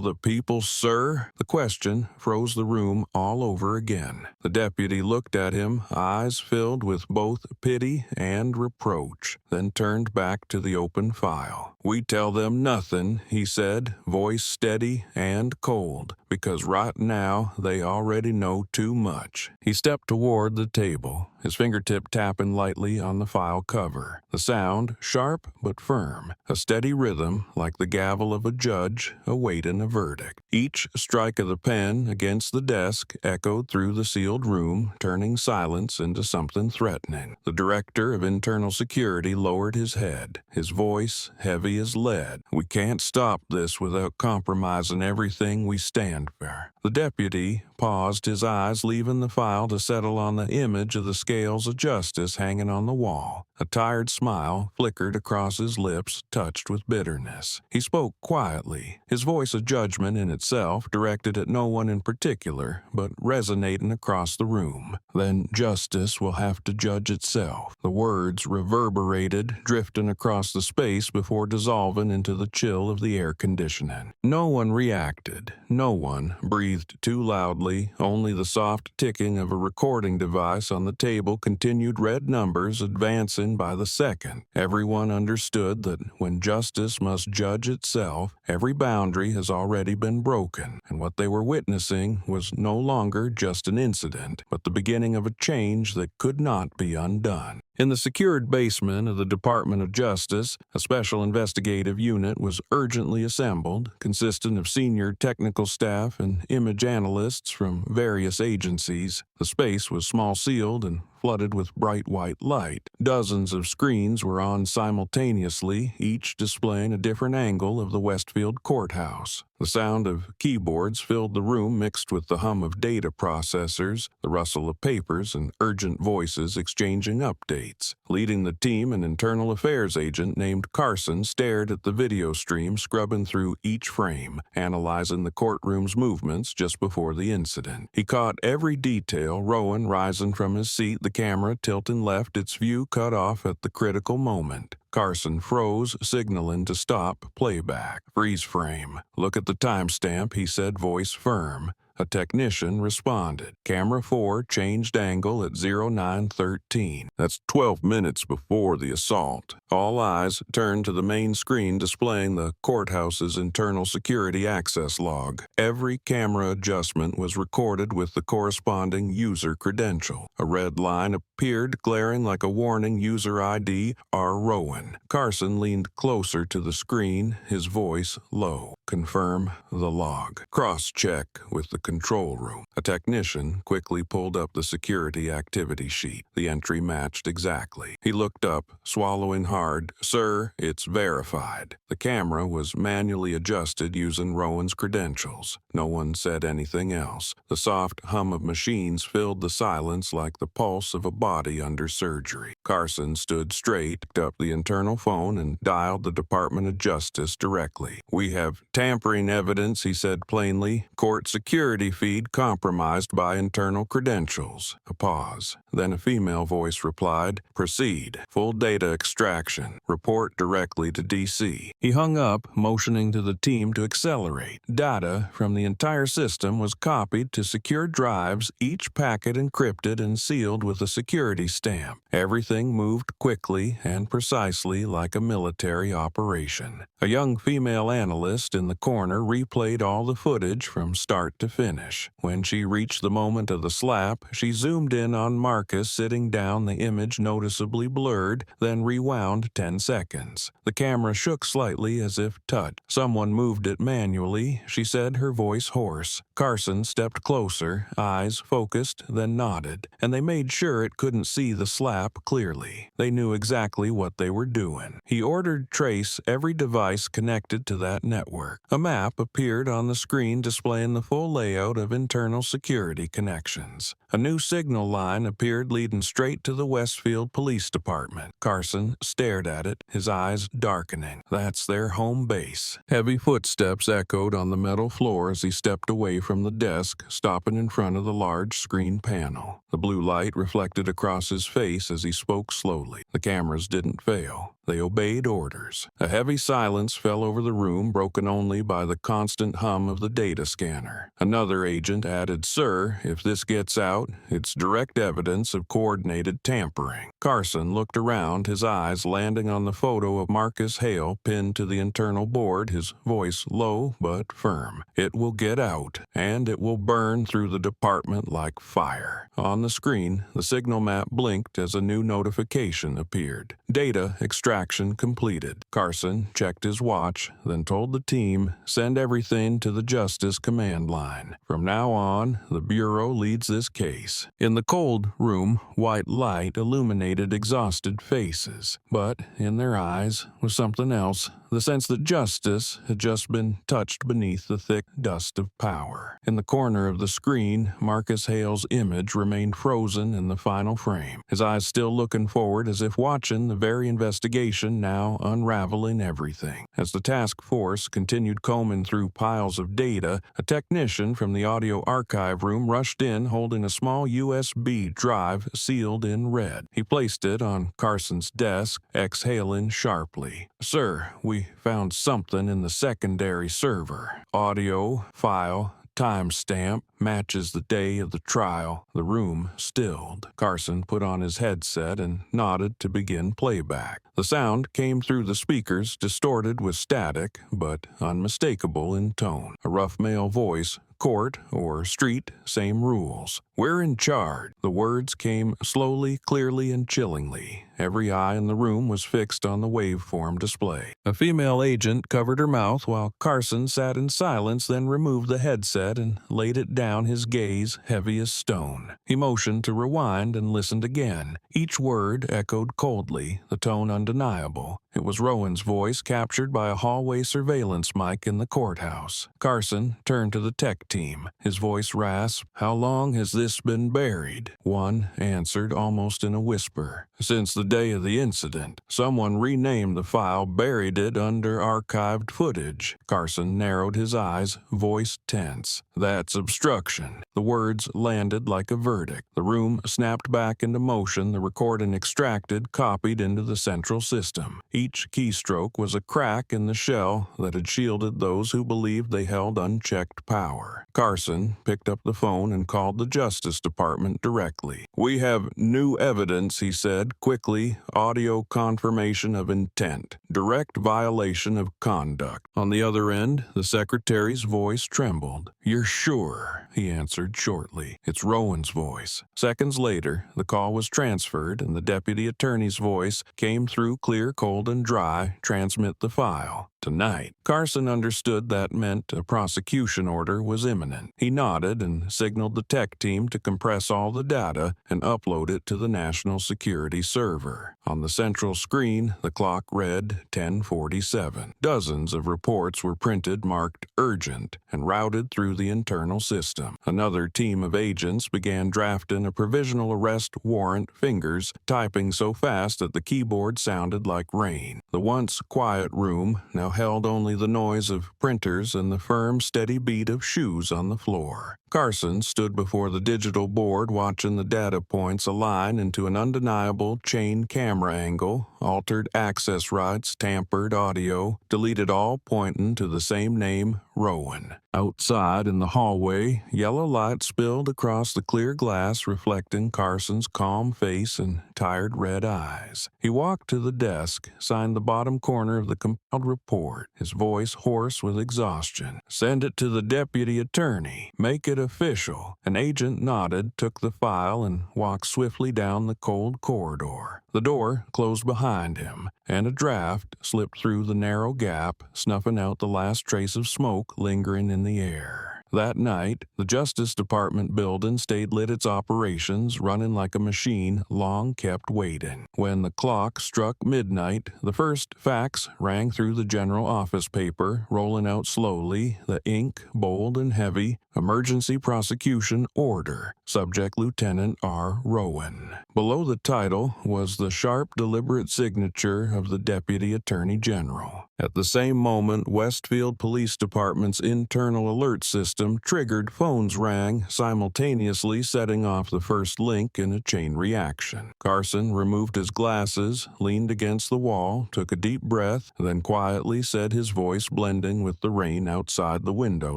the people, sir?" The question froze the room all over again. The deputy looked at him, eyes filled with both pity and reproach, then turned back to the open file. "We tell them nothing," he said, voice steady and cold, "because right now they already know too much." He stepped toward the table, his fingertip tapping lightly on the file cover. The sound, sharp but firm, a steady rhythm like the gavel of a judge awaiting a verdict. Each strike of the pen against the desk echoed through the sealed room, turning silence into something threatening. The Director of Internal Security lowered his head, his voice heavy as lead. "We can't stop this without compromising everything we stand for." The deputy paused, his eyes leaving the file to settle on the image of the scales of justice hanging on the wall. A tired smile flickered across his lips, touched with bitterness. He spoke quietly, his voice a judgment in itself, directed at no one in particular, but resonating across the room. "Then justice will have to judge itself." The words reverberated, drifting across the space before dissolving into the chill of the air conditioning. No one reacted. No one breathed too loudly. Only the soft ticking of a recording device on the table continued, red numbers advancing increasing by the second. Everyone understood that when justice must judge itself, every boundary has already been broken, and what they were witnessing was no longer just an incident, but the beginning of a change that could not be undone. In the secured basement of the Department of Justice, a special investigative unit was urgently assembled, consisting of senior technical staff and image analysts from various agencies. The space was small-sealed and flooded with bright white light. Dozens of screens were on simultaneously, each displaying a different angle of the Westfield courthouse. The sound of keyboards filled the room, mixed with the hum of data processors, the rustle of papers, and urgent voices exchanging updates. Leading the team, an internal affairs agent named Carson stared at the video stream, scrubbing through each frame, analyzing the courtroom's movements just before the incident. He caught every detail: Rowan rising from his seat, the camera tilting left, its view cut off at the critical moment. Carson froze, signaling to stop playback. Freeze frame. Look at the timestamp, he said, voice firm. A technician responded. Camera 4 changed angle at 0913. That's 12 minutes before the assault. All eyes turned to the main screen displaying the courthouse's internal security access log. Every camera adjustment was recorded with the corresponding user credential. A red line appeared, glaring like a warning: user ID R. Rowan. Carson leaned closer to the screen, his voice low. Confirm the log. Cross-check with the control room. A technician quickly pulled up the security activity sheet. The entry matched exactly. He looked up, swallowing hard. Sir, it's verified. The camera was manually adjusted using Rowan's credentials. No one said anything else. The soft hum of machines filled the silence like the pulse of a body under surgery. Carson stood straight, picked up the internal phone, and dialed the Department of Justice directly. We have tampering evidence, he said plainly. Court security feed compromised by internal credentials. A pause. Then a female voice replied, proceed. Full data extraction. Report directly to D.C. He hung up, motioning to the team to accelerate. Data from the entire system was copied to secure drives, each packet encrypted and sealed with a security stamp. Everything moved quickly and precisely like a military operation. A young female analyst in the corner replayed all the footage from start to finish. When she reached the moment of the slap, she zoomed in on Marcus sitting down, the image noticeably blurred, then rewound 10 seconds. The camera shook slightly as if touched. Someone moved it manually, she said, her voice hoarse. Carson stepped closer, eyes focused, then nodded, and they made sure it couldn't see the slap clearly. They knew exactly what they were doing. He ordered trace every device connected to that network. A map appeared on the screen displaying the full layout of internal security connections. A new signal line appeared leading straight to the Westfield Police Department. Carson stared at it, his eyes darkening. That's their home base. Heavy footsteps echoed on the metal floor as he stepped away from the desk, stopping in front of the large screen panel. The blue light reflected across his face as he spoke slowly. The cameras didn't fail. They obeyed orders. A heavy silence fell over the room, broken only by the constant hum of the data scanner. Another agent added, Sir, if this gets out, it's direct evidence of coordinated tampering. Carson looked around, his eyes landing on the photo of Marcus Hale pinned to the internal board, his voice low but firm. It will get out, and it will burn through the department like fire. On the screen, the signal map blinked as a new notification appeared. Data extraction completed. Carson checked his watch, then told the team, send everything to the Justice Command Line. From now on, the Bureau leads this case. In the cold room, white light illuminated exhausted faces, but in their eyes was something else, the sense that justice had just been touched beneath the thick dust of power. In the corner of the screen, Marcus Hale's image remained frozen in the final frame, his eyes still looking forward as if watching the very investigation now unraveling everything. As the task force continued combing through piles of data, a technician from the audio archive room rushed in holding a small USB drive sealed in red. He placed it on Carson's desk, exhaling sharply. Sir, we found something in the secondary server. Audio, file, timestamp matches the day of the trial. The room stilled. Carson put on his headset and nodded to begin playback. The sound came through the speakers, distorted with static, but unmistakable in tone. A rough male voice. Court or street, same rules. We're in charge. The words came slowly, clearly, and chillingly. Every eye in the room was fixed on the waveform display. A female agent covered her mouth while Carson sat in silence, then removed the headset and laid it down, his gaze heavy as stone. He motioned to rewind and listened again. Each word echoed coldly, the tone undeniable. It was Rowan's voice, captured by a hallway surveillance mic in the courthouse. Carson turned to the tech team. His voice rasped, "How long has this been buried?" One answered almost in a whisper, "Since the day of the incident. Someone renamed the file, buried it under archived footage." Carson narrowed his eyes, voice tense. "That's obstruction." The words landed like a verdict. The room snapped back into motion, the recording extracted, copied into the central system. Each keystroke was a crack in the shell that had shielded those who believed they held unchecked power. Carson picked up the phone and called the Justice Department directly. "We have new evidence," he said quickly. "Audio confirmation of intent. Direct violation of conduct." On the other end, the secretary's voice trembled. "You're sure?" he answered shortly. "It's Rowan's voice." Seconds later, the call was transferred, and the deputy attorney's voice came through clear, cold, and dry. "Transmit the file. Tonight." Carson understood that meant a prosecution order was imminent. He nodded and signaled the tech team to compress all the data and upload it to the national security server. On the central screen, the clock read 10:47. Dozens of reports were printed marked urgent and routed through the internal system. Another team of agents began drafting a provisional arrest warrant, fingers typing so fast that the keyboard sounded like rain. The once quiet room now held only the noise of printers and the firm, steady beat of shoes on the floor. Carson stood before the digital board, watching the data points align into an undeniable chain camera angle, altered access rights, tampered audio, deleted all pointing to the same name, Rowan. Outside in the hallway, yellow light spilled across the clear glass, reflecting Carson's calm face and tired red eyes. He walked to the desk, signed the bottom corner of the compiled report, his voice hoarse with exhaustion. "Send it to the deputy attorney. Make it official." An agent nodded, took the file, and walked swiftly down the cold corridor. The door closed behind him, and a draft slipped through the narrow gap, snuffing out the last trace of smoke lingering in the air. That night, the Justice Department building stayed lit, its operations running like a machine long kept waiting. When the clock struck midnight, the first fax rang through the general office paper, rolling out slowly, the ink bold and heavy. "Emergency prosecution order. Subject Lieutenant R. Rowan." Below the title was the sharp, deliberate signature of the Deputy Attorney General. At the same moment, Westfield Police Department's internal alert system triggered. Phones rang, simultaneously setting off the first link in a chain reaction. Carson removed his glasses, leaned against the wall, took a deep breath, then quietly said, his voice blending with the rain outside the window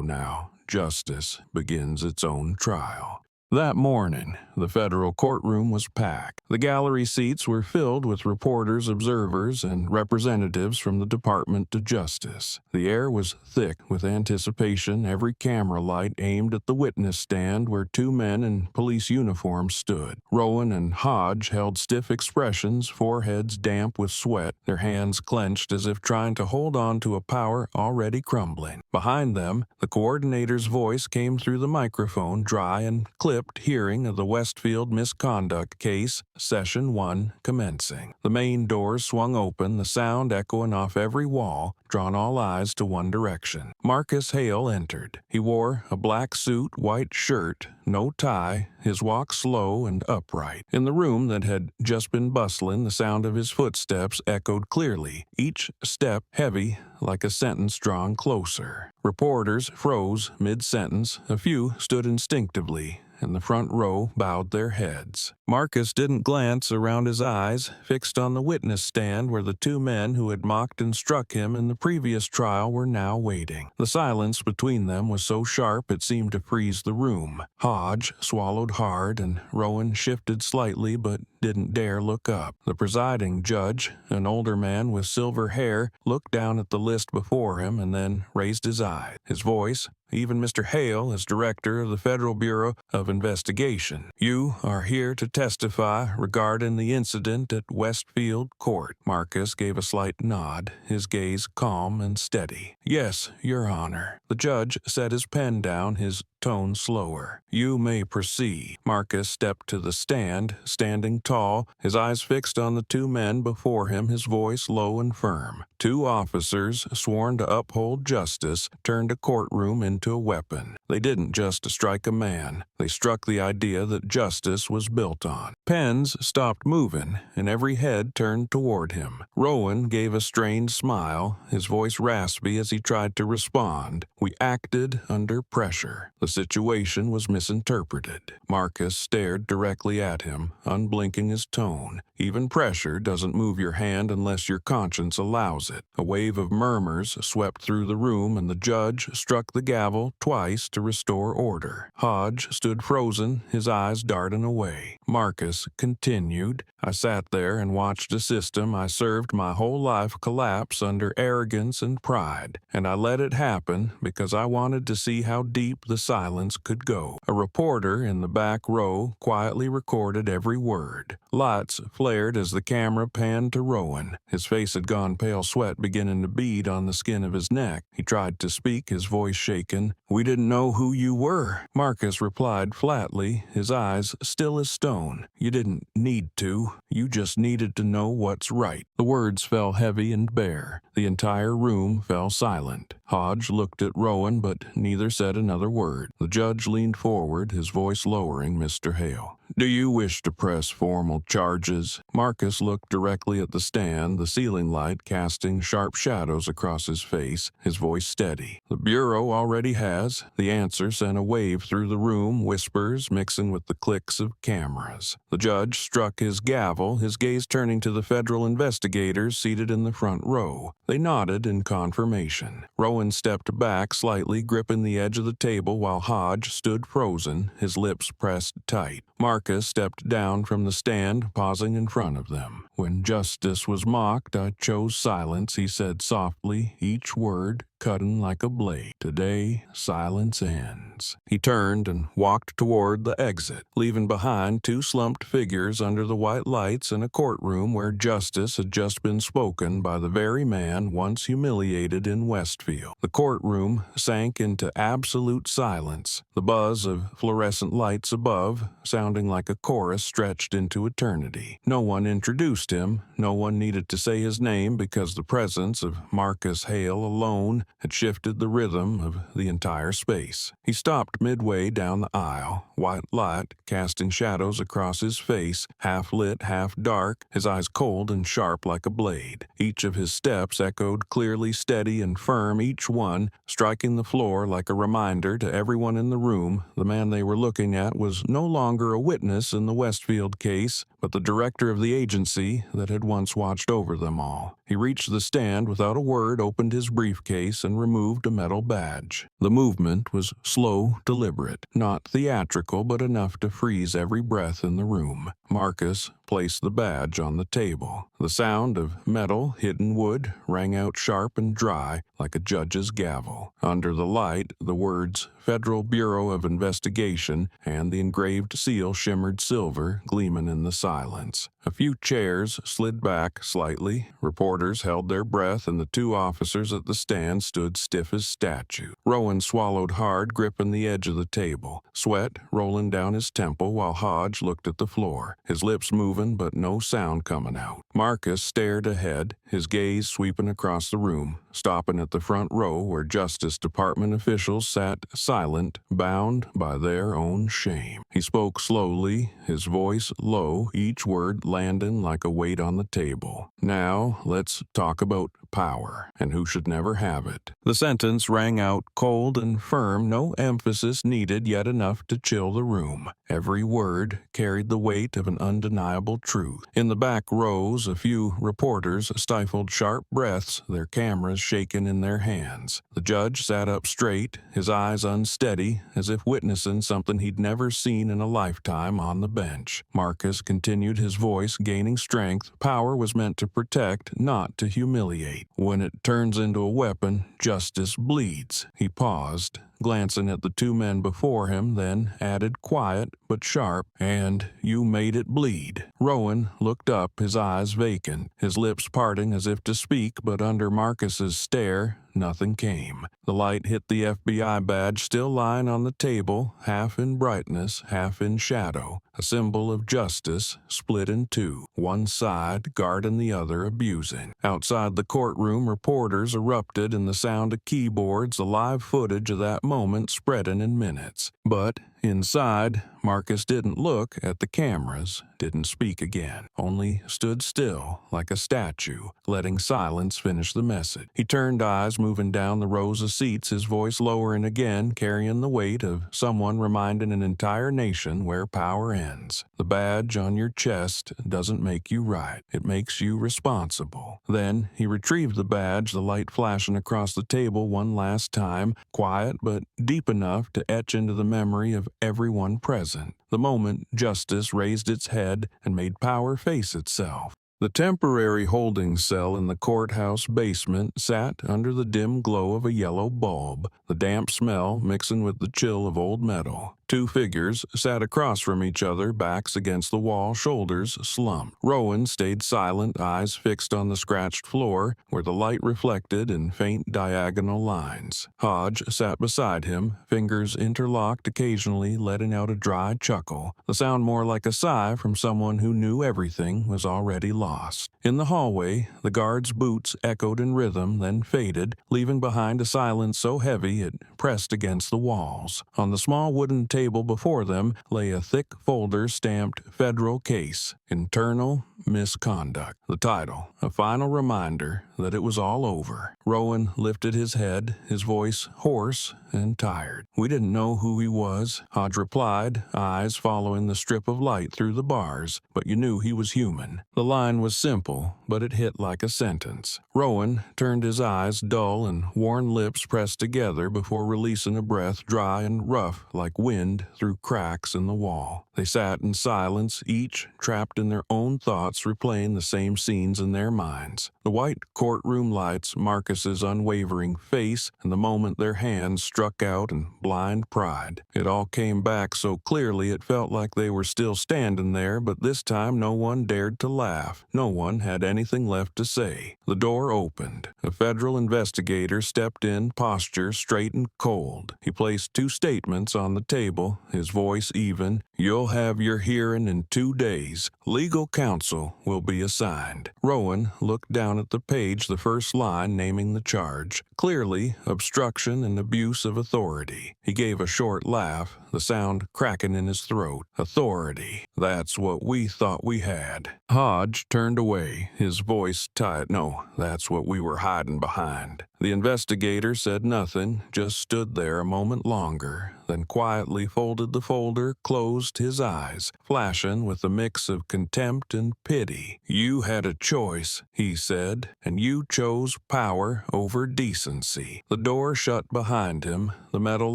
now, "Justice begins its own trial." That morning, the federal courtroom was packed. The gallery seats were filled with reporters, observers, and representatives from the Department of Justice. The air was thick with anticipation, every camera light aimed at the witness stand where two men in police uniforms stood. Rowan and Hodge held stiff expressions, foreheads damp with sweat, their hands clenched as if trying to hold on to a power already crumbling. Behind them, the coordinator's voice came through the microphone, dry and clipped, hearing of the Westfield misconduct case, Session 1 commencing. The main doors swung open, the sound echoing off every wall, drawn all eyes to one direction. Marcus Hale entered. He wore a black suit, white shirt, no tie, his walk slow and upright. In the room that had just been bustling, the sound of his footsteps echoed clearly, each step heavy like a sentence drawn closer. Reporters froze mid-sentence, a few stood instinctively, and the front row bowed their heads. Marcus didn't glance around, his eyes fixed on the witness stand where the two men who had mocked and struck him in the previous trial were now waiting. The silence between them was so sharp it seemed to freeze the room. Hodge swallowed hard, and Rowan shifted slightly but didn't dare look up. The presiding judge, an older man with silver hair, looked down at the list before him and then raised his eyes. His voice, even Mr. Hale, as director of the Federal Bureau of Investigation. "You are here to testify regarding the incident at Westfield Court." Marcus gave a slight nod, his gaze calm and steady. "Yes, Your Honor." The judge set his pen down, his tone slower. "You may proceed." Marcus stepped to the stand, standing tall, his eyes fixed on the two men before him, his voice low and firm. Two officers, sworn to uphold justice, turned a courtroom into a weapon. They didn't just strike a man. They struck the idea that justice was built on. Pens stopped moving, and every head turned toward him. Rowan gave a strained smile, his voice raspy as he tried to respond. "We acted under pressure. The situation was misinterpreted." Marcus stared directly at him, unblinking his tone. "Even pressure doesn't move your hand unless your conscience allows it." A wave of murmurs swept through the room, and the judge struck the gavel twice to restore order. Hodge stood frozen, his eyes darting away. Marcus continued, "I sat there and watched a system I served my whole life collapse under arrogance and pride, and I let it happen because I wanted to see how deep the silence could go." A reporter in the back row quietly recorded every word. Lights flared as the camera panned to Rowan. His face had gone pale, sweat beginning to bead on the skin of his neck. He tried to speak, his voice shaken. "We didn't know who you were," Marcus replied flatly, his eyes still as stone. "You didn't need to. You just needed to know what's right." The words fell heavy and bare. The entire room fell silent. Hodge looked at Rowan, but neither said another word. The judge leaned forward, his voice lowering. "Mr. Hale, do you wish to press formal charges?" Marcus looked directly at the stand, the ceiling light casting sharp shadows across his face, his voice steady. "The Bureau already has." The answer sent a wave through the room, whispers mixing with the clicks of cameras. The judge struck his gavel, his gaze turning to the federal investigators seated in the front row. They nodded in confirmation. Rowan stepped back slightly, gripping the edge of the table while Hodge stood frozen, his lips pressed tight. Marcus stepped down from the stand, pausing in front of them. "When justice was mocked, I chose silence," he said softly, each word cutting like a blade. "Today, silence ends." He turned and walked toward the exit, leaving behind two slumped figures under the white lights in a courtroom where justice had just been spoken by the very man once humiliated in Westfield. The courtroom sank into absolute silence, the buzz of fluorescent lights above sounding like a chorus stretched into eternity. No one introduced him, no one needed to say his name because the presence of Marcus Hale alone had shifted the rhythm of the entire space. He stopped midway down the aisle, white light casting shadows across his face, half lit, half dark, his eyes cold and sharp like a blade. Each of his steps echoed clearly, steady and firm, each one striking the floor like a reminder to everyone in the room the man they were looking at was no longer a witness in the Westfield case, but the director of the agency that had once watched over them all. He reached the stand without a word, opened his briefcase, and removed a metal badge. The movement was slow, deliberate, not theatrical, but enough to freeze every breath in the room. Marcus placed the badge on the table. The sound of metal hitting wood rang out sharp and dry like a judge's gavel. Under the light, the words Federal Bureau of Investigation and the engraved seal shimmered silver, gleaming in the silence. A few chairs slid back slightly. Reporters held their breath, and the two officers at the stand stood stiff as statues. Rowan swallowed hard, gripping the edge of the table, sweat rolling down his temple while Hodge looked at the floor, his lips moving but no sound coming out. Marcus stared ahead, his gaze sweeping across the room, stopping at the front row where Justice Department officials sat silent, bound by their own shame. He spoke slowly, his voice low, each word landing like a weight on the table. "Now, let's talk about power, and who should never have it. The sentence rang out cold and firm, no emphasis needed, yet enough to chill the room. Every word carried the weight of an undeniable truth. In the back rows, a few reporters stifled sharp breaths, their cameras shaken in their hands. The judge sat up straight, his eyes unsteady, as if witnessing something he'd never seen in a lifetime on the bench. Marcus continued, his voice gaining strength. Power was meant to protect, not to humiliate. When it turns into a weapon, justice bleeds. He paused, glancing at the two men before him, then added quiet but sharp, "And you made it bleed." Rowan looked up, his eyes vacant, his lips parting as if to speak, but under Marcus's stare, nothing came. The light hit the FBI badge still lying on the table, half in brightness, half in shadow, a symbol of justice split in two, one side guarding the other abusing. Outside the courtroom, reporters erupted in the sound of keyboards, the live footage of that moment spreading in minutes. But inside, Marcus didn't look at the cameras, didn't speak again, only stood still like a statue, letting silence finish the message. He turned, eyes moving down the rows of seats, his voice lowering again, carrying the weight of someone reminding an entire nation where power ends. The badge on your chest doesn't make you right, it makes you responsible. Then he retrieved the badge, the light flashing across the table one last time, quiet but deep enough to etch into the memory of everyone present. The moment justice raised its head and made power face itself. The temporary holding cell in the courthouse basement sat under the dim glow of a yellow bulb, the damp smell mixing with the chill of old metal. Two figures sat across from each other, backs against the wall, shoulders slumped. Rowan stayed silent, eyes fixed on the scratched floor, where the light reflected in faint diagonal lines. Hodge sat beside him, fingers interlocked, occasionally letting out a dry chuckle, the sound more like a sigh from someone who knew everything was already lost. In the hallway, the guards' boots echoed in rhythm, then faded, leaving behind a silence so heavy it pressed against the walls. On the small wooden table before them lay a thick folder stamped Federal Case, Internal Misconduct. The title, a final reminder that it was all over. Rowan lifted his head, his voice hoarse and tired. "We didn't know who he was," Hodge replied, eyes following the strip of light through the bars, "but you knew he was human." The line was simple, but it hit like a sentence. Rowan turned, his eyes dull and worn lips pressed together before releasing a breath dry and rough like wind through cracks in the wall. They sat in silence, each trapped in their own thoughts, replaying the same scenes in their minds. The white courtroom lights, Marcus's unwavering face, and the moment their hands struck out in blind pride. It all came back so clearly it felt like they were still standing there, but this time no one dared to laugh. No one had anything left to say. The door opened. A federal investigator stepped in, posture straight and cold. He placed two statements on the table, his voice even. "You'll have your hearing in 2 days. Legal counsel will be assigned." Rowan looked down at the page, the first line naming the charge. Clearly, obstruction and abuse of authority. He gave a short laugh, the sound cracking in his throat. "Authority. That's what we thought we had." Hodge turned away, his voice tight. "No, that's what we were hiding behind." The investigator said nothing, just stood there a moment longer, then quietly folded the folder, closed his eyes, flashing with a mix of contempt and pity. "You had a choice," he said, "and you chose power over decency." The door shut behind him, the metal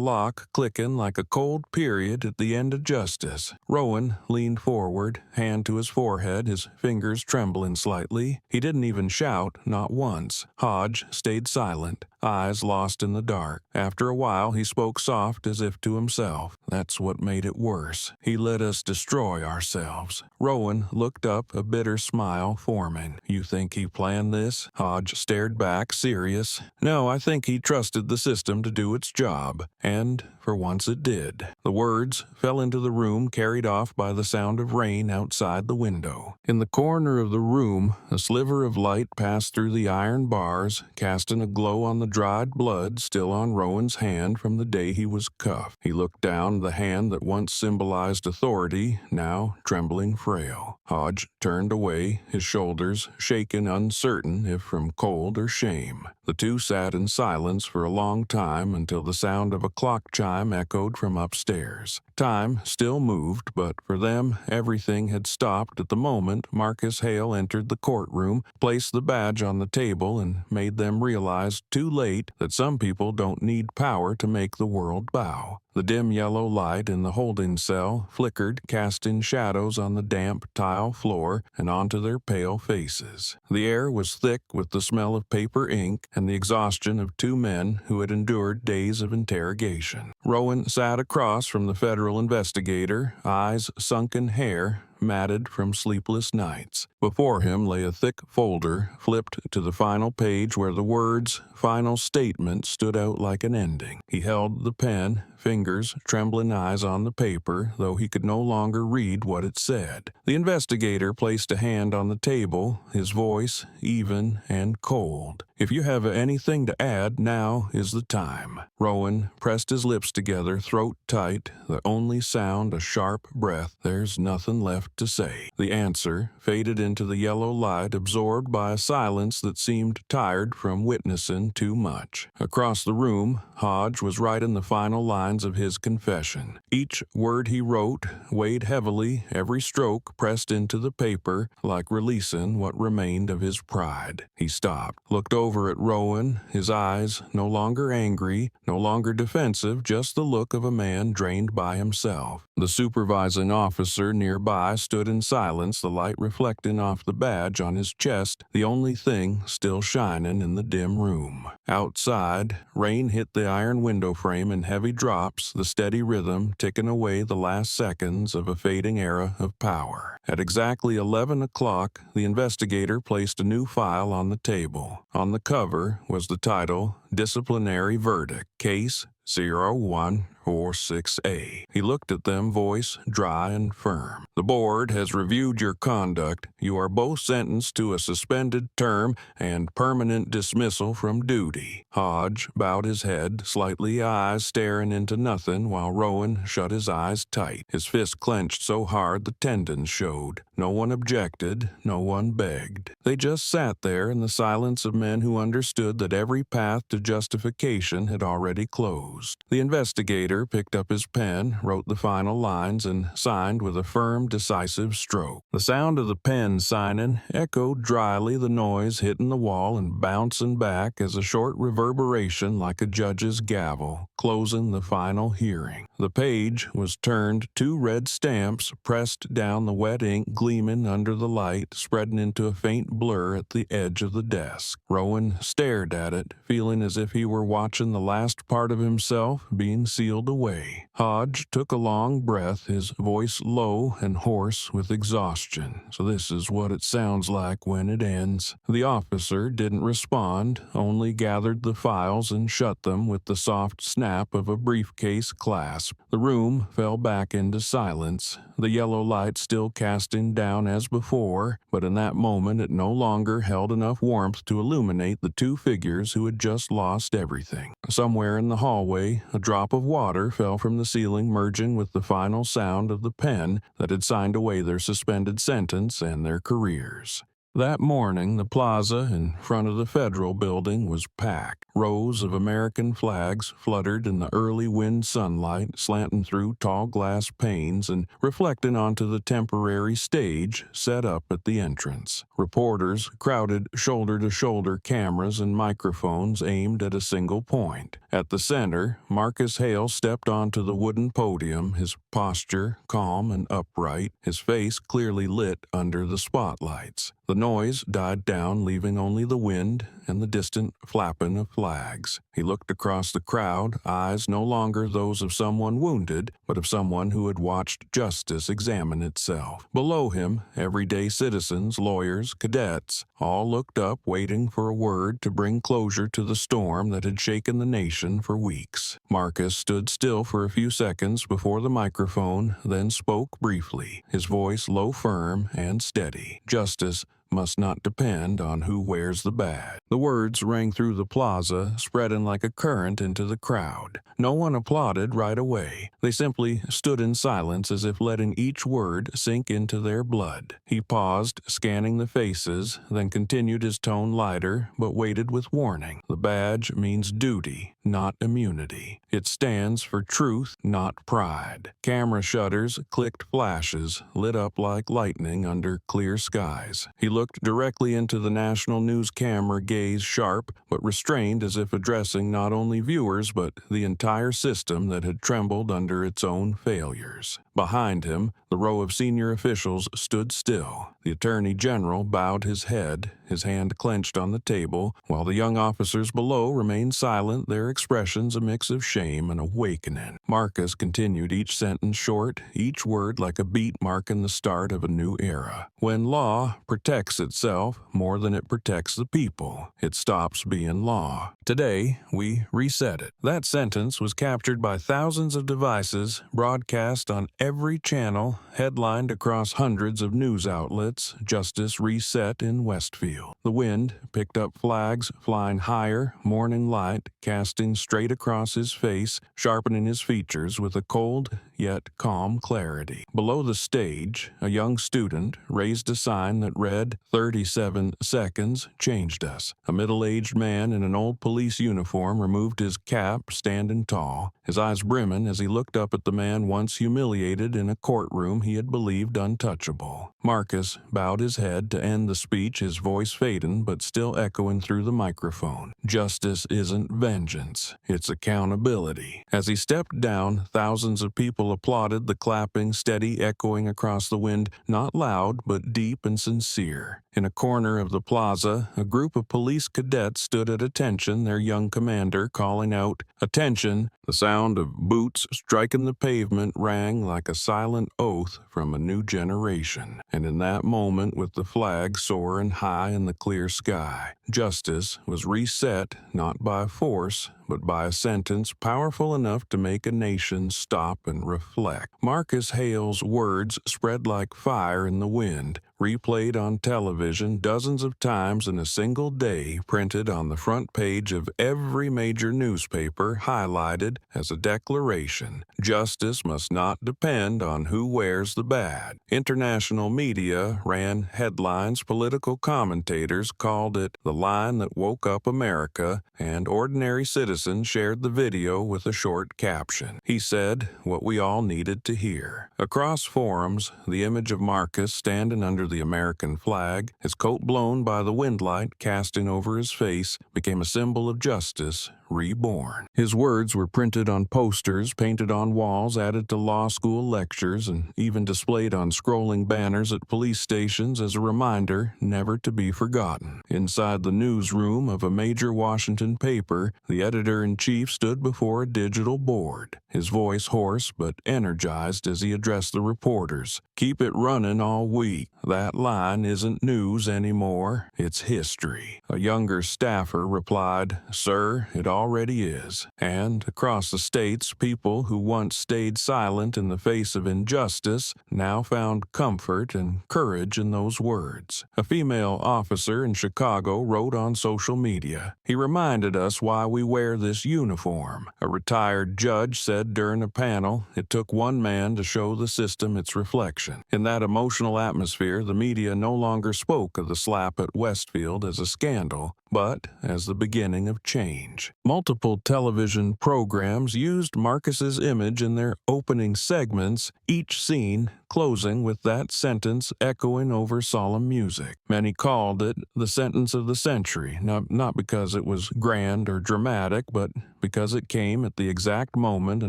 lock clicking like a cold period at the end of justice. Rowan leaned forward, hand to his forehead, his fingers trembling slightly. He didn't even shout, not once. Hodge stayed silent, eyes lost in the dark. After a while, he spoke soft as if to himself. "That's what made it worse. He let us destroy ourselves." Rowan looked up, a bitter smile forming. "You think he planned this?" Hodge stared back, serious. "No, I think he trusted the system to do its job. And for once it did." The words fell into the room, carried off by the sound of rain outside the window. In the corner of the room, a sliver of light passed through the iron bars, casting a glow on the dried blood still on Rowan's hand from the day he was cuffed. He looked down the hand that once symbolized authority, now trembling frail. Hodge turned away, his shoulders shaken, uncertain if from cold or shame. The two sat in silence for a long time until the sound of a clock chime echoed from upstairs. Time still moved, but for them everything had stopped at the moment Marcus Hale entered the courtroom, placed the badge on the table, and made them realize too late that some people don't need power to make the world bow. The dim yellow light in the holding cell flickered, casting shadows on the damp tile floor and onto their pale faces. The air was thick with the smell of paper ink and the exhaustion of two men who had endured days of interrogation. Rowan sat across from the federal investigator, eyes sunken, hair matted from sleepless nights. Before him lay a thick folder, flipped to the final page where the words "final statement" stood out like an ending. He held the pen, fingers, trembling eyes on the paper, though he could no longer read what it said. The investigator placed a hand on the table, his voice even and cold. "If you have anything to add, now is the time." Rowan pressed his lips together, throat tight, the only sound a sharp breath. "There's nothing left to say." The answer faded into the yellow light, absorbed by a silence that seemed tired from witnessing too much. Across the room, Hodge was writing the final lines of his confession. Each word he wrote weighed heavily, every stroke pressed into the paper like releasing what remained of his pride. He stopped, looked over at Rowan, his eyes no longer angry, no longer defensive, just the look of a man drained by himself. The supervising officer nearby stood in silence, the light reflecting off the badge on his chest, the only thing still shining in the dim room. Outside, rain hit the iron window frame in heavy drops, the steady rhythm ticking away the last seconds of a fading era of power. At exactly 11 o'clock, the investigator placed a new file on the table. On the cover was the title, "Disciplinary Verdict, Case 0146A. He looked at them, voice dry and firm. "The board has reviewed your conduct. You are both sentenced to a suspended term and permanent dismissal from duty." Hodge bowed his head, slightly, eyes staring into nothing, while Rowan shut his eyes tight. His fist clenched so hard the tendons showed. No one objected, no one begged. They just sat there in the silence of men who understood that every path to justification had already closed. The investigator picked up his pen, wrote the final lines, and signed with a firm, decisive stroke. The sound of the pen signing echoed dryly, the noise hitting the wall and bouncing back as a short reverberation like a judge's gavel, closing the final hearing. The page was turned, two red stamps pressed down, the wet ink gleaming under the light, spreading into a faint blur at the edge of the desk. Rowan stared at it, feeling as if he were watching the last part of himself being sealed away. Hodge took a long breath, his voice low and hoarse with exhaustion. "So this is what it sounds like when it ends." The officer didn't respond, only gathered the files and shut them with the soft snap of a briefcase clasp. The room fell back into silence, the yellow light still casting down as before, but in that moment it no longer held enough warmth to illuminate the two figures who had just lost everything. Somewhere in the hallway, a drop of water fell from the ceiling, merging with the final sound of the pen that had signed away their suspended sentence and their careers. That morning, the plaza in front of the federal building was packed. Rows of American flags fluttered in the early wind sunlight, slanting through tall glass panes and reflecting onto the temporary stage set up at the entrance. Reporters crowded shoulder to shoulder, cameras and microphones aimed at a single point. At the center, Marcus Hale stepped onto the wooden podium, his posture calm and upright, his face clearly lit under the spotlights. The noise died down, leaving only the wind and the distant flapping of flags. He looked across the crowd, eyes no longer those of someone wounded, but of someone who had watched justice examine itself. Below him, everyday citizens, lawyers, cadets, all looked up, waiting for a word to bring closure to the storm that had shaken the nation for weeks. Marcus stood still for a few seconds before the microphone, then spoke briefly, his voice low, firm, and steady. "Justice must not depend on who wears the badge. The words rang through the plaza, spreading like a current into the crowd. No one applauded right away. They simply stood in silence as if letting each word sink into their blood. He paused, scanning the faces, then continued, his tone lighter, but weighted with warning. The badge means duty, not immunity. It stands for truth, not pride. Camera shutters clicked flashes, lit up like lightning under clear skies. He looked directly into the national news camera, gaze sharp but restrained, as if addressing not only viewers but the entire system that had trembled under its own failures. Behind him, the row of senior officials stood still. The Attorney General bowed his head, his hand clenched on the table, while the young officers below remained silent, their expressions a mix of shame and awakening. Marcus continued, each sentence short, each word like a beat marking the start of a new era. When law protects itself more than it protects the people, it stops being law. Today, we reset it. That sentence was captured by thousands of devices, broadcast on every channel, headlined across hundreds of news outlets. Justice reset in Westfield. The wind picked up flags flying higher, morning light casting straight across his face, sharpening his features with a cold yet calm clarity. Below the stage, a young student raised a sign that read, "37 seconds changed us." A middle-aged man in an old police uniform removed his cap, standing tall, his eyes brimming as he looked up at the man once humiliated in a courtroom he had believed untouchable. Marcus bowed his head to end the speech, his voice fading but still echoing through the microphone. Justice isn't vengeance, it's accountability. As he stepped down, thousands of people applauded, the clapping steady echoing across the wind, not loud but deep and sincere. In a corner of the plaza, a group of police cadets stood at attention, their young commander calling out, "Attention!" The sound of boots striking the pavement rang like a silent oath from a new generation. And in that moment, with the flag soaring high in the clear sky, justice was reset not by force, but by a sentence powerful enough to make a nation stop and reflect. Marcus Hale's words spread like fire in the wind, replayed on television dozens of times in a single day, printed on the front page of every major newspaper, highlighted as a declaration. Justice must not depend on who wears the badge. International media ran headlines, political commentators called it the line that woke up America, and ordinary citizens shared the video with a short caption. He said what we all needed to hear. Across forums, the image of Marcus standing under the American flag, his coat blown by the windlight casting over his face, became a symbol of justice reborn. His words were printed on posters, painted on walls, added to law school lectures, and even displayed on scrolling banners at police stations as a reminder never to be forgotten. Inside the newsroom of a major Washington paper, the editor-in-chief stood before a digital board, his voice hoarse but energized as he addressed the reporters. "Keep it running all week. That line isn't news anymore, it's history." A younger staffer replied, "Sir, it already is." And across the states, people who once stayed silent in the face of injustice now found comfort and courage in those words. A female officer in Chicago wrote on social media, "He reminded us why we wear this uniform." A retired judge said during a panel, "It took one man to show the system its reflection." In that emotional atmosphere, the media no longer spoke of the slap at Westfield as a scandal, but as the beginning of change. Multiple television programs used Marcus's image in their opening segments, each scene closing with that sentence echoing over solemn music. Many called it the sentence of the century, not because it was grand or dramatic, but because it came at the exact moment a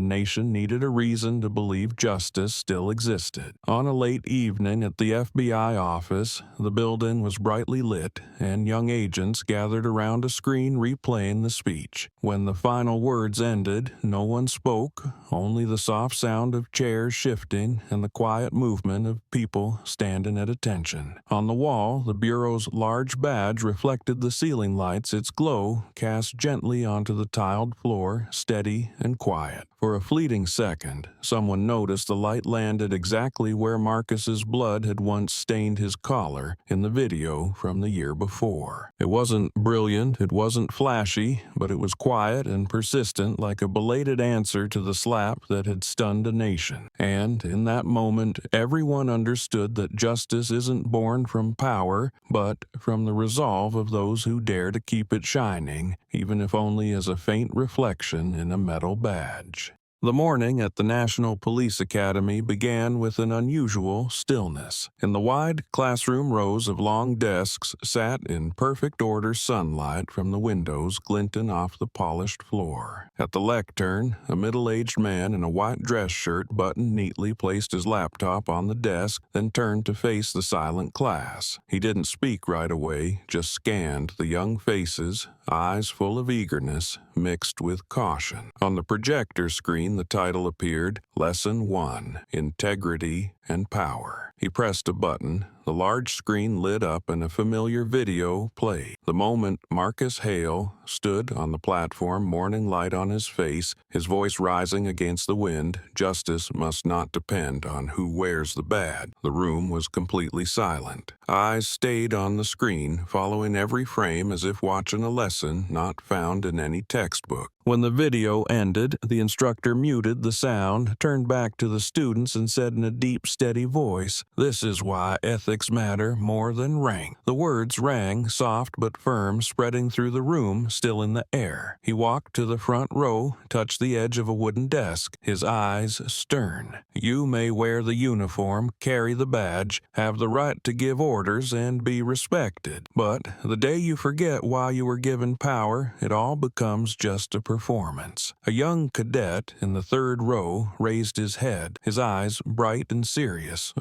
nation needed a reason to believe justice still existed. On a late evening at the FBI office, the building was brightly lit, and young agents gathered around a screen replaying the speech. When the final words ended, no one spoke, only the soft sound of chairs shifting and the quiet movement of people standing at attention. On the wall, the Bureau's large badge reflected the ceiling lights, its glow cast gently onto the tiled floor, steady and quiet. For a fleeting second, someone noticed the light landed exactly where Marcus's blood had once stained his collar in the video from the year before. It wasn't brilliant, it wasn't flashy, but it was quiet and persistent, like a belated answer to the slap that had stunned a nation. And in that moment, everyone understood that justice isn't born from power, but from the resolve of those who dare to keep it shining, even if only as a faint reflection in a metal badge. The morning at the National Police Academy began with an unusual stillness. In the wide classroom rows of long desks sat in perfect order sunlight from the windows glinting off the polished floor. At the lectern, a middle-aged man in a white dress shirt buttoned neatly placed his laptop on the desk, then turned to face the silent class. He didn't speak right away, just scanned the young faces, eyes full of eagerness mixed with caution. On the projector screen, the title appeared, Lesson 1, Integrity and Power. He pressed a button. The large screen lit up and a familiar video played. The moment Marcus Hale stood on the platform, morning light on his face, his voice rising against the wind, justice must not depend on who wears the badge. The room was completely silent. Eyes stayed on the screen, following every frame as if watching a lesson not found in any textbook. When the video ended, the instructor muted the sound, turned back to the students, and said in a deep, steady voice, "This is why ethics matter more than rank." The words rang, soft but firm, spreading through the room, still in the air. He walked to the front row, touched the edge of a wooden desk, his eyes stern. "You may wear the uniform, carry the badge, have the right to give orders, and be respected. But the day you forget why you were given power, it all becomes just a performance." A young cadet in the third row raised his head, his eyes bright and serious.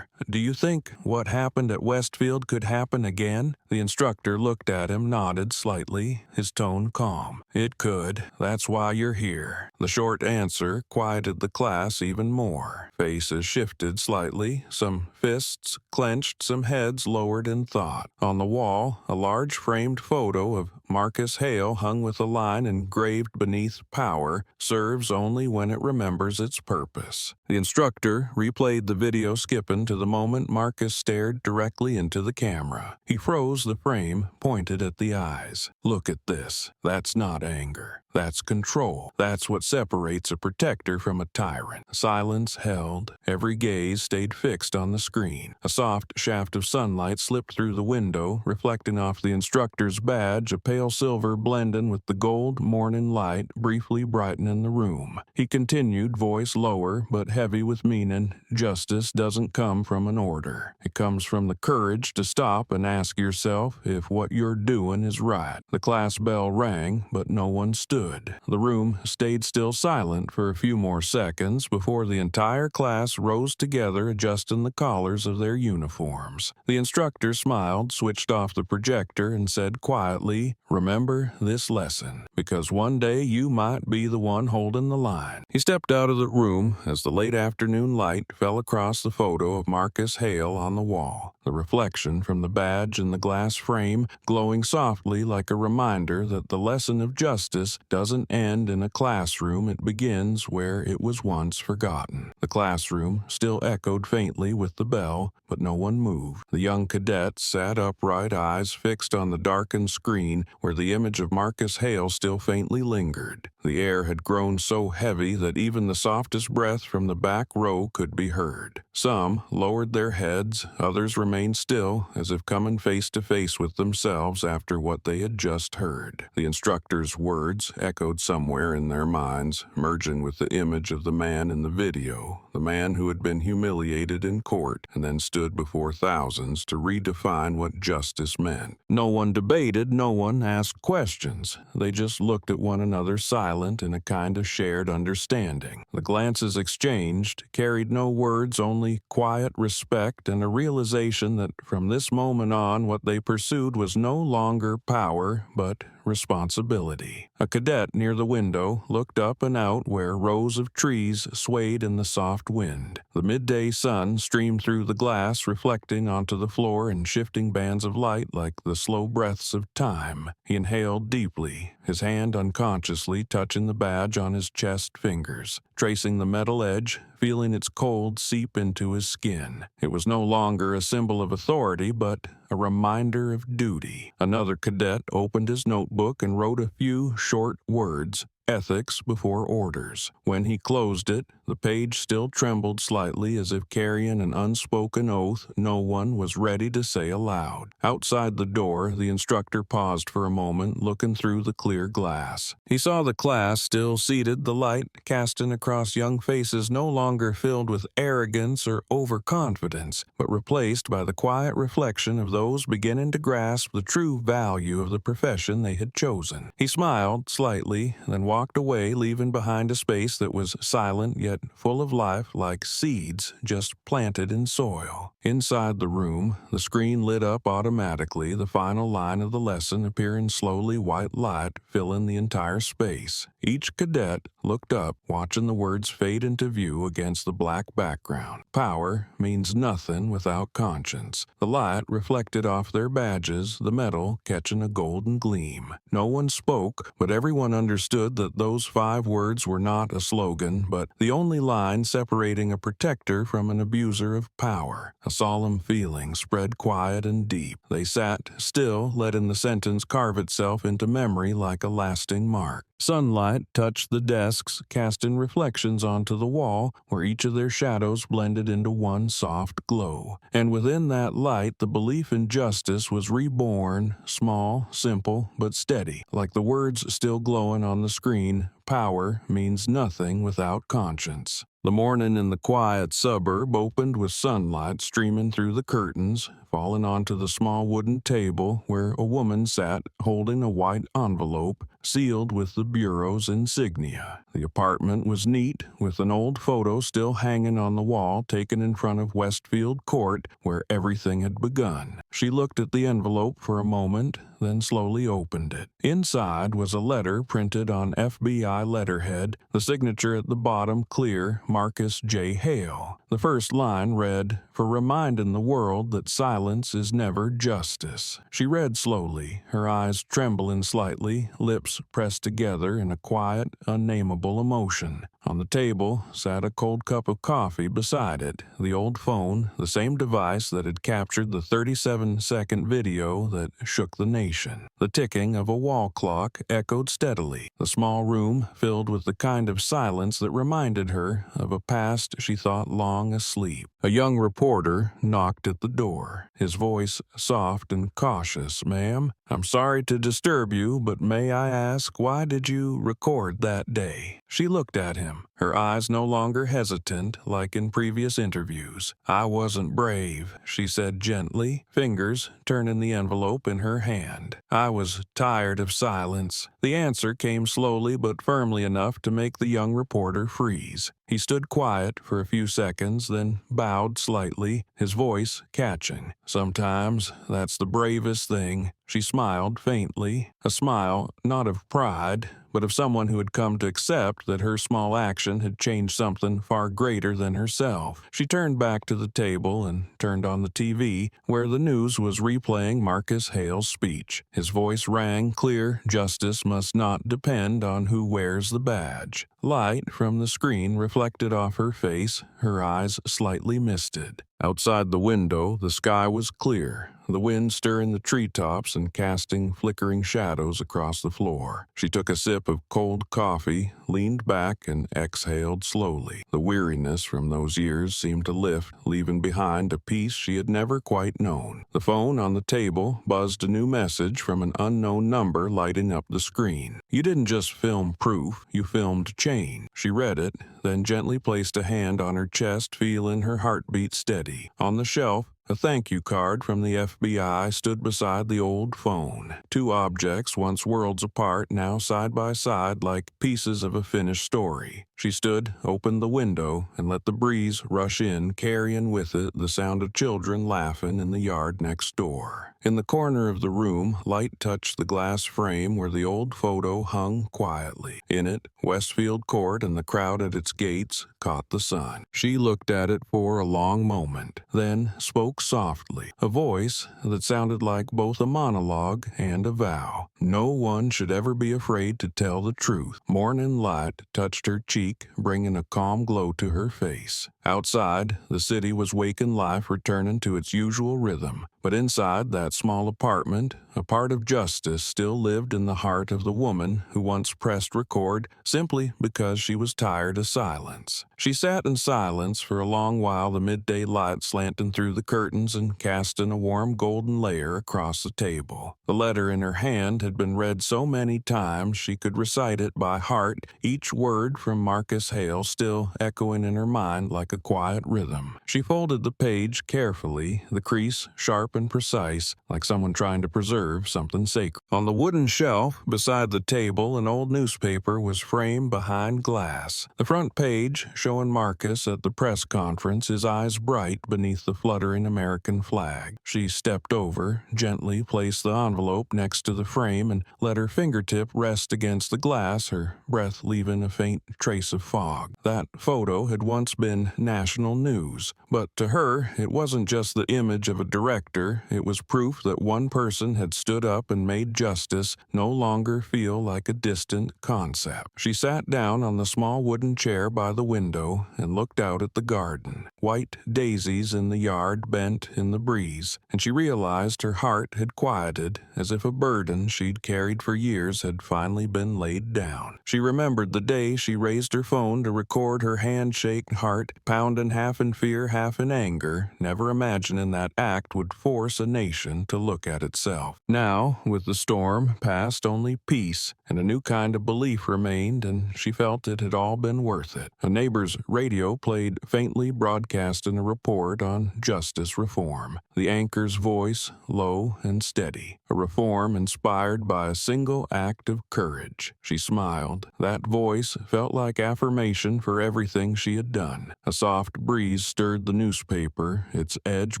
Do you think what happened at Westfield could happen again?" The instructor looked at him, nodded slightly, his tone calm. "It could. That's why you're here." The short answer quieted the class even more. Faces shifted slightly, some fists clenched, some heads lowered in thought. On the wall, a large framed photo of Marcus Hale hung with a line engraved beneath, "Power serves only when it remembers its purpose." The instructor replayed the video, skipping to the moment Marcus stared directly into the camera. He froze the frame, pointed at the eyes. "Look at this. That's not anger. That's control. That's what separates a protector from a tyrant." Silence held. Every gaze stayed fixed on the screen. A soft shaft of sunlight slipped through the window, reflecting off the instructor's badge, a pale silver blending with the gold morning light, briefly brightening the room. He continued, voice lower but heavy with meaning, "Justice doesn't come from an order. It comes from the courage to stop and ask yourself if what you're doing is right." The class bell rang, but no one stood. The room stayed still silent for a few more seconds before the entire class rose together, adjusting the collars of their uniforms. The instructor smiled, switched off the projector, and said quietly, "Remember this lesson, because one day you might be the one holding the line." He stepped out of the room as the late afternoon light fell across the photo of Marcus Hale on the wall, the reflection from the badge in the glass frame glowing softly like a reminder that the lesson of justice doesn't end in a classroom, it begins where it was once forgotten. The classroom still echoed faintly with the bell, but no one moved. The young cadet sat upright, eyes fixed on the darkened screen where the image of Marcus Hale still faintly lingered. The air had grown so heavy that even the softest breath from the back row could be heard. Some lowered their heads, others remained still, as if coming face to face with themselves after what they had just heard. The instructor's words echoed somewhere in their minds, merging with the image of the man in the video, the man who had been humiliated in court and then stood before thousands to redefine what justice meant. No one debated, no one asked questions. They just looked at one another, silent in a kind of shared understanding. The glances exchanged carried no words, only quiet respect and a realization that from this moment on what they pursued was no longer power, but responsibility. A cadet near the window looked up and out where rows of trees swayed in the soft wind. The midday sun streamed through the glass, reflecting onto the floor in shifting bands of light like the slow breaths of time. He inhaled deeply, his hand unconsciously touching the badge on his chest fingers, tracing the metal edge, feeling its cold seep into his skin. It was no longer a symbol of authority, but a reminder of duty. Another cadet opened his notebook and wrote a few short words, ethics before orders. When he closed it, the page still trembled slightly as if carrying an unspoken oath no one was ready to say aloud. Outside the door, the instructor paused for a moment, looking through the clear glass. He saw the class still seated, the light casting across young faces no longer filled with arrogance or overconfidence, but replaced by the quiet reflection of those beginning to grasp the true value of the profession they had chosen. He smiled slightly, then walked away, leaving behind a space that was silent yet full of life like seeds just planted in soil. Inside the room, the screen lit up automatically, the final line of the lesson appearing slowly, white light filling the entire space. Each cadet looked up, watching the words fade into view against the black background. Power means nothing without conscience. The light reflected off their badges, the metal catching a golden gleam. No one spoke, but everyone understood that those 5 words were not a slogan, but the only line separating a protector from an abuser of power. A solemn feeling spread quiet and deep. They sat still, letting the sentence carve itself into memory like a lasting mark. Sunlight touched the desks, casting reflections onto the wall, where each of their shadows blended into one soft glow. And within that light, the belief in justice was reborn, small, simple, but steady. Like the words still glowing on the screen, power means nothing without conscience. The morning in the quiet suburb opened with sunlight streaming through the curtains, falling onto the small wooden table where a woman sat holding a white envelope sealed with the bureau's insignia. The apartment was neat, with an old photo still hanging on the wall taken in front of Westfield Court, where everything had begun. She looked at the envelope for a moment, then slowly opened it. Inside was a letter printed on FBI letterhead, the signature at the bottom clear, Marcus J. Hale. The first line read, "For reminding the world that silence is never justice." She read slowly, her eyes trembling slightly, lips pressed together in a quiet, unnameable emotion. On the table sat a cold cup of coffee beside it, the old phone, the same device that had captured the 37-second video that shook the nation. The ticking of a wall clock echoed steadily, the small room filled with the kind of silence that reminded her of a past she thought long asleep. A young reporter knocked at the door, his voice soft and cautious. "Ma'am, I'm sorry to disturb you, but may I ask, why did you record that day?" She looked at him, her eyes no longer hesitant like in previous interviews. "I wasn't brave," she said gently, fingers turning the envelope in her hand. "I was tired of silence." The answer came slowly but firmly enough to make the young reporter freeze. He stood quiet for a few seconds, then bowed slightly, his voice catching. "Sometimes that's the bravest thing." She smiled faintly, a smile not of pride, but of someone who had come to accept that her small action had changed something far greater than herself. She turned back to the table and turned on the TV, where the news was replaying Marcus Hale's speech. His voice rang clear, justice must not depend on who wears the badge. Light from the screen reflected off her face, her eyes slightly misted. Outside the window, the sky was clear, the wind stirring the treetops and casting flickering shadows across the floor. She took a sip of cold coffee, leaned back, and exhaled slowly. The weariness from those years seemed to lift, leaving behind a peace she had never quite known. The phone on the table buzzed a new message from an unknown number lighting up the screen. "You didn't just film proof, you filmed change." She read it, then gently placed a hand on her chest, feeling her heartbeat steady. On the shelf, A thank you card from the FBI stood beside the old phone. Two objects, once worlds apart, now side by side like pieces of a finished story. She stood, opened the window, and let the breeze rush in, carrying with it the sound of children laughing in the yard next door. In the corner of the room, light touched the glass frame where the old photo hung quietly. In it, Westfield Court and the crowd at its gates caught the sun. She looked at it for a long moment, then spoke softly, a voice that sounded like both a monologue and a vow. No one should ever be afraid to tell the truth. Morning light touched her cheek, bringing a calm glow to her face. Outside, the city was waking life, returning to its usual rhythm. But inside that small apartment, a part of justice still lived in the heart of the woman who once pressed record simply because she was tired of silence. She sat in silence for a long while, the midday light slanting through the curtains and casting a warm golden layer across the table. The letter in her hand had been read so many times she could recite it by heart, each word from Marcus Hale still echoing in her mind like a quiet rhythm. She folded the page carefully, the crease sharp and precise, like someone trying to preserve something sacred. On the wooden shelf beside the table, an old newspaper was framed behind glass. The front page showing Marcus at the press conference, his eyes bright beneath the fluttering American flag. She stepped over, gently placed the envelope next to the frame, and let her fingertip rest against the glass, her breath leaving a faint trace of fog. That photo had once been national news, but to her, it wasn't just the image of a director, it was proof that one person had stood up and made justice no longer feel like a distant concept. She sat down on the small wooden chair by the window and looked out at the garden. White daisies in the yard bent in the breeze, and she realized her heart had quieted, as if a burden she'd carried for years had finally been laid down. She remembered the day she raised her phone to record her handshake, heart pounding half in fear, half in anger, never imagining that act would force a nation to look at itself. Now, with the storm past, only peace and a new kind of belief remained, and she felt it had all been worth it. A neighbor's radio played faintly, broadcasting a report on justice reform. The anchor's voice low and steady, a reform inspired by a single act of courage. She smiled. That voice felt like affirmation for everything she had done. A soft breeze stirred the newspaper, its edge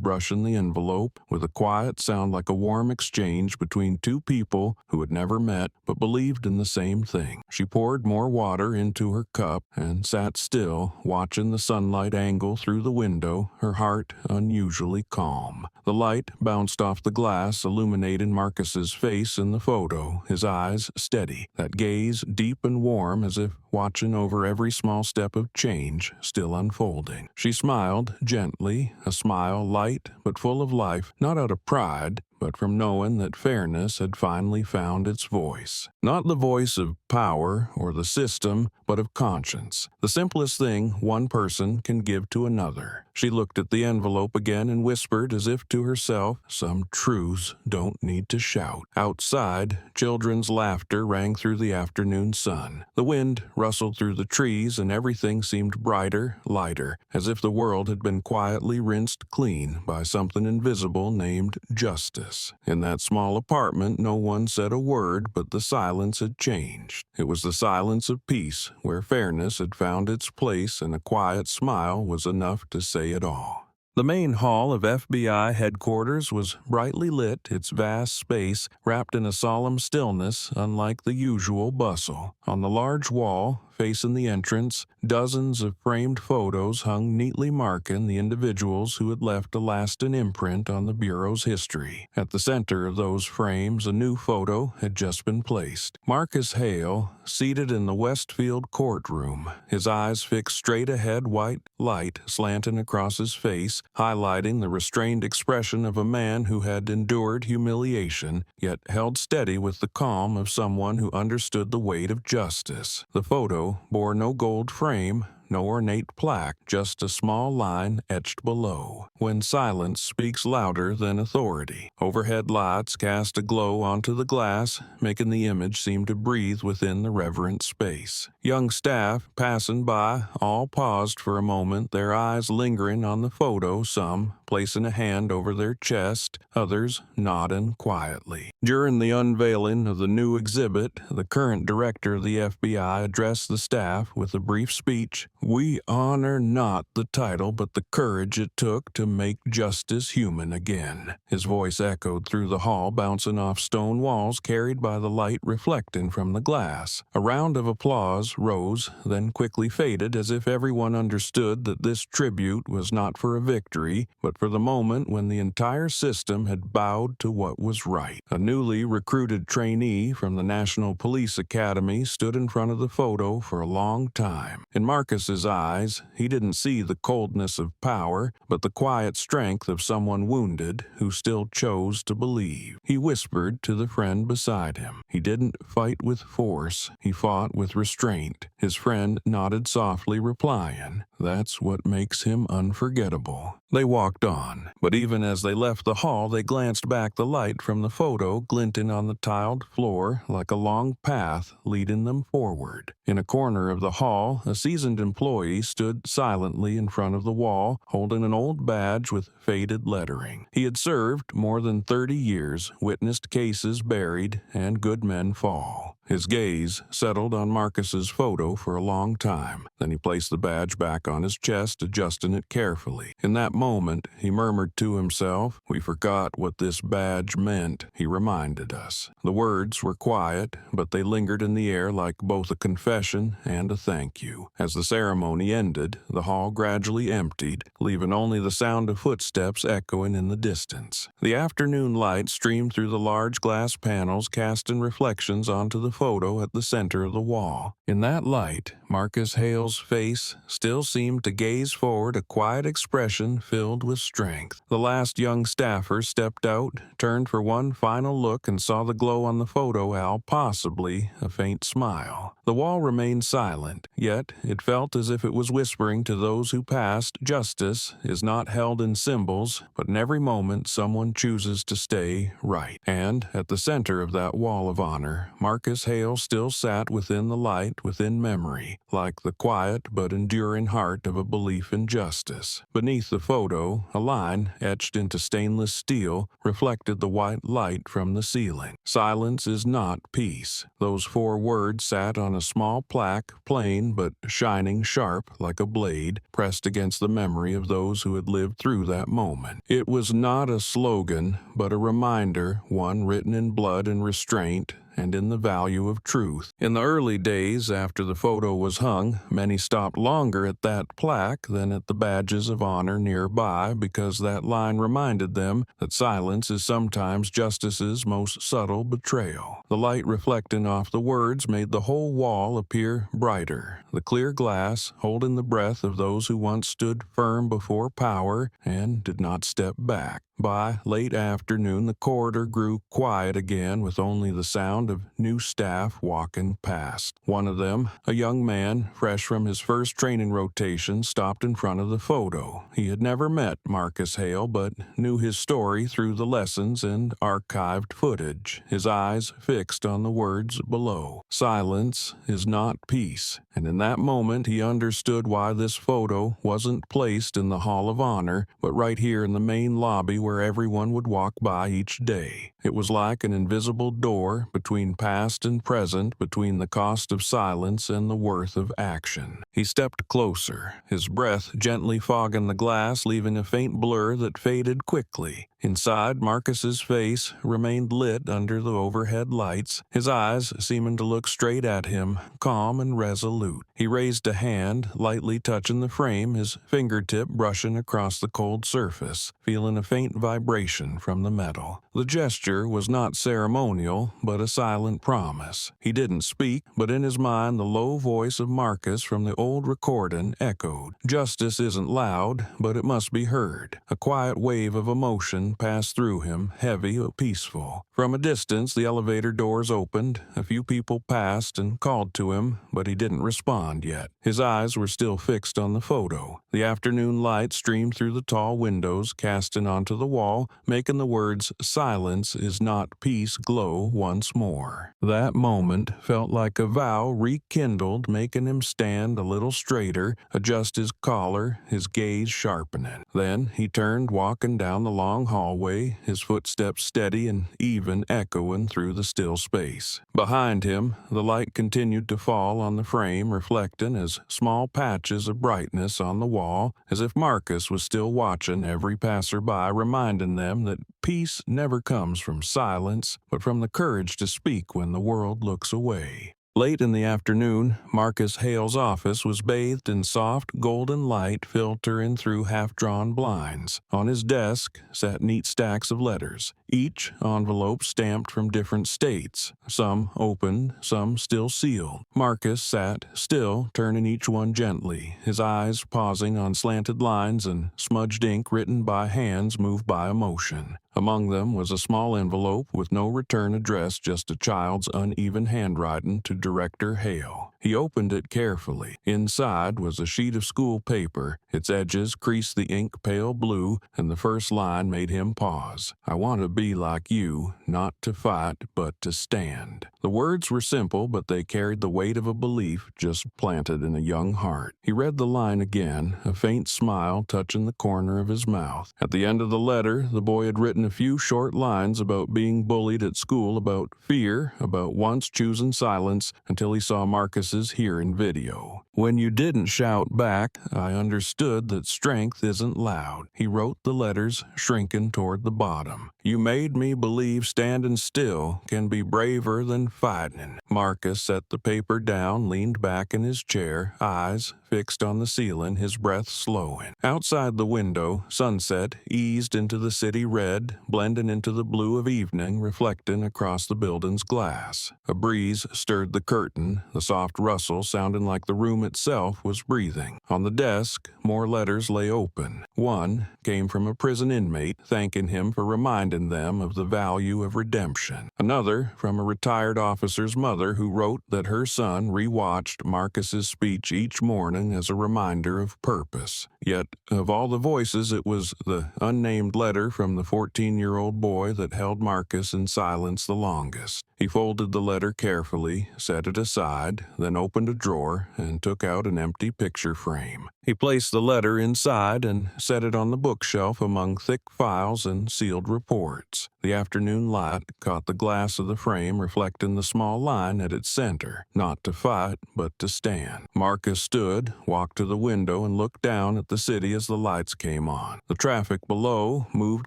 brushing the envelope, with a quiet sound like a warm exchange between two people who had never met but believed in the same thing. She poured more water into her cup and sat still, watching the sunlight angle through the window, her heart unusually calm. The light bounced off the glass, illuminating Marcus's face in the photo, his eyes steady, that gaze deep and warm as if watching over every small step of change still unfolding. She smiled gently, a smile light but full of life, not out of pride, but from knowing that fairness had finally found its voice. Not the voice of power or the system, but of conscience. The simplest thing one person can give to another. She looked at the envelope again and whispered as if to herself, "Some truths don't need to shout." Outside, children's laughter rang through the afternoon sun. The wind rustled through the trees and everything seemed brighter, lighter, as if the world had been quietly rinsed clean by something invisible named justice. In that small apartment, no one said a word, but the silence had changed. It was the silence of peace, where fairness had found its place and a quiet smile was enough to say it all. The main hall of FBI headquarters was brightly lit, its vast space wrapped in a solemn stillness unlike the usual bustle. On the large wall, facing the entrance, dozens of framed photos hung neatly marking the individuals who had left a lasting imprint on the Bureau's history. At the center of those frames, a new photo had just been placed. Marcus Hale, seated in the Westfield courtroom, his eyes fixed straight ahead, white light slanting across his face, highlighting the restrained expression of a man who had endured humiliation, yet held steady with the calm of someone who understood the weight of justice. The photo bore no gold frame, no ornate plaque, just a small line etched below. When silence speaks louder than authority. Overhead lights cast a glow onto the glass, making the image seem to breathe within the reverent space. Young staff passing by all paused for a moment, their eyes lingering on the photo, some placing a hand over their chest, others nodding quietly. During the unveiling of the new exhibit, the current director of the FBI addressed the staff with a brief speech. "We honor not the title, but the courage it took to make justice human again." His voice echoed through the hall, bouncing off stone walls carried by the light reflecting from the glass. A round of applause rose, then quickly faded, as if everyone understood that this tribute was not for a victory, but for the moment when the entire system had bowed to what was right. A newly recruited trainee from the National Police Academy stood in front of the photo for a long time. In Marcus's eyes, he didn't see the coldness of power, but the quiet strength of someone wounded who still chose to believe. He whispered to the friend beside him. He didn't fight with force, he fought with restraint. His friend nodded softly, replying, "That's what makes him unforgettable." They walked on, but even as they left the hall, they glanced back, the light from the photo glinting on the tiled floor like a long path leading them forward. In a corner of the hall, a seasoned employee stood silently in front of the wall, holding an old badge with faded lettering. He had served more than 30 years, witnessed cases buried, and good men fall. His gaze settled on Marcus's photo for a long time. Then he placed the badge back on his chest, adjusting it carefully. In that moment, he murmured to himself, "We forgot what this badge meant," he reminded us. The words were quiet, but they lingered in the air like both a confession and a thank you. As the ceremony ended, the hall gradually emptied, leaving only the sound of footsteps echoing in the distance. The afternoon light streamed through the large glass panels, casting reflections onto the photo at the center of the wall. In that light, Marcus Hale's face still seemed to gaze forward, a quiet expression filled with strength. The last young staffer stepped out, turned for one final look, and saw the glow on the photo album, possibly a faint smile. The wall remained silent, yet it felt as if it was whispering to those who passed, "Justice is not held in symbols, but in every moment someone chooses to stay right." And at the center of that wall of honor, Marcus Hale still sat within the light, within memory, like the quiet but enduring heart of a belief in justice. Beneath the photo, a line, etched into stainless steel, reflected the white light from the ceiling. "Silence is not peace." Those 4 words sat on a small plaque, plain but shining sharp like a blade, pressed against the memory of those who had lived through that moment. It was not a slogan, but a reminder, one written in blood and restraint, and in the value of truth. In the early days after the photo was hung, many stopped longer at that plaque than at the badges of honor nearby, because that line reminded them that silence is sometimes justice's most subtle betrayal. The light reflecting off the words made the whole wall appear brighter. The clear glass, holding the breath of those who once stood firm before power and did not step back. By late afternoon, the corridor grew quiet again, with only the sound of new staff walking past. One of them, a young man, fresh from his first training rotation, stopped in front of the photo. He had never met Marcus Hale, but knew his story through the lessons and archived footage, his eyes fixed on the words below. "Silence is not peace." And in that moment, he understood why this photo wasn't placed in the Hall of Honor, but right here in the main lobby where everyone would walk by each day. It was like an invisible door between past and present, between the cost of silence and the worth of action. He stepped closer, his breath gently fogging the glass, leaving a faint blur that faded quickly. Inside, Marcus's face remained lit under the overhead lights, his eyes seeming to look straight at him, calm and resolute. He raised a hand, lightly touching the frame, his fingertip brushing across the cold surface, feeling a faint vibration from the metal. The gesture was not ceremonial, but a silent promise. He didn't speak, but in his mind the low voice of Marcus from the old recording echoed. "Justice isn't loud, but it must be heard." A quiet wave of emotion line passed through him, heavy but peaceful. From a distance, the elevator doors opened. A few people passed and called to him, but he didn't respond yet. His eyes were still fixed on the photo. The afternoon light streamed through the tall windows, casting onto the wall, making the words "Silence is not peace" glow once more. That moment felt like a vow rekindled, making him stand a little straighter, adjust his collar, his gaze sharpening. Then he turned, walking down the long hallway, his footsteps steady and even, echoing through the still space. Behind him, the light continued to fall on the frame, reflecting as small patches of brightness on the wall, as if Marcus was still watching every passerby, reminding them that peace never comes from silence, but from the courage to speak when the world looks away. Late in the afternoon, Marcus Hale's office was bathed in soft, golden light filtering through half-drawn blinds. On his desk sat neat stacks of letters, each envelope stamped from different states, some open, some still sealed. Marcus sat still, turning each one gently, his eyes pausing on slanted lines and smudged ink written by hands moved by emotion. Among them was a small envelope with no return address, just a child's uneven handwriting to Director Hale. He opened it carefully. Inside was a sheet of school paper. Its edges creased the ink pale blue, and the first line made him pause. "I want to be like you, not to fight, but to stand." The words were simple, but they carried the weight of a belief just planted in a young heart. He read the line again, a faint smile touching the corner of his mouth. At the end of the letter, the boy had written a few short lines about being bullied at school, about fear, about once choosing silence, until he saw Marcus's hearing video. "When you didn't shout back, I understood that strength isn't loud." He wrote the letters, shrinking toward the bottom. "You made me believe standing still can be braver than fighting." Marcus set the paper down, leaned back in his chair, eyes fixed on the ceiling, his breath slowing. Outside the window, sunset eased into the city red, blending into the blue of evening, reflecting across the building's glass. A breeze stirred the curtain, the soft rustle sounding like the room itself was breathing. On the desk, more letters lay open. One came from a prison inmate, thanking him for reminding them of the value of redemption. Another from a retired officer's mother who wrote that her son rewatched Marcus's speech each morning as a reminder of purpose. Yet, of all the voices, it was the unnamed letter from the 14-year-old boy that held Marcus in silence the longest. He folded the letter carefully, set it aside, then opened a drawer and took out an empty picture frame. He placed the letter inside and set it on the bookshelf among thick files and sealed reports. The afternoon light caught the glass of the frame, reflecting the small line at its center. Not to fight, but to stand. Marcus stood, walked to the window, and looked down at the city as the lights came on. The traffic below moved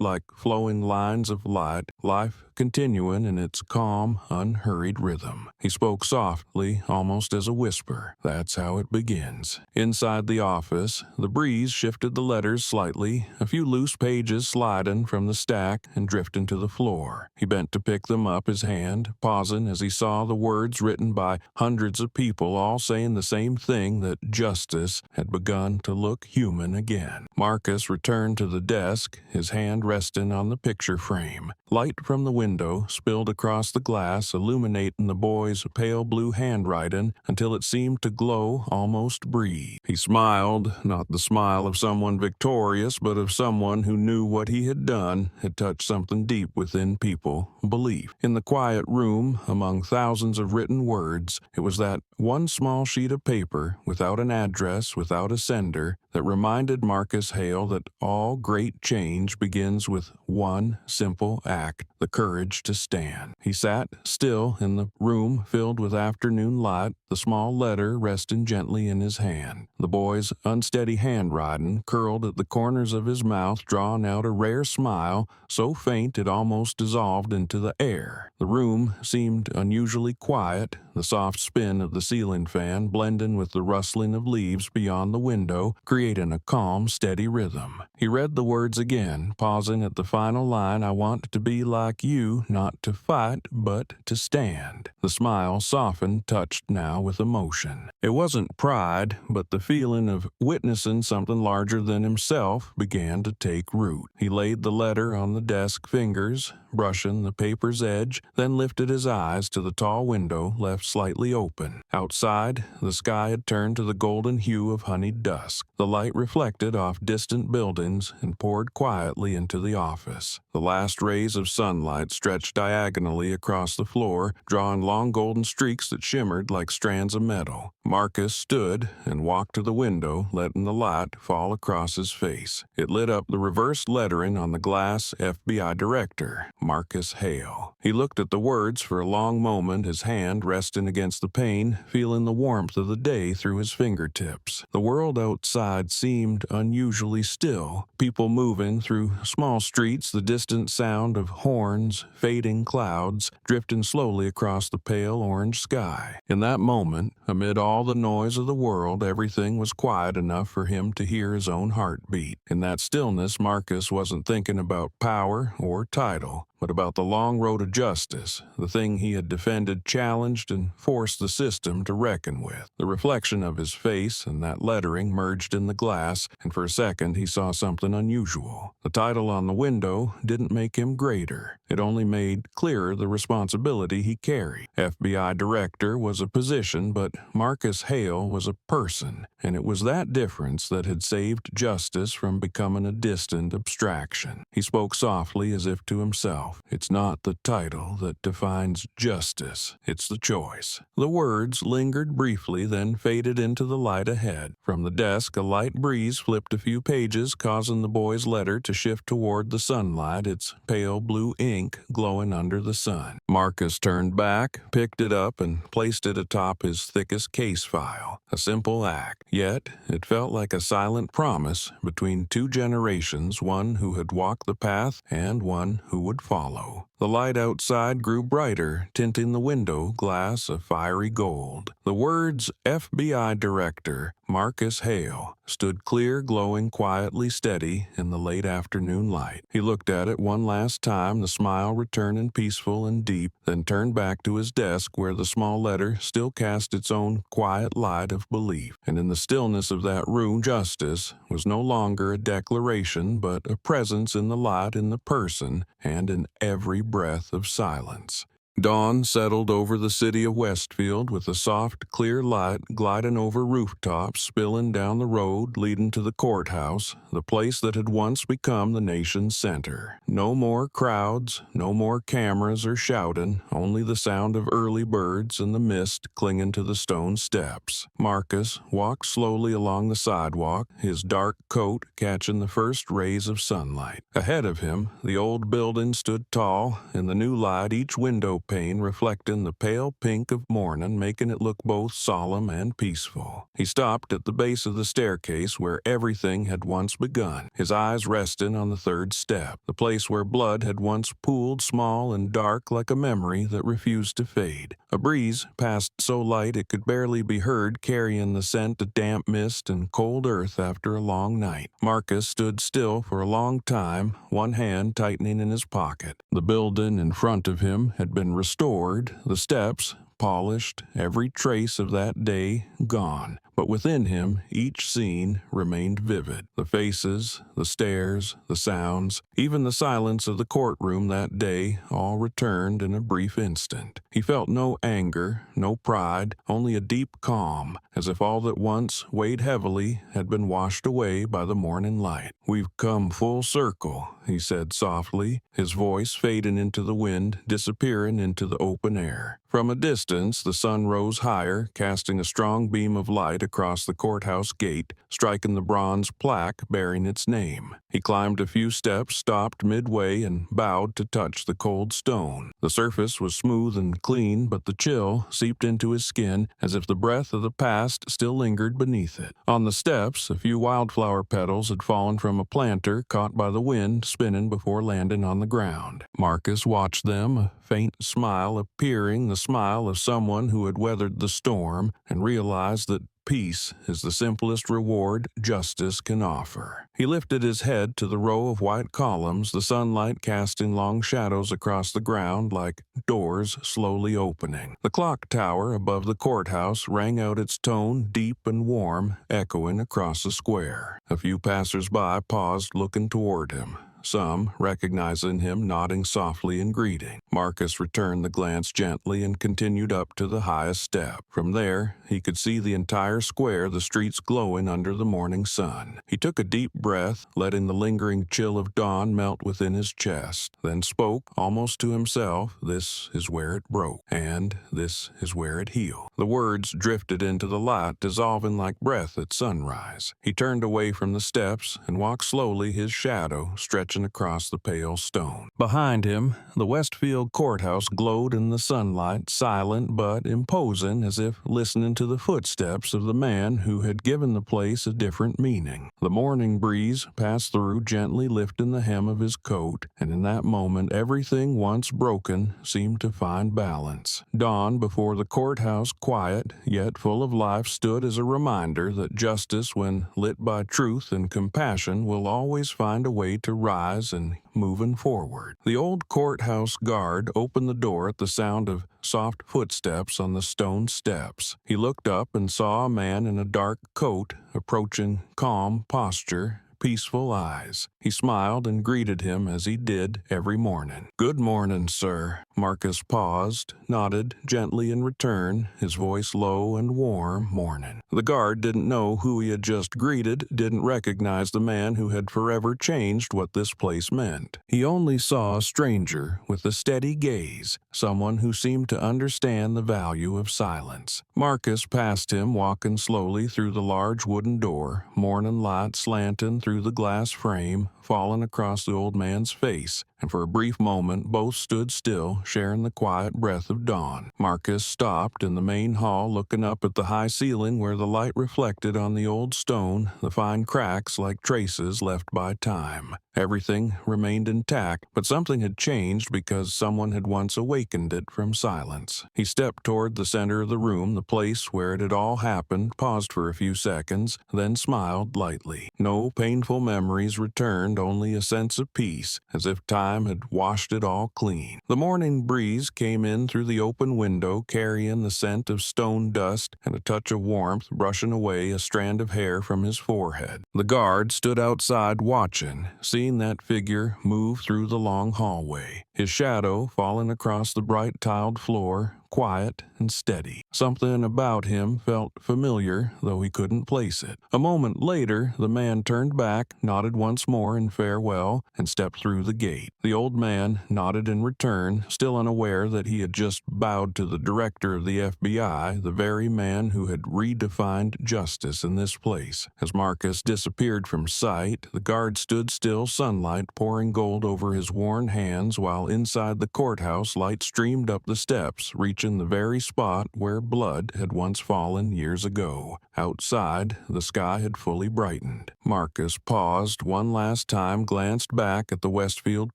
like flowing lines of light, life continuing in its calm, unhurried rhythm. He spoke softly, almost as a whisper. "That's how it begins." Inside the office, the breeze shifted the letters slightly, a few loose pages sliding from the stack and drifting to the floor. He bent to pick them up, his hand pausing as he saw the words written by hundreds of people, all saying the same thing, that justice had begun to look human again. Marcus returned to the desk, his hand resting on the picture frame. Light from the window spilled across the glass, illuminating the boy's pale blue handwriting until it seemed to glow, almost breathe. He smiled, not the smile of someone victorious, but of someone who knew what he had done had touched something deep within people, belief. In the quiet room, among thousands of written words, it was that one small sheet of paper, without an address, without a sender, that reminded Marcus Hale that all great change begins with one simple act, the courage to stand. He sat still in the room filled with afternoon light, the small letter resting gently in his hand. The boy's unsteady handwriting curled at the corners of his mouth, drawing out a rare smile, so faint it almost dissolved into the air. The room seemed unusually quiet, the soft spin of the ceiling fan blending with the rustling of leaves beyond the window, creating a calm, steady rhythm. He read the words again, pausing at the final line, "I want to be like you, knew not to fight, but to stand. The smile softened, touched now with emotion. It wasn't pride, but the feeling of witnessing something larger than himself began to take root. He laid the letter on the desk fingers, brushing the paper's edge, then lifted his eyes to the tall window left slightly open. Outside, the sky had turned to the golden hue of honeyed dusk. The light reflected off distant buildings and poured quietly into the office. The last rays of sunlight stretched diagonally across the floor, drawing long golden streaks that shimmered like strands of metal. Marcus stood and walked to the window, letting the light fall across his face. It lit up the reversed lettering on the glass: FBI Director, Marcus Hale. He looked at the words for a long moment, his hand resting against the pane, feeling the warmth of the day through his fingertips. The world outside seemed unusually still, people moving through small streets, the distant sound of horns, fading clouds, drifting slowly across the pale orange sky. In that moment, amid all the noise of the world, everything was quiet enough for him to hear his own heartbeat. In that stillness, Marcus wasn't thinking about power or title, but about the long road of justice, the thing he had defended, challenged, and forced the system to reckon with. The reflection of his face and that lettering merged in the glass, and for a second he saw something unusual. The title on the window didn't make him greater. It only made clearer the responsibility he carried. FBI Director was a position, but Marcus Hale was a person, and it was that difference that had saved justice from becoming a distant abstraction. He spoke softly as if to himself. It's not the title that defines justice, it's the choice. The words lingered briefly, then faded into the light ahead. From the desk, a light breeze flipped a few pages, causing the boy's letter to shift toward the sunlight, its pale blue ink glowing under the sun. Marcus turned back, picked it up, and placed it atop his thickest case file. A simple act, yet it felt like a silent promise between two generations, one who had walked the path and one who would follow. The light outside grew brighter, tinting the window glass a fiery gold. The words FBI Director, Marcus Hale, stood clear, glowing, quietly steady in the late afternoon light. He looked at it one last time, the smile returning peaceful and deep, then turned back to his desk where the small letter still cast its own quiet light of belief. And in the stillness of that room, justice was no longer a declaration, but a presence in the light, in the person, and in every breath of silence. Dawn settled over the city of Westfield with a soft, clear light gliding over rooftops, spilling down the road leading to the courthouse, the place that had once become the nation's center. No more crowds, no more cameras or shouting, only the sound of early birds and the mist clinging to the stone steps. Marcus walked slowly along the sidewalk, his dark coat catching the first rays of sunlight. Ahead of him, the old building stood tall, in the new light each window pane reflecting the pale pink of morning, making it look both solemn and peaceful. He stopped at the base of the staircase where everything had once begun, his eyes resting on the third step, the place where blood had once pooled, small and dark like a memory that refused to fade. A breeze passed so light it could barely be heard, carrying the scent of damp mist and cold earth after a long night. Marcus stood still for a long time, one hand tightening in his pocket. The building in front of him had been restored, the steps polished, every trace of that day gone. But within him, each scene remained vivid. The faces, the stares, the sounds, even the silence of the courtroom that day all returned in a brief instant. He felt no anger, no pride, only a deep calm, as if all that once weighed heavily had been washed away by the morning light. "We've come full circle," he said softly, his voice fading into the wind, disappearing into the open air. From a distance, the sun rose higher, casting a strong beam of light across the courthouse gate, striking the bronze plaque bearing its name. He climbed a few steps, stopped midway, and bowed to touch the cold stone. The surface was smooth and clean, but the chill seeped into his skin as if the breath of the past still lingered beneath it. On the steps, a few wildflower petals had fallen from a planter, caught by the wind, spinning before landing on the ground. Marcus watched them, a faint smile appearing, the smile of someone who had weathered the storm, and realized that peace is the simplest reward justice can offer. He lifted his head to the row of white columns, the sunlight casting long shadows across the ground like doors slowly opening. The clock tower above the courthouse rang out its tone deep and warm, echoing across the square. A few passers-by paused looking toward him, some, recognizing him, nodding softly in greeting. Marcus returned the glance gently and continued up to the highest step. From there, he could see the entire square, the streets glowing under the morning sun. He took a deep breath, letting the lingering chill of dawn melt within his chest, then spoke, almost to himself, "This is where it broke, and this is where it healed." The words drifted into the light, dissolving like breath at sunrise. He turned away from the steps and walked slowly, his shadow stretching across the pale stone. Behind him, the Westfield courthouse glowed in the sunlight, silent but imposing, as if listening to the footsteps of the man who had given the place a different meaning. The morning breeze passed through, gently lifting the hem of his coat, and in that moment everything once broken seemed to find balance. Dawn before the courthouse, quiet yet full of life, stood as a reminder that justice, when lit by truth and compassion, will always find a way to rise and moving forward. The old courthouse guard opened the door at the sound of soft footsteps on the stone steps. He looked up and saw a man in a dark coat approaching, calm posture, peaceful eyes. He smiled and greeted him as he did every morning. "Good morning, sir." Marcus paused, nodded gently in return, his voice low and warm. "Morning." The guard didn't know who he had just greeted, didn't recognize the man who had forever changed what this place meant. He only saw a stranger with a steady gaze, someone who seemed to understand the value of silence. Marcus passed him, walking slowly through the large wooden door, morning light slanting through the glass frame, falling across the old man's face, and for a brief moment both stood still, sharing the quiet breath of dawn. Marcus stopped in the main hall, looking up at the high ceiling where the light reflected on the old stone, the fine cracks like traces left by time. Everything remained intact, but something had changed because someone had once awakened it from silence. He stepped toward the center of the room, the place where it had all happened, paused for a few seconds, then smiled lightly. No painful memories returned, only a sense of peace, as if time had washed it all clean. The morning breeze came in through the open window, carrying the scent of stone dust and a touch of warmth, brushing away a strand of hair from his forehead. The guard stood outside watching, seeing that figure move through the long hallway, his shadow falling across the bright tiled floor, quiet and steady. Something about him felt familiar, though he couldn't place it. A moment later, the man turned back, nodded once more in farewell, and stepped through the gate. The old man nodded in return, still unaware that he had just bowed to the director of the FBI, the very man who had redefined justice in this place. As Marcus disappeared from sight, the guard stood still, sunlight pouring gold over his worn hands, while inside the courthouse light streamed up the steps, reaching the very spot where blood had once fallen years ago. Outside, the sky had fully brightened. Marcus paused one last time, glanced back at the Westfield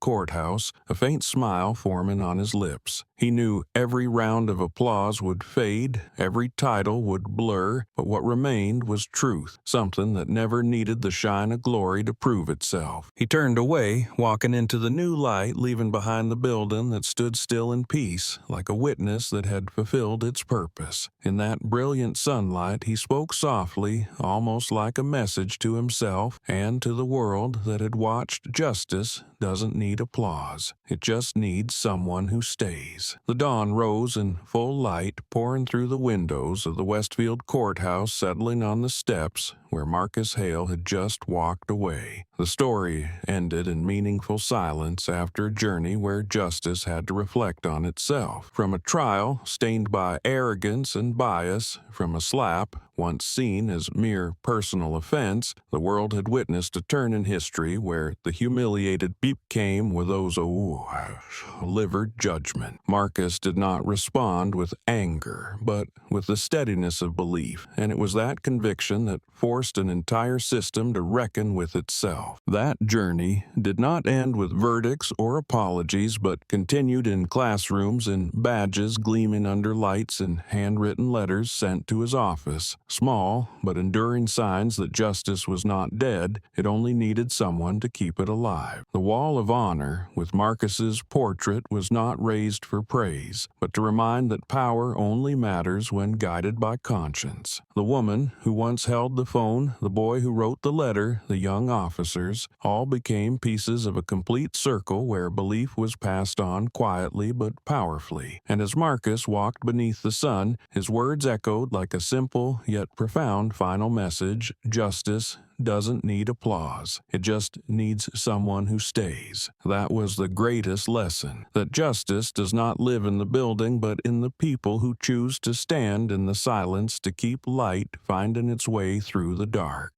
courthouse, a faint smile forming on his lips. He knew every round of applause would fade, every title would blur, but what remained was truth, something that never needed the shine of glory to prove itself. He turned away, walking into the new light, leaving behind the building that stood still in peace, like a witness that had fulfilled its purpose. In that brilliant sunlight, he spoke softly, almost like a message to himself and to the world that had watched. Justice doesn't need applause. It just needs someone who stays. The dawn rose in full light, pouring through the windows of the Westfield courthouse, settling on the steps where Marcus Hale had just walked away. The story ended in meaningful silence after a journey where justice had to reflect on itself. From a trial stained by arrogance and bias, from a slap once seen as mere personal offense, the world had witnessed a turn in history where the humiliated became with those delivered judgment. Marcus did not respond with anger, but with the steadiness of belief, and it was that conviction that forced an entire system to reckon with itself. That journey did not end with verdicts or apologies, but continued in classrooms and badges gleaming under lights and handwritten letters sent to his office. Small, but enduring signs that justice was not dead, it only needed someone to keep it alive. The Wall of Honor, with Marcus's portrait, was not raised for praise, but to remind that power only matters when guided by conscience. The woman who once held the phone, the boy who wrote the letter, the young officers, all became pieces of a complete circle where belief was passed on quietly but powerfully. And as Marcus walked beneath the sun, his words echoed like a simple yet profound final message: justice doesn't need applause. It just needs someone who stays. That was the greatest lesson, that justice does not live in the building but in the people who choose to stand in the silence to keep light finding its way through the dark.